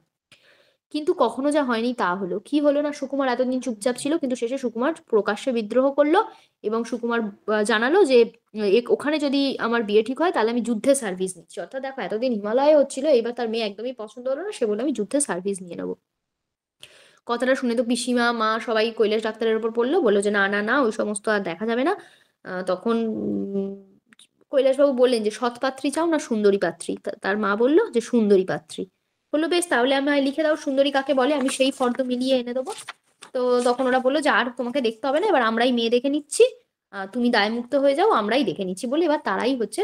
কিন্তু কখনো যা হয়নি তা হলো। কি হলো না, সুকুমার এতদিন চুপচাপ ছিল, কিন্তু শেষে সুকুমার প্রকাশ্যে বিদ্রোহ করলো, এবং সুকুমার জানালো যে ওখানে যদি আমার বিয়ে ঠিক হয়, তাহলে আমি যুদ্ধে সার্ভিস নিচ্ছি। অর্থাৎ দেখো, এতদিন হিমালয়ে হচ্ছিল, এবার তার মেয়ে একদমই পছন্দ হলো না, সে বলে আমি যুদ্ধে সার্ভিস নিয়ে নেবো। কথাটা শুনে তো পিসিমা, মা সবাই কৈলাস ডাক্তারের উপর পড়লো, বললো যে না না না, ওই সমস্ত আর দেখা যাবে না। তখন কৈলাসবাবু বললেন যে সৎপাত্রী চাও না সুন্দরী পাত্রী? তার মা বললো যে সুন্দরী পাত্রী। বললো বেশ, তাহলে আমায় লিখে দাও সুন্দরী কাকে বলে, আমি সেই ফর্দ মিলিয়ে এনে দেবো। তো তখন ওরা বললো যে আর তোমাকে দেখতে হবে না, এবার আমরাই মেয়ে দেখে নিচ্ছি, তুমি দায়মুক্ত হয়ে যাও, আমরাই দেখে নিচ্ছি বলে এবার তারাই হচ্ছে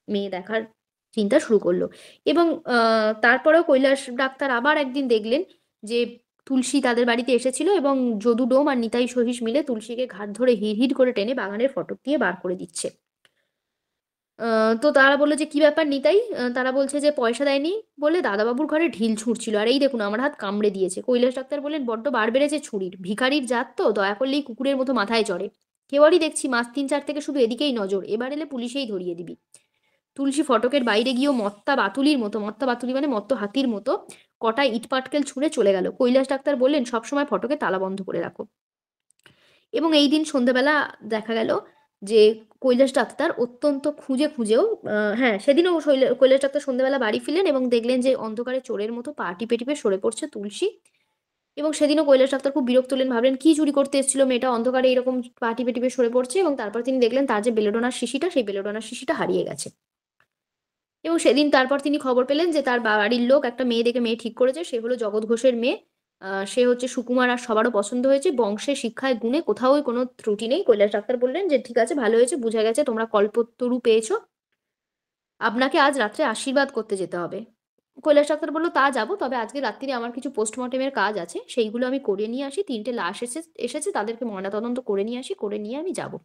মেয়ে দেখার চিন্তা শুরু করলো। এবং তারপরেও কৈলাস ডাক্তার আবার একদিন দেখলেন যে তুলসী তাদের বাড়িতে এসেছিল, এবং যদু ডোম আর নিতাই সহিস মিলে তুলসীকে ঘাট ধরে হিড় হিড় করে টেনে বাগানের ফটক দিয়ে বার করে দিচ্ছে। তো তারা বললো যে কি ব্যাপার নিতাই? তারা বলছে যে পয়সা দেয়নি বলে দাদাবাবুর ঘরে ঢিল ছুঁড়ছিল, আর এই দেখুন আমার হাত কামড়ে দিয়েছে। কৈলাস ডাক্তার বললেন, বড্ড বার বেড়েছে ছুরির, ভিখারির জাত তো, দয়া করলেই কুকুরের মতো মাথায় চড়ে। কেবারই দেখছি মাস 3-4 থেকে শুধু এদিকেই নজর, এবার এলে পুলিশেই ধরিয়ে দিবি। তুলসী ফটকের বাইরে গিয়েও মত্তা বাতুলির মতো, মত্তা বাতুলি মানে মত্ত হাতির মতো, কটা ইটপাটকেল ছুঁড়ে চলে গেল। কৈলাস ডাক্তার বললেন, সবসময় ফটকে তালা বন্ধ করে রাখো। এবং এই দিন সন্ধেবেলা দেখা গেল যে কৈলাস ডাক্তার অত্যন্ত খুঁজে খুঁজেও হ্যাঁ, সেদিনও কৈলাস ডাক্তার সন্ধ্যেবেলা বাড়ি ফিরলেন এবং দেখলেন যে অন্ধকারে চোরের মতো পা টিপে টিপে সরে পড়ছে তুলসী। এবং সেদিনও কৈলাস ডাক্তার খুব বিরক্ত হলেন, ভাবলেন কি চুরি করতে এসেছিল মেয়েটা, অন্ধকারে এরকম পা টিপে টিপে সরে পড়ছে। এবং তারপর তিনি দেখলেন তার যে বেলেডোনার শিশিটা, সেই বেলেডোনার শিশিটা হারিয়ে গেছে। এবং সেদিন তারপর তিনি খবর পেলেন যে তার বাড়ির লোক একটা মেয়ে দেখে মেয়ে ঠিক করেছে। সে হলো জগৎ ঘোষের মেয়ে। সে হচ্ছে সুকুমার আর সবারও পছন্দ হয়েছে। বংশে, শিক্ষায়, গুণে কোথাওই কোনো ত্রুটি নেই। কৈলাস ডাক্তার বললেন যে, "ঠিক আছে, ভালো হয়েছে। বুঝা গেছে তোমরা কল্পতরু পেয়েছো। আপনাকে আজ রাত্রে আশীর্বাদ করতে যেতে হবে।" কৈলাস ডাক্তার বলল, "তা যাবো। তবে আজকে রাত্তিরে আমার কিছু পোস্টমর্টেম এর কাজ আছে। সেইগুলো আমি করে নিয়ে আসি। ৩ টে লাশ এসেছে। তাদেরকে ময়নাতদন্ত করে নিয়ে আসি। করে নিয়ে আমি যাবো।"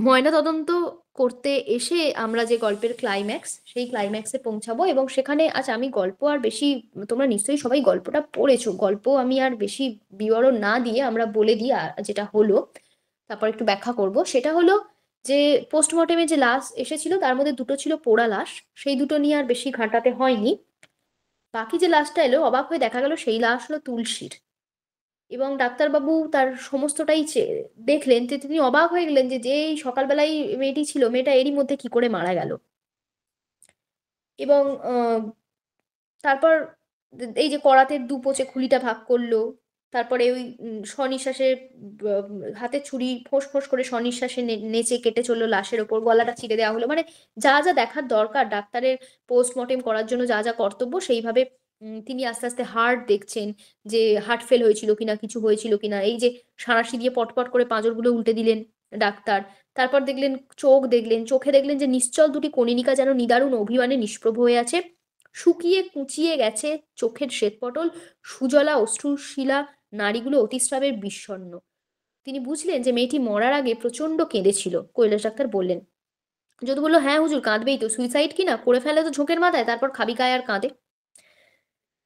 ময়নাতদন্ত করতে এসে আমরা যে গল্পের ক্লাইম্যাক্স, সেই ক্লাইম্যাক্সে পৌঁছাবো এবং সেখানে আচ্ছা, আমি গল্প আর বেশি, তোমরা নিশ্চয়ই সবাই গল্পটা পড়েছো। গল্প আমি আর বেশি বিবরণ না দিয়ে আমরা বলে দিই যেটা হলো। তারপর একটু ব্যাখ্যা করব। সেটা হলো যে পোস্টমর্টেম এ যে লাশ এসেছিল তার মধ্যে ২ টো ছিল পোড়া লাশ। সেই ২ টো নিয়ে আর বেশি ঘাঁটাতে হয়নি। বাকি যে লাশটা এলো, অবাক হয়ে দেখা গেল সেই লাশ হলো তুলসীর। এবং ডাক্তারবাবু তার সমস্তটাই দেখলেন। তিনি অবাক হয়ে গেলেন যে, যেই সকালবেলায় মেয়েটি ছিল, মেয়েটা এরই মধ্যে কি করে মারা গেল? এবং তারপর এই যে করাতের ২ পোঁচে খুলিটা ভাগ করলো। তারপরে ওই স্বনিঃশ্বাসে হাতে ছুরি ফোঁস, ফোঁস করে স্বনিঃশ্বাসে নেচে কেটে চলল লাশের ওপর। গলাটা চিরে দেওয়া হলো। মানে যা, যা দেখার দরকার ডাক্তারের পোস্টমর্টেম করার জন্য যা, যা কর্তব্য সেইভাবে তিনি আস্তে, আস্তে হার্ট দেখছেন যে হার্ট ফেল হয়েছিল কিনা, কিছু হয়েছিল কিনা। এই যে সাঁড়াশি দিয়ে পটপট করে পাঁজরগুলো উল্টে দিলেন ডাক্তার। তারপর দেখলেন চোখ দেখলেন। চোখে দেখলেন যে নিশ্চল ২টি কনীনিকা যেন নিদারুণ অভিমানে নিষ্প্রভ হয়ে আছে। শুকিয়ে কুঁচিয়ে গেছে চোখের শ্বেতপটল, সুজলা অশ্রুশীলা নাড়িগুলো অতিস্রাবের বিষণ্ণ। তিনি বুঝলেন যে মেয়েটি মরার আগে প্রচণ্ড কেঁদেছিল। কৈলাস ডাক্তার বললেন। যদু বলল, "হ্যাঁ হুজুর, কাঁদবেই তো। সুইসাইড কিনা করে ফেলে তো ঝোঁকের মাথায়, তারপর খাবি গায়ে আর কাঁদে।"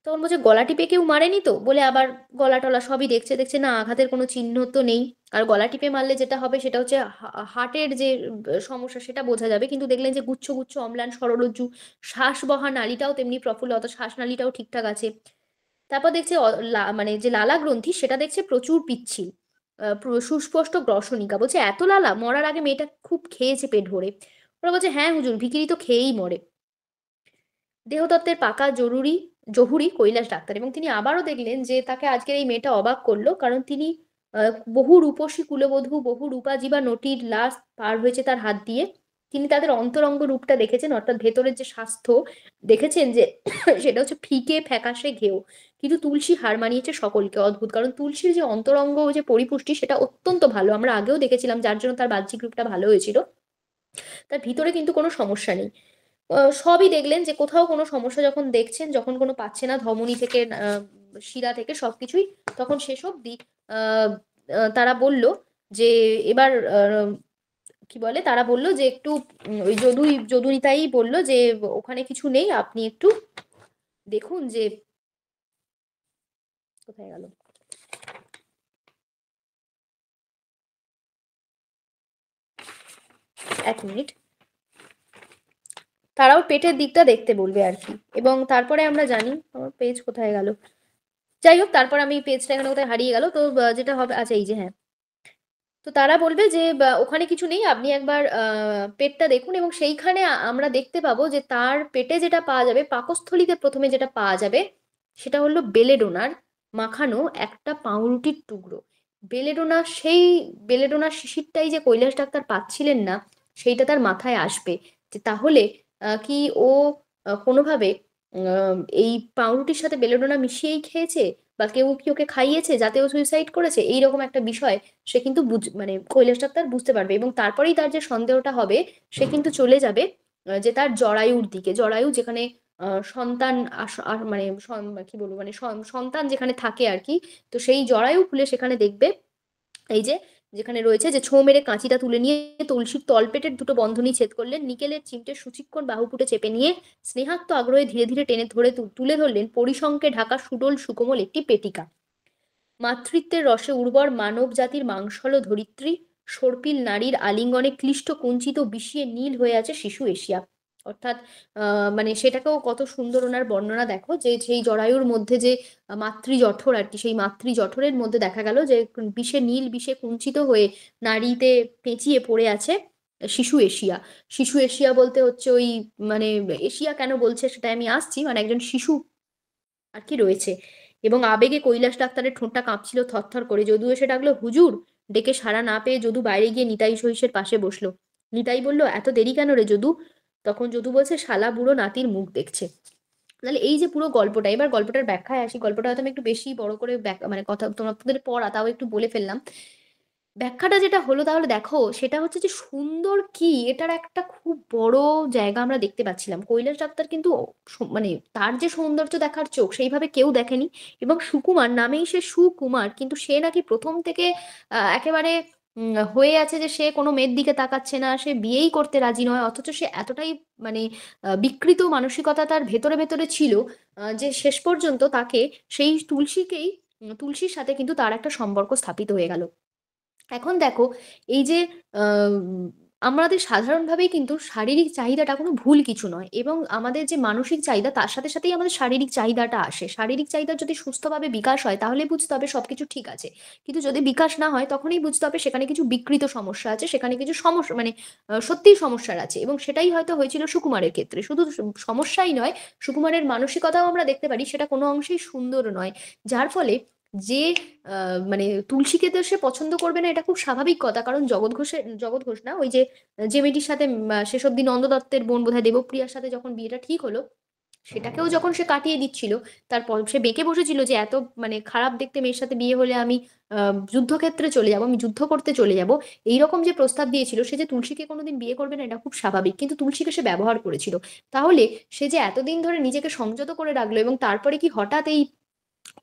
তখন বলছে, "গলা টিপে কেউ মারেনি তো?" বলে আবার গলা-টলা সবই দেখছে, দেখছে না আঘাতের কোনো চিহ্ন তো নেই। আর গলা টিপে মারলে যেটা হবে সেটা হচ্ছে হার্টের যে সমস্যা সেটা বোঝা যাবে। কিন্তু দেখলেন যে গুচ্ছ, গুচ্ছ অম্লান সরলজ্জু, শ্বাস বহা নালীটাও তেমনি প্রফুল্ল, অর্থাৎ শ্বাসনালীটাও ঠিকঠাক আছে। তারপর দেখছে মানে যে লালা গ্রন্থি সেটা দেখছে প্রচুর পিচ্ছিল। সুস্পষ্ট গ্রসনিকা। বলছে, "এত লালা? মরার আগে মেয়েটা খুব খেয়েছে পেট ভরে।" ওরা বলছে, "হ্যাঁ হুজুর, ভিখিরি তো খেয়েই মরে।" দেহতত্ত্বের পাকা জহুরি কৈলাস ডাক্তার। এবং তিনি আবারও দেখলেন যে তাকে আজকের এই মেয়েটা অবাক করল। কারণ তিনি বহু রূপসী কুলবধূ, বহু রূপাজীবা নটীর লাশ পার হয়েছে তার হাত দিয়ে। তিনি তাদের অন্তরঙ্গ রূপটা দেখেছেন, অর্থাৎ ভেতরের যে স্বাস্থ্য দেখেছেন যে সেটা হচ্ছে ফিকে ফ্যাকাশে ঘেউ। কিন্তু তুলসী হার মানিয়েছে সকলকে। অদ্ভুত। কারণ তুলসীর যে অন্তরঙ্গ যে পরিপুষ্টি সেটা অত্যন্ত ভালো। আমরা আগেও দেখেছিলাম, যার জন্য তার বাহ্যিক রূপটা ভালো হয়েছিল। তার ভিতরে কিন্তু কোনো সমস্যা নেই। সবই দেখলেন যে কোথাও কোনো সমস্যা যখন দেখছেন, যখন কোনো পাচ্ছে না ধমনী থেকে শিরা থেকে সবকিছুই, তখন শেষ অবধি আ আ তারা বলল যে এবার কি বলে? তারা বলল যে একটু ওই যদুনিতাই বলল যে, "ওখানে কিছু নেই। আপনি একটু দেখুন যে" কোথায় গেল? ১ মিনিট। তারাও পেটের দিকটা দেখতে বলবে আরকি। এবং তারপরে আমরা জানি, আমার পেজ কোথায় গেল? যাই হোক, তারপর আমি পেজটা এখানে কোথায় হারিয়ে গেল। তো যেটা হবে, আচ্ছা এই যে, হ্যাঁ। তো তারা বলবে যে ওখানে কিছু নেই, আপনি একবার পেটটা দেখুন। এবং সেইখানে আমরা দেখতে পাবো যে তার পেটে যেটা পাওয়া যাবে, পাকস্থলীতে ১ম এ যেটা পাওয়া যাবে সেটা হলো বেলেডোনার মাখানো একটা পাউরুটির টুকরো। বেলেডোনা সেই বেলেডোনার শিশিরটাই যে কৈলাস ডাক্তার পাচ্ছিলেন না, সেইটা তার মাথায় আসবে। যে তাহলে কি ও কোনোভাবে এই পাউরুটির সাথে বেলেডোনা মিশিয়েই খেয়েছে? বা কেউ কি ওকে খাইয়েছে যাতে ও সুইসাইড করেছে? এইরকম একটা বিষয় সে কিন্তু মানে কৈলাস ডাক্তার বুঝতে পারবে। এবং তারপরেই তার যে সন্দেহটা হবে, সে কিন্তু চলে যাবে যে তার জরায়ুর দিকে। জরায়ু যেখানে সন্তান মানে কি বলবো, মানে সন্তান যেখানে থাকে আরকি। তো সেই জরায়ু খুলে সেখানে দেখবে এই যে যেখানে রয়েছে যে ছোঁ মেরে কাঁচিটা তুলে নিয়ে তুলসীর তলপেটের ২ টো বন্ধনী ছেদ করলেন। নিকেলের চিমটে সুচিক্কণ বাহুপুটে চেপে নিয়ে স্নেহাক্ত আগ্রহে ধীরে, ধীরে টেনে ধরে তুলে ধরলেন পরিশঙ্কে ঢাকা সুডোল সুকোমল একটি পেটিকা। মাতৃত্বের রসে উর্বর মানব জাতির মাংসল ধরিত্রী, সর্পিল নারীর আলিঙ্গনে ক্লিষ্ট কুঞ্চিত বিষিয়ে নীল হয়ে আছে শিশু এশিয়া। অর্থাৎ মানে সেটাকেও কত সুন্দর ওনার বর্ণনা দেখো, যে সেই জরায়ুর মধ্যে যে মাতৃজঠর আর কি, সেই মাতৃজঠরের মধ্যে দেখা গেল যে বিষে নীল বিষে কুঞ্চিত হয়ে নাড়িতে পেঁচিয়ে পড়ে আছে শিশু এশিয়া। শিশু এশিয়া বলতে হচ্ছে ওই, মানে এশিয়া কেন বলছে সেটা আমি আসছি, মানে একজন শিশু আর কি রয়েছে। এবং আবেগে কৈলাস ডাক্তারের ঠোঁটটা কাঁপছিল থরথর করে। যদু এসে ডাকলো, হুজুর! ডেকে সাড়া না পেয়ে যদু বাইরে গিয়ে নিতাই সহিসের পাশে বসলো। নিতাই বলল, এত দেরি কেন রে যদু? তখন যদু বলছে, শালা বুড়ো নাতির মুখ দেখছে। তাহলে এই যে পুরো গল্পটা, এবার গল্পটার ব্যাখ্যায় আসি। গল্পটা হয়তো আমি একটু বেশি বড় করে মানে কথা তোমাদের পড়া, তাও একটু বলে ফেললাম। ব্যাখ্যাটা যেটা হলো, তাহলে দেখো সেটা হচ্ছে যে সুন্দর কি, এটার একটা খুব বড় জায়গা আমরা দেখতে পাচ্ছিলাম। কৈলাস ডাক্তার কিন্তু মানে তার যে সৌন্দর্য দেখার চোখ সেইভাবে কেউ দেখেনি। এবং সুকুমার নামেই সে সুকুমার, কিন্তু সে নাকি প্রথম থেকে একেবারে হয়ে আছে যে সে কোনো মেয়ের দিকে তাকাচ্ছে না, সে বিয়েই করতে রাজি নয়, অথচ সে এতটাই মানে বিকৃত মানসিকতা তার ভেতরে ভেতরে ছিল, যে শেষ পর্যন্ত তাকে সেই তুলসীকেই, তুলসীর সাথে কিন্তু তার একটা সম্পর্ক স্থাপিত হয়ে গেল। এখন দেখো, এই যে আহ, আমাদের সাধারণভাবেই কিন্তু শারীরিক চাহিদাটা কোনো ভুল কিছু নয়, এবং আমাদের যে মানসিক চাহিদা তার সাথে সাথেই আমাদের শারীরিক চাহিদাটা আসে। শারীরিক চাহিদার যদি সুস্থভাবে বিকাশ হয় তাহলে বুঝতে হবে সবকিছু ঠিক আছে। কিন্তু যদি বিকাশ না হয় তখনই বুঝতে হবে সেখানে কিছু বিকৃত সমস্যা আছে, সেখানে কিছু সমস্যা, মানে সত্যিই সমস্যার আছে। এবং সেটাই হয়তো হয়েছিল সুকুমারের ক্ষেত্রে। শুধু সমস্যাই নয়, সুকুমারের মানসিকতাও আমরা দেখতে পারি সেটা কোনো অংশেই সুন্দর নয়। যার ফলে যে মানে তুলসীকে তো সে পছন্দ করবে না, এটা খুব স্বাভাবিক কথা। কারণ জগৎ ঘোষ না, ওই যে যে মেয়েটির সাথে শেষ অব্দি নন্দ দত্তের বোন বোধহয় দেবপ্রিয়ার সাথে যখন বিয়েটা ঠিক হলো, সেটাকেও যখন সে কাটিয়ে দিচ্ছিল, তারপর সে বেঁকে বসেছিল যে এত মানে খারাপ দেখতে মেয়ের সাথে বিয়ে হলে আমি যুদ্ধক্ষেত্রে চলে যাব, আমি যুদ্ধ করতে চলে যাব, এইরকম যে প্রস্তাব দিয়েছিল, সে যে তুলসীকে কোনোদিন বিয়ে করবে না এটা খুব স্বাভাবিক, কিন্তু তুলসীকে সে ব্যবহার করেছিল। তাহলে সে যে এতদিন ধরে নিজেকে সংযত করে রাখলো, এবং তারপরে কি হঠাৎ এই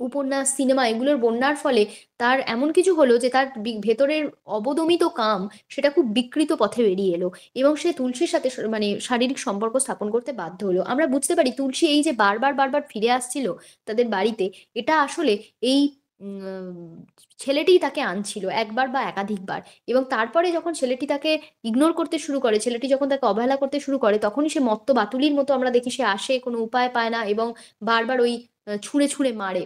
উপন্যাস সিনেমা এগুলোর বন্যার ফলে তার এমন কিছু হলো যে তার ভেতরের অবদমিত কাম সেটা খুব বিকৃত পথে বেরিয়ে এলো, এবং সে তুলসীর সাথে মানে শারীরিক সম্পর্ক স্থাপন করতে বাধ্য হলো। আমরা বুঝতে পারি তুলসী এই যে বারবার বারবার ফিরে আসছিল তাদের বাড়িতে, এটা আসলে এই উম, ছেলেটিই তাকে আনছিল একবার বা একাধিকবার। এবং তারপরে যখন ছেলেটি তাকে ইগনোর করতে শুরু করে, ছেলেটি যখন তাকে অবহেলা করতে শুরু করে, তখনই সে মত্ত বাতুলির মতো আমরা দেখি সে আসে, কোনো উপায় পায় না এবং বারবার ওই ছুঁড়ে ছুঁড়ে মারে।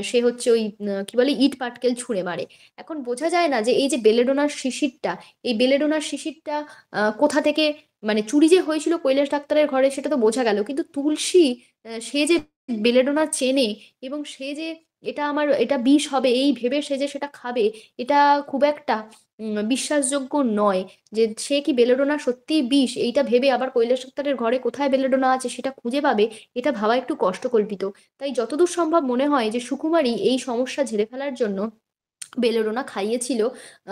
সে হচ্ছে ওই কি বলে, ইট পাটকেল ছুঁড়ে মারে। এখন বোঝা যায় না যে এই যে বেলেডোনার শিশিরটা, এই বেলেডোনার শিশিরটা কোথা থেকে, মানে চুরি যে হয়েছিল কৈলাস ডাক্তারের ঘরে সেটা তো বোঝা গেল, কিন্তু তুলসী সে যে বেলেডোনা চেনে, এবং সে যে এটা আমার এটা বিষ হবে এই ভেবে সে যে সেটা খাবে, এটা খুব একটা বিশ্বাসযোগ্য নয়। যে সে কি বেলেডোনা সত্যিই বিষ এইটা ভেবে আবার কৈলাস ডাক্তারের ঘরে কোথায় বেলেডোনা আছে সেটা খুঁজে পাবে, এটা ভাবা একটু কষ্টকল্পিত। তাই যতদূর সম্ভব মনে হয় যে সুকুমারী এই সমস্যা ঝেড়ে ফেলার জন্য বেলেডোনা খাইয়েছিল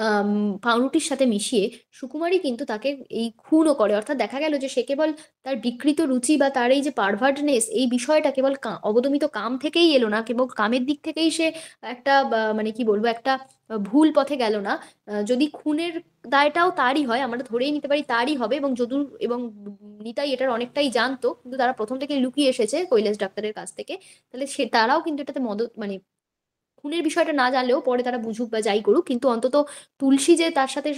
আম, পাউরুটির সাথে মিশিয়ে। সুকুমারী কিন্তু তাকে এই খুনও করে, অর্থাৎ দেখা গেল যে সে কেবল তার বিকৃত রুচি বা তার এই যে পারভার্টনেস, এই বিষয়টা কেবল অবদমিত কাম থেকেই এলো না, কেবল কামের দিক থেকেই সে একটা মানে কি বলবো, একটা ভুল পথে গেল না। যদি খুনের দায়টাও তারই হয়, আমরা ধরেই নিতে পারি তারই হবে, এবং যদু এবং নিতাই এটার অনেকটাই জানতো, কিন্তু তারা প্রথম থেকে লুকিয়ে এসেছে কৈলাস ডাক্তারের কাছ থেকে। তাহলে সে তারাও কিন্তু এটাতে মদত, মানে খুনের বিষয়টা না জানলেও পরে তারা বুঝুক বা যাই করুক, কিন্তু অন্তত তুলসী যে তার সাথে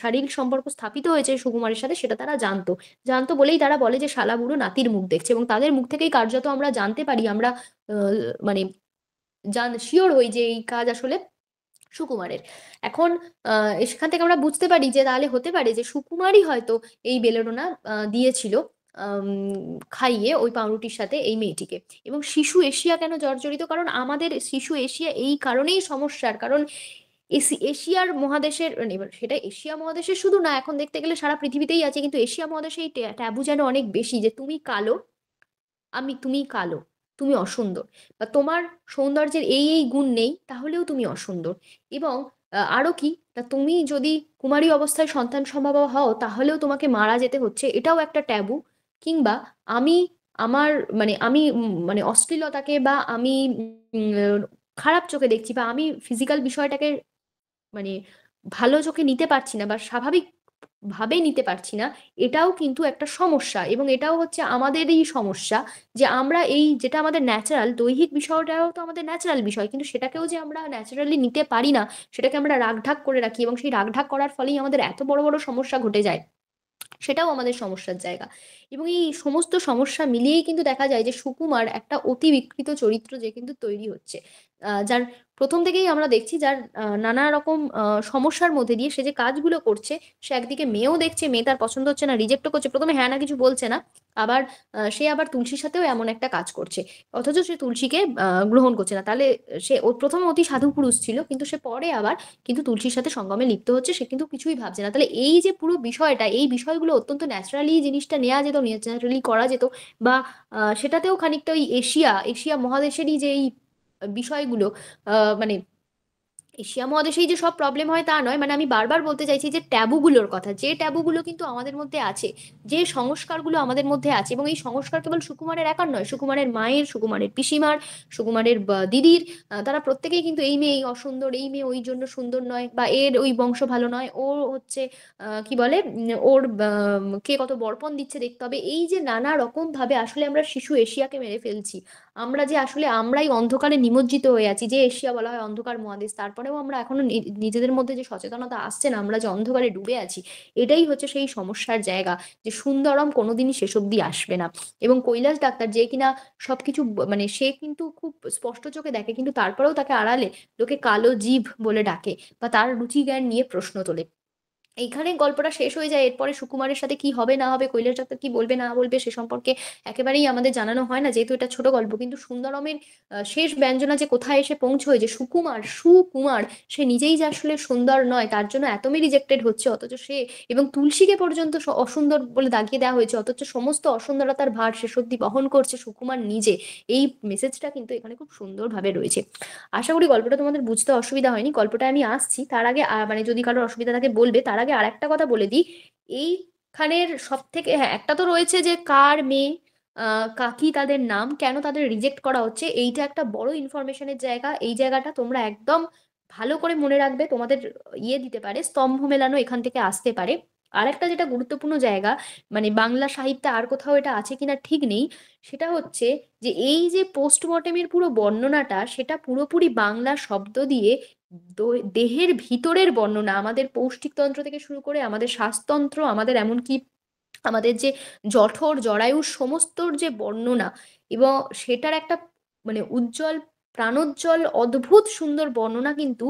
শারীরিক সম্পর্ক স্থাপিত হয়েছে সুকুমারের সাথে সেটা তারা জানতো। জানতো বলেই তারা বলে যে শালা বুড়ো নাতির মুখ দেখছে, এবং তাদের মুখ থেকেই কার্যত আমরা জানতে পারি, আমরা মানে শিওর হই যে এই কাজ আসলে সুকুমারের। এখন এখান থেকে আমরা বুঝতে পারি যে তাহলে হতে পারে যে সুকুমারই হয়তো এই বেলেডোনা দিয়েছিল খাইয়ে ওই পাউরুটির সাথে এই মেয়েটিকে। এবং শিশু এশিয়া কেন জর্জরিত, কারণ আমাদের শিশু এশিয়া এই কারণেই সমস্যার কারণ। এশিয়ার মহাদেশের, মানে এবার সেটা এশিয়া মহাদেশের শুধু না, এখন দেখতে গেলে সারা পৃথিবীতেই আছে, কিন্তু এশিয়া মহাদেশে এই ট্যাবু যেন অনেক বেশি, যে তুমি কালো, তুমি কালো, তুমি অসুন্দর, বা তোমার সৌন্দর্যের এই এই গুণ নেই তাহলেও তুমি অসুন্দর। এবং আরো কি, তা তুমি যদি কুমারী অবস্থায় সন্তান সম্ভবা হও তাহলেও তোমাকে মারা যেতে হচ্ছে, এটাও একটা ট্যাবু। কিংবা আমি আমার মানে আমি মানে অশ্লীলতাকে বা আমি উম, খারাপ চোখে দেখছি, বা আমি ফিজিক্যাল বিষয়টাকে মানে ভালো চোখে নিতে পারছি না বা স্বাভাবিক ভাবে নিতে পারছি না, এটাও কিন্তু একটা সমস্যা। এবং এটাও হচ্ছে আমাদেরই সমস্যা, যে আমরা এই যেটা আমাদের ন্যাচারাল দৈহিক বিষয়টাও তো আমাদের ন্যাচারাল বিষয়, কিন্তু সেটাকেও যে আমরা ন্যাচারালি নিতে পারি না, সেটাকে আমরা রাগঢাক করে রাখি, এবং সেই রাগঢাক করার ফলেই আমাদের এত বড় বড় সমস্যা ঘটে যায়। সেটাও আমাদের সমস্যার জায়গা। এবং এই সমস্ত সমস্যা মিলিয়েই কিন্তু দেখা যায় যে সুকুমার একটা অতি বিকৃত চরিত্র যে কিন্তু তৈরি হচ্ছে। যার ১ম থেকেই আমরা দেখছি যার নানা রকম সমস্যার মধ্যে দিয়ে সে যে কাজগুলো করছে, সে একদিকে মেয়েও দেখছে, মেয়ে তার পছন্দ হচ্ছে না, রিজেক্টও করছে। ১ম এ হ্যাঁ না কিছু বলছে না। আবার সে আবার তুলসীর সাথেও এমন একটা কাজ করছে। অথচ সে তুলসীকে গ্রহণ করছে না। তাহলে সে ১ম এ অতি সাধু পুরুষ ছিল। কিন্তু সে পরে আবার কিন্তু তুলসীর সাথে সঙ্গমে লিপ্ত হচ্ছে। সে কিন্তু কিছুই ভাবছে না। তাহলে এই যে পুরো বিষয়টা, এই বিষয়গুলো অত্যন্ত ন্যাচারালি জিনিসটা নেয়া যেত, ন্যাচারালি করা যেত বা সেটাতেও খানিকটা ওই এশিয়া মহাদেশেরই যে এই বিষয়গুলো মানে এশিয়া মহাদেশেই যে সব প্রবলেম হয় তা নয়। মানে আমি বারবার বলতে চাইছি যে ট্যাবুগুলোর কথা। যে ট্যাবুগুলো কিন্তু আমাদের মধ্যে আছে, যে সংস্কারগুলো আমাদের মধ্যে আছে এবং এই সংস্কার কেবল সুকুমারের একার নয়, সুকুমারের মায়ের, সুকুমারের পিসিমার, সুকুমারের দিদির তারা প্রত্যেকেই কিন্তু এই মেয়ে এই অসুন্দর, এই মেয়ে ওই জন্য সুন্দর নয় বা এর ওই বংশ ভালো নয়, ও হচ্ছে কি বলে ওর কে কত বর্পণ দিচ্ছে দেখতে হবে। এই যে নানা রকমভাবে আসলে আমরা শিশু এশিয়াকে মেরে ফেলছি। আমরা যে আসলে আমরাই অন্ধকারে নিমজ্জিত হয়ে আছি, যে এশিয়া বলা হয় অন্ধকার মহাদেশ, তারপরেও আমরা এখনো নিজেদের মধ্যে যে সচেতনতা আসছে না, আমরা যে অন্ধকারে ডুবে আছি, এটাই হচ্ছে সেই সমস্যার জায়গা, যে সুন্দরম কোনোদিনই শেষ অবধি আসবে না। এবং কৈলাস ডাক্তার যে কিনা সবকিছু মানে সে কিন্তু খুব স্পষ্ট চোখে দেখে, কিন্তু তারপরেও তাকে আড়ালে লোকে কালো জিভ বলে ডাকে বা তার রুচি জ্ঞান নিয়ে প্রশ্ন তোলে। এইখানে গল্পটা শেষ হয়ে যায়। এরপরে সুকুমারের সাথে কি হবে না হবে, কৈলাস ডাক্তার কি বলবে না বলবে সে সম্পর্কে একেবারেই আমাদের জানানো হয় না, যেহেতু এটা ছোট গল্প। কিন্তু সুন্দরমের শেষ ব্যঞ্জনা যে কোথায় এসে পৌঁছয়, যে সুকুমার সে নিজেই যে আসলে সুন্দর নয়, তার জন্য এতমই রিজেক্টেড হচ্ছে, অথচ সে এবং তুলসীকে পর্যন্ত অসুন্দর বলে দাগিয়ে দেওয়া হয়েছে, অথচ সমস্ত অসুন্দরতার ভার শেষ অবধি বহন করছে সুকুমার নিজে। এই মেসেজটা কিন্তু এখানে খুব সুন্দরভাবে রয়েছে। আশা করি গল্পটা তোমাদের বুঝতে অসুবিধা হয়নি। গল্পটায় আমি আসছি। তার আগে মানে যদি কারোর অসুবিধা থাকে বলবে। তার আগে আরেকটা কথা বলে দিই। এইখানের সবথেকে হ্যাঁ, একটা তো রয়েছে যে কার মেয়ে, কি তাদের নাম, কেন তাদের রিজেক্ট করা হচ্ছে, এইটা একটা বড় ইনফরমেশনের জায়গা। এই জায়গাটা তোমরা একদম ভালো করে মনে রাখবে। তোমাদের দিতে পারে, স্তম্ভ মেলানো এখান থেকে আসতে পারে। আরেকটা যেটা গুরুত্বপূর্ণ জায়গা, মানে বাংলা সাহিত্যে আর কোথাও এটা আছে কিনা ঠিক নেই, সেটা হচ্ছে যে এই যে পোস্টমর্টেমের পুরো বর্ণনাটা, সেটা পুরোপুরি বাংলা শব্দ দিয়ে দেহের ভিতরের বর্ণনা, আমাদের পৌষ্টিকতন্ত্র থেকে শুরু করে আমাদের শ্বাসতন্ত্র, আমাদের এমনকি আমাদের যে জঠর জরায়ু সমস্তর যে বর্ণনা, এবং সেটার একটা মানে উজ্জ্বল, প্রাণোজ্জ্বল, অদ্ভুত সুন্দর বর্ণনা কিন্তু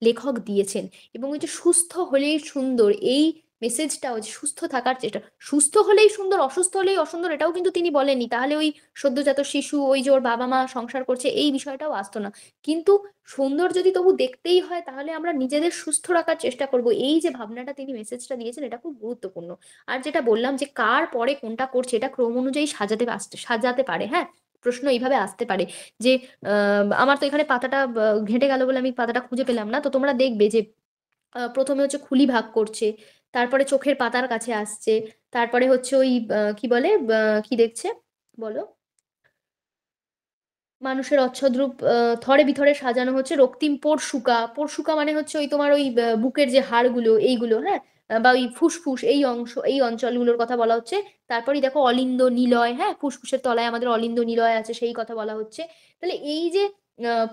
লেখক দিয়েছেন। এবং ওই যে সুস্থ হলেই সুন্দর, এই মেসেজটাও যে সুস্থ থাকার চেষ্টা, সুস্থ হলেই সুন্দর, অসুস্থ হলেই অসুন্দর, এটাও কিন্তু তিনি বলেননি। তাহলে ওই সদ্যোজাত শিশু, ওই যে ওর বাবা মা সংসার করছে, এই বিষয়টাও আসতো না। কিন্তু সুন্দর যদি তবু দেখতেই হয়, তাহলে আমরা নিজেদের সুস্থ রাখার চেষ্টা করব। এই যে ভাবনাটা তিনি মেসেজটা দিয়েছেন, এটা খুব গুরুত্বপূর্ণ। আর যেটা বললাম যে কার পরে কোনটা করছে, এটা ক্রম অনুযায়ী সাজাতে পারে। হ্যাঁ, প্রশ্ন এইভাবে আসতে পারে যে আমার তো এখানে পাতাটা ঘেঁটে গেল বলে আমি পাতাটা খুঁজে পেলাম না। তো তোমরা দেখবে যে প্রথমে হচ্ছে খুলি ভাগ করছে, তারপরে চোখের পাতার কাছে আসছে, তারপরে হচ্ছে ওই কি বলে কি দেখছে বলো, মানুষের অচ্ছদ্রূপ থরে বিথরে সাজানো হচ্ছে রক্তিম পরশুকা। পরশুকা মানে হচ্ছে ওই তোমার ওই বুকের যে হাড়গুলো এইগুলো, হ্যাঁ, বা ওই ফুসফুস এই অংশ, এই অঞ্চলগুলোর কথা বলা হচ্ছে। তারপরেই দেখো অলিন্দ নিলয়, হ্যাঁ, ফুসফুসের তলায় আমাদের অলিন্দ নিলয় আছে, সেই কথা বলা হচ্ছে। তাহলে এই যে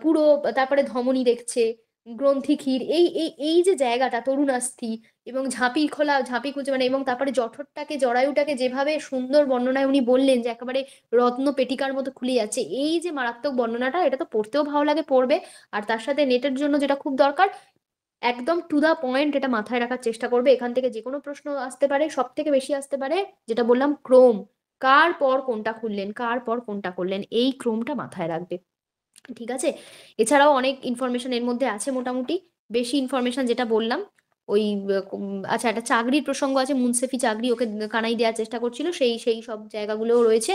পুরো, তারপরে ধমনী দেখছে, গ্রন্থিক্ষীর, এই এই এই যে জায়গাটা, তরুণাস্থি এবং ঝাঁপি খোলা, ঝাঁপি খুঁজে মানে, এবং তারপরে জঠরটাকে, জরায়ুটাকে যেভাবে সুন্দর বর্ণনায় উনি বললেন যে একেবারে রত্ন পেটিকার মতো খুলে যাচ্ছে, এই যে মারাত্মক বর্ণনাটা, এটা তো পড়তেও ভালো লাগে, পড়বে। আর তার সাথে নেটের জন্য যেটা খুব দরকার, একদম টু দা পয়েন্ট এটা মাথায় রাখার চেষ্টা করবে। এখান থেকে যে কোনো প্রশ্ন আসতে পারে, সব থেকে বেশি আসতে পারে যেটা বললাম ক্রোম, কার পর কোনটা খুললেন, কার পর কোনটা করলেন, এই ক্রোমটা মাথায় রাখবে। ঠিক আছে? এছাড়াও অনেক ইনফরমেশন এর মধ্যে আছে মোটামুটি। বেশি ইনফরমেশন যেটা বললাম, ওই আচ্ছা, একটা চাকরির প্রসঙ্গ আছে, মুনসেফি চাকরি, ওকে কানাই দেওয়ার চেষ্টা করছিল, সেই সেই সব জায়গাগুলোও রয়েছে।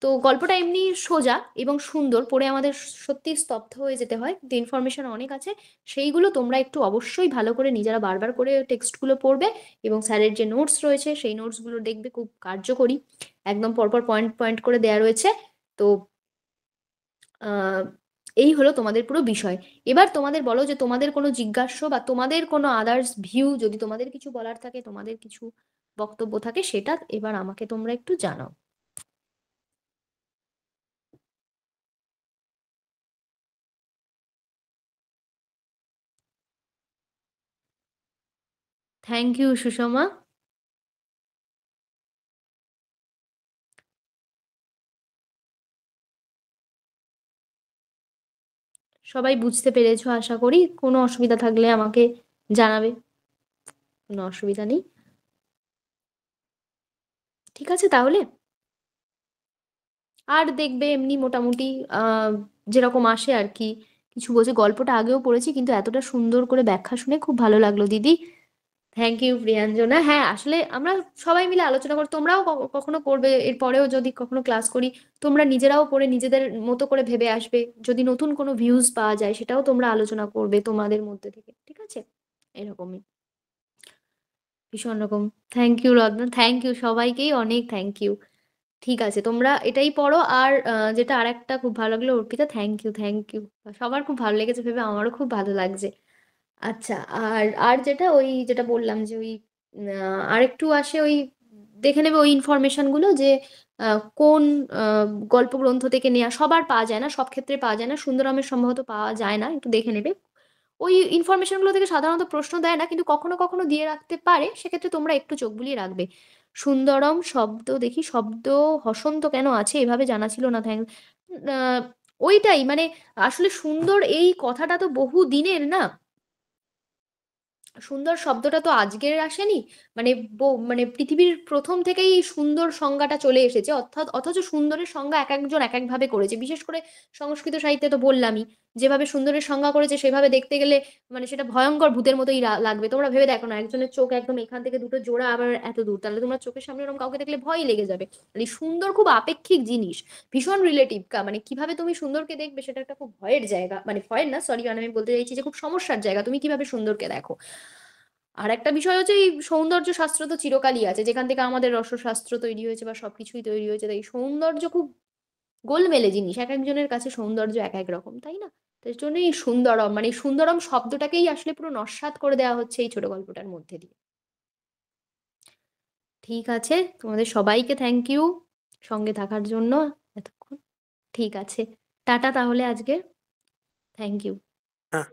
তো গল্পটা এমনি সোজা এবং সুন্দর, পড়ে আমাদের সত্যি স্তব্ধ হয়ে যেতে হয়, কিন্তু ইনফরমেশন অনেক আছে। সেইগুলো তোমরা একটু অবশ্যই ভালো করে নিজেরা বারবার করে টেক্সটগুলো পড়বে, এবং স্যারের যে নোটস রয়েছে সেই নোটসগুলো দেখবে, খুব কার্যকরী। একদম পরপর পয়েন্ট পয়েন্ট করে দেয়া রয়েছে। তো আহ, এই হলো তোমাদের পুরো বিষয়। এবার তোমাদের বলো যে তোমাদের কোনো জিজ্ঞাস্য বা তোমাদের কোনো আদার্স ভিউ, যদি তোমাদের কিছু বলার থাকে, তোমাদের কিছু বক্তব্য থাকে, সেটা এবার আমাকে তোমরা একটু জানাও। Thank you Sushma. সবাই বুঝতে পেরেছো আশা করি। কোনো অসুবিধা থাকলে আমাকে জানাবে। কোনো অসুবিধা নেই। ঠিক আছে তাহলে। আর দেখবে এমনি মোটামুটি আহ, যেরকম আসে আর কি। কিছু বলছে, গল্পটা আগেও পড়েছি কিন্তু এতটা সুন্দর করে ব্যাখ্যা শুনে খুব ভালো লাগলো দিদি। Thank you Priyanjana. হ্যাঁ আসলে আমরা সবাই মিলে আলোচনা করি, তোমরাও কখনো করবে, এরপরেও যদি কখনো ক্লাস করি তোমরা নিজেরাও পড়ে নিজেদের মতো করে ভেবে আসবে। যদি নতুন কোনো ভিউজ পাওয়া যায় সেটাও তোমরা আলোচনা করবে তোমাদের মধ্যে থেকে, ঠিক আছে? এরকমই ভীষণ রকম। Thank you Ratna, thank you সবাইকেই অনেক থ্যাংক ইউ। ঠিক আছে তোমরা এটাই পড়ো। আর যেটা আর একটা খুব ভালো লাগলো Arpita, thank you thank you. সবার খুব ভালো লেগেছে ভেবে আমারও খুব ভালো লাগছে। আচ্ছা, আর আর যেটা ওই যেটা বললাম যে ওই আরেকটু আসে ওই, দেখে নেবে ওই ইনফরমেশনগুলো যে কোন আহ, গল্পগ্রন্থ থেকে নেওয়া, সবার পাওয়া যায় না, সব ক্ষেত্রে পাওয়া যায় না, সুন্দরমের সম্ভবত পাওয়া যায় না, একটু দেখে নেবে। ওই ইনফরমেশনগুলো থেকে সাধারণত প্রশ্ন দেয় না, কিন্তু কখনো কখনো দিয়ে রাখতে পারে, সেক্ষেত্রে তোমরা একটু চোখ বুলিয়ে রাখবে। সুন্দরম শব্দ, দেখি শব্দ হসন্ত কেন আছে এভাবে জানা ছিল না, থ্যাংক। ওইটাই মানে, আসলে সুন্দর এই কথাটা তো বহু দিনের না। সুন্দর শব্দটা তো আজকের আসেনি, মানে মানে পৃথিবীর প্রথম থেকেই সুন্দর সংজ্ঞাটা চলে এসেছে, অর্থাৎ অথচ সুন্দরের সংজ্ঞা এক একজন এক একভাবে করেছে, বিশেষ করে সংস্কৃত সাহিত্যে তো বললামই, যেভাবে সুন্দরের সংজ্ঞা করেছে সেভাবে দেখতে গেলে মানে সেটা ভয়ঙ্কর ভূতের মতোই লাগবে। তোমরা ভেবে দেখো না, একজনের চোখ একদম এখান থেকে দুটো জোড়া আবার এত দূর, তাহলে তোমার চোখের সামনে এরকম কাউকে দেখলে ভয়ই লেগে যাবে। মানে সুন্দর খুব আপেক্ষিক জিনিস, ভীষণ রিলেটিভ। মানে কিভাবে তুমি সুন্দরকে দেখবে সেটা একটা খুব ভয়ের জায়গা, মানে ভয়ের না সরি, মানে আমি বলতে চাইছি যে খুব সমস্যার জায়গা, তুমি কিভাবে সুন্দরকে দেখো। আর একটা বিষয় হচ্ছে এই সৌন্দর্য শাস্ত্র তো চিরকালই আছে, যেখান থেকে আমাদের রসশাস্ত্র তৈরি হয়েছে বা সবকিছুই তৈরি হয়েছে, তাই সৌন্দর্য খুব গোলমেলে জিনিস, এক একজনের কাছে সৌন্দর্য এক এক রকম, তাই না? তার জন্য এই সুন্দরম, মানে এই সুন্দরম শব্দটাকেই আসলে পুরো নস্যাৎ করে দেওয়া হচ্ছে এই ছোট গল্পটার মধ্যে দিয়ে। ঠিক আছে, তোমাদের সবাইকে থ্যাংক ইউ সঙ্গে থাকার জন্য এতক্ষণ। ঠিক আছে, টাটা তাহলে আজকে। Thank you. হ্যাঁ।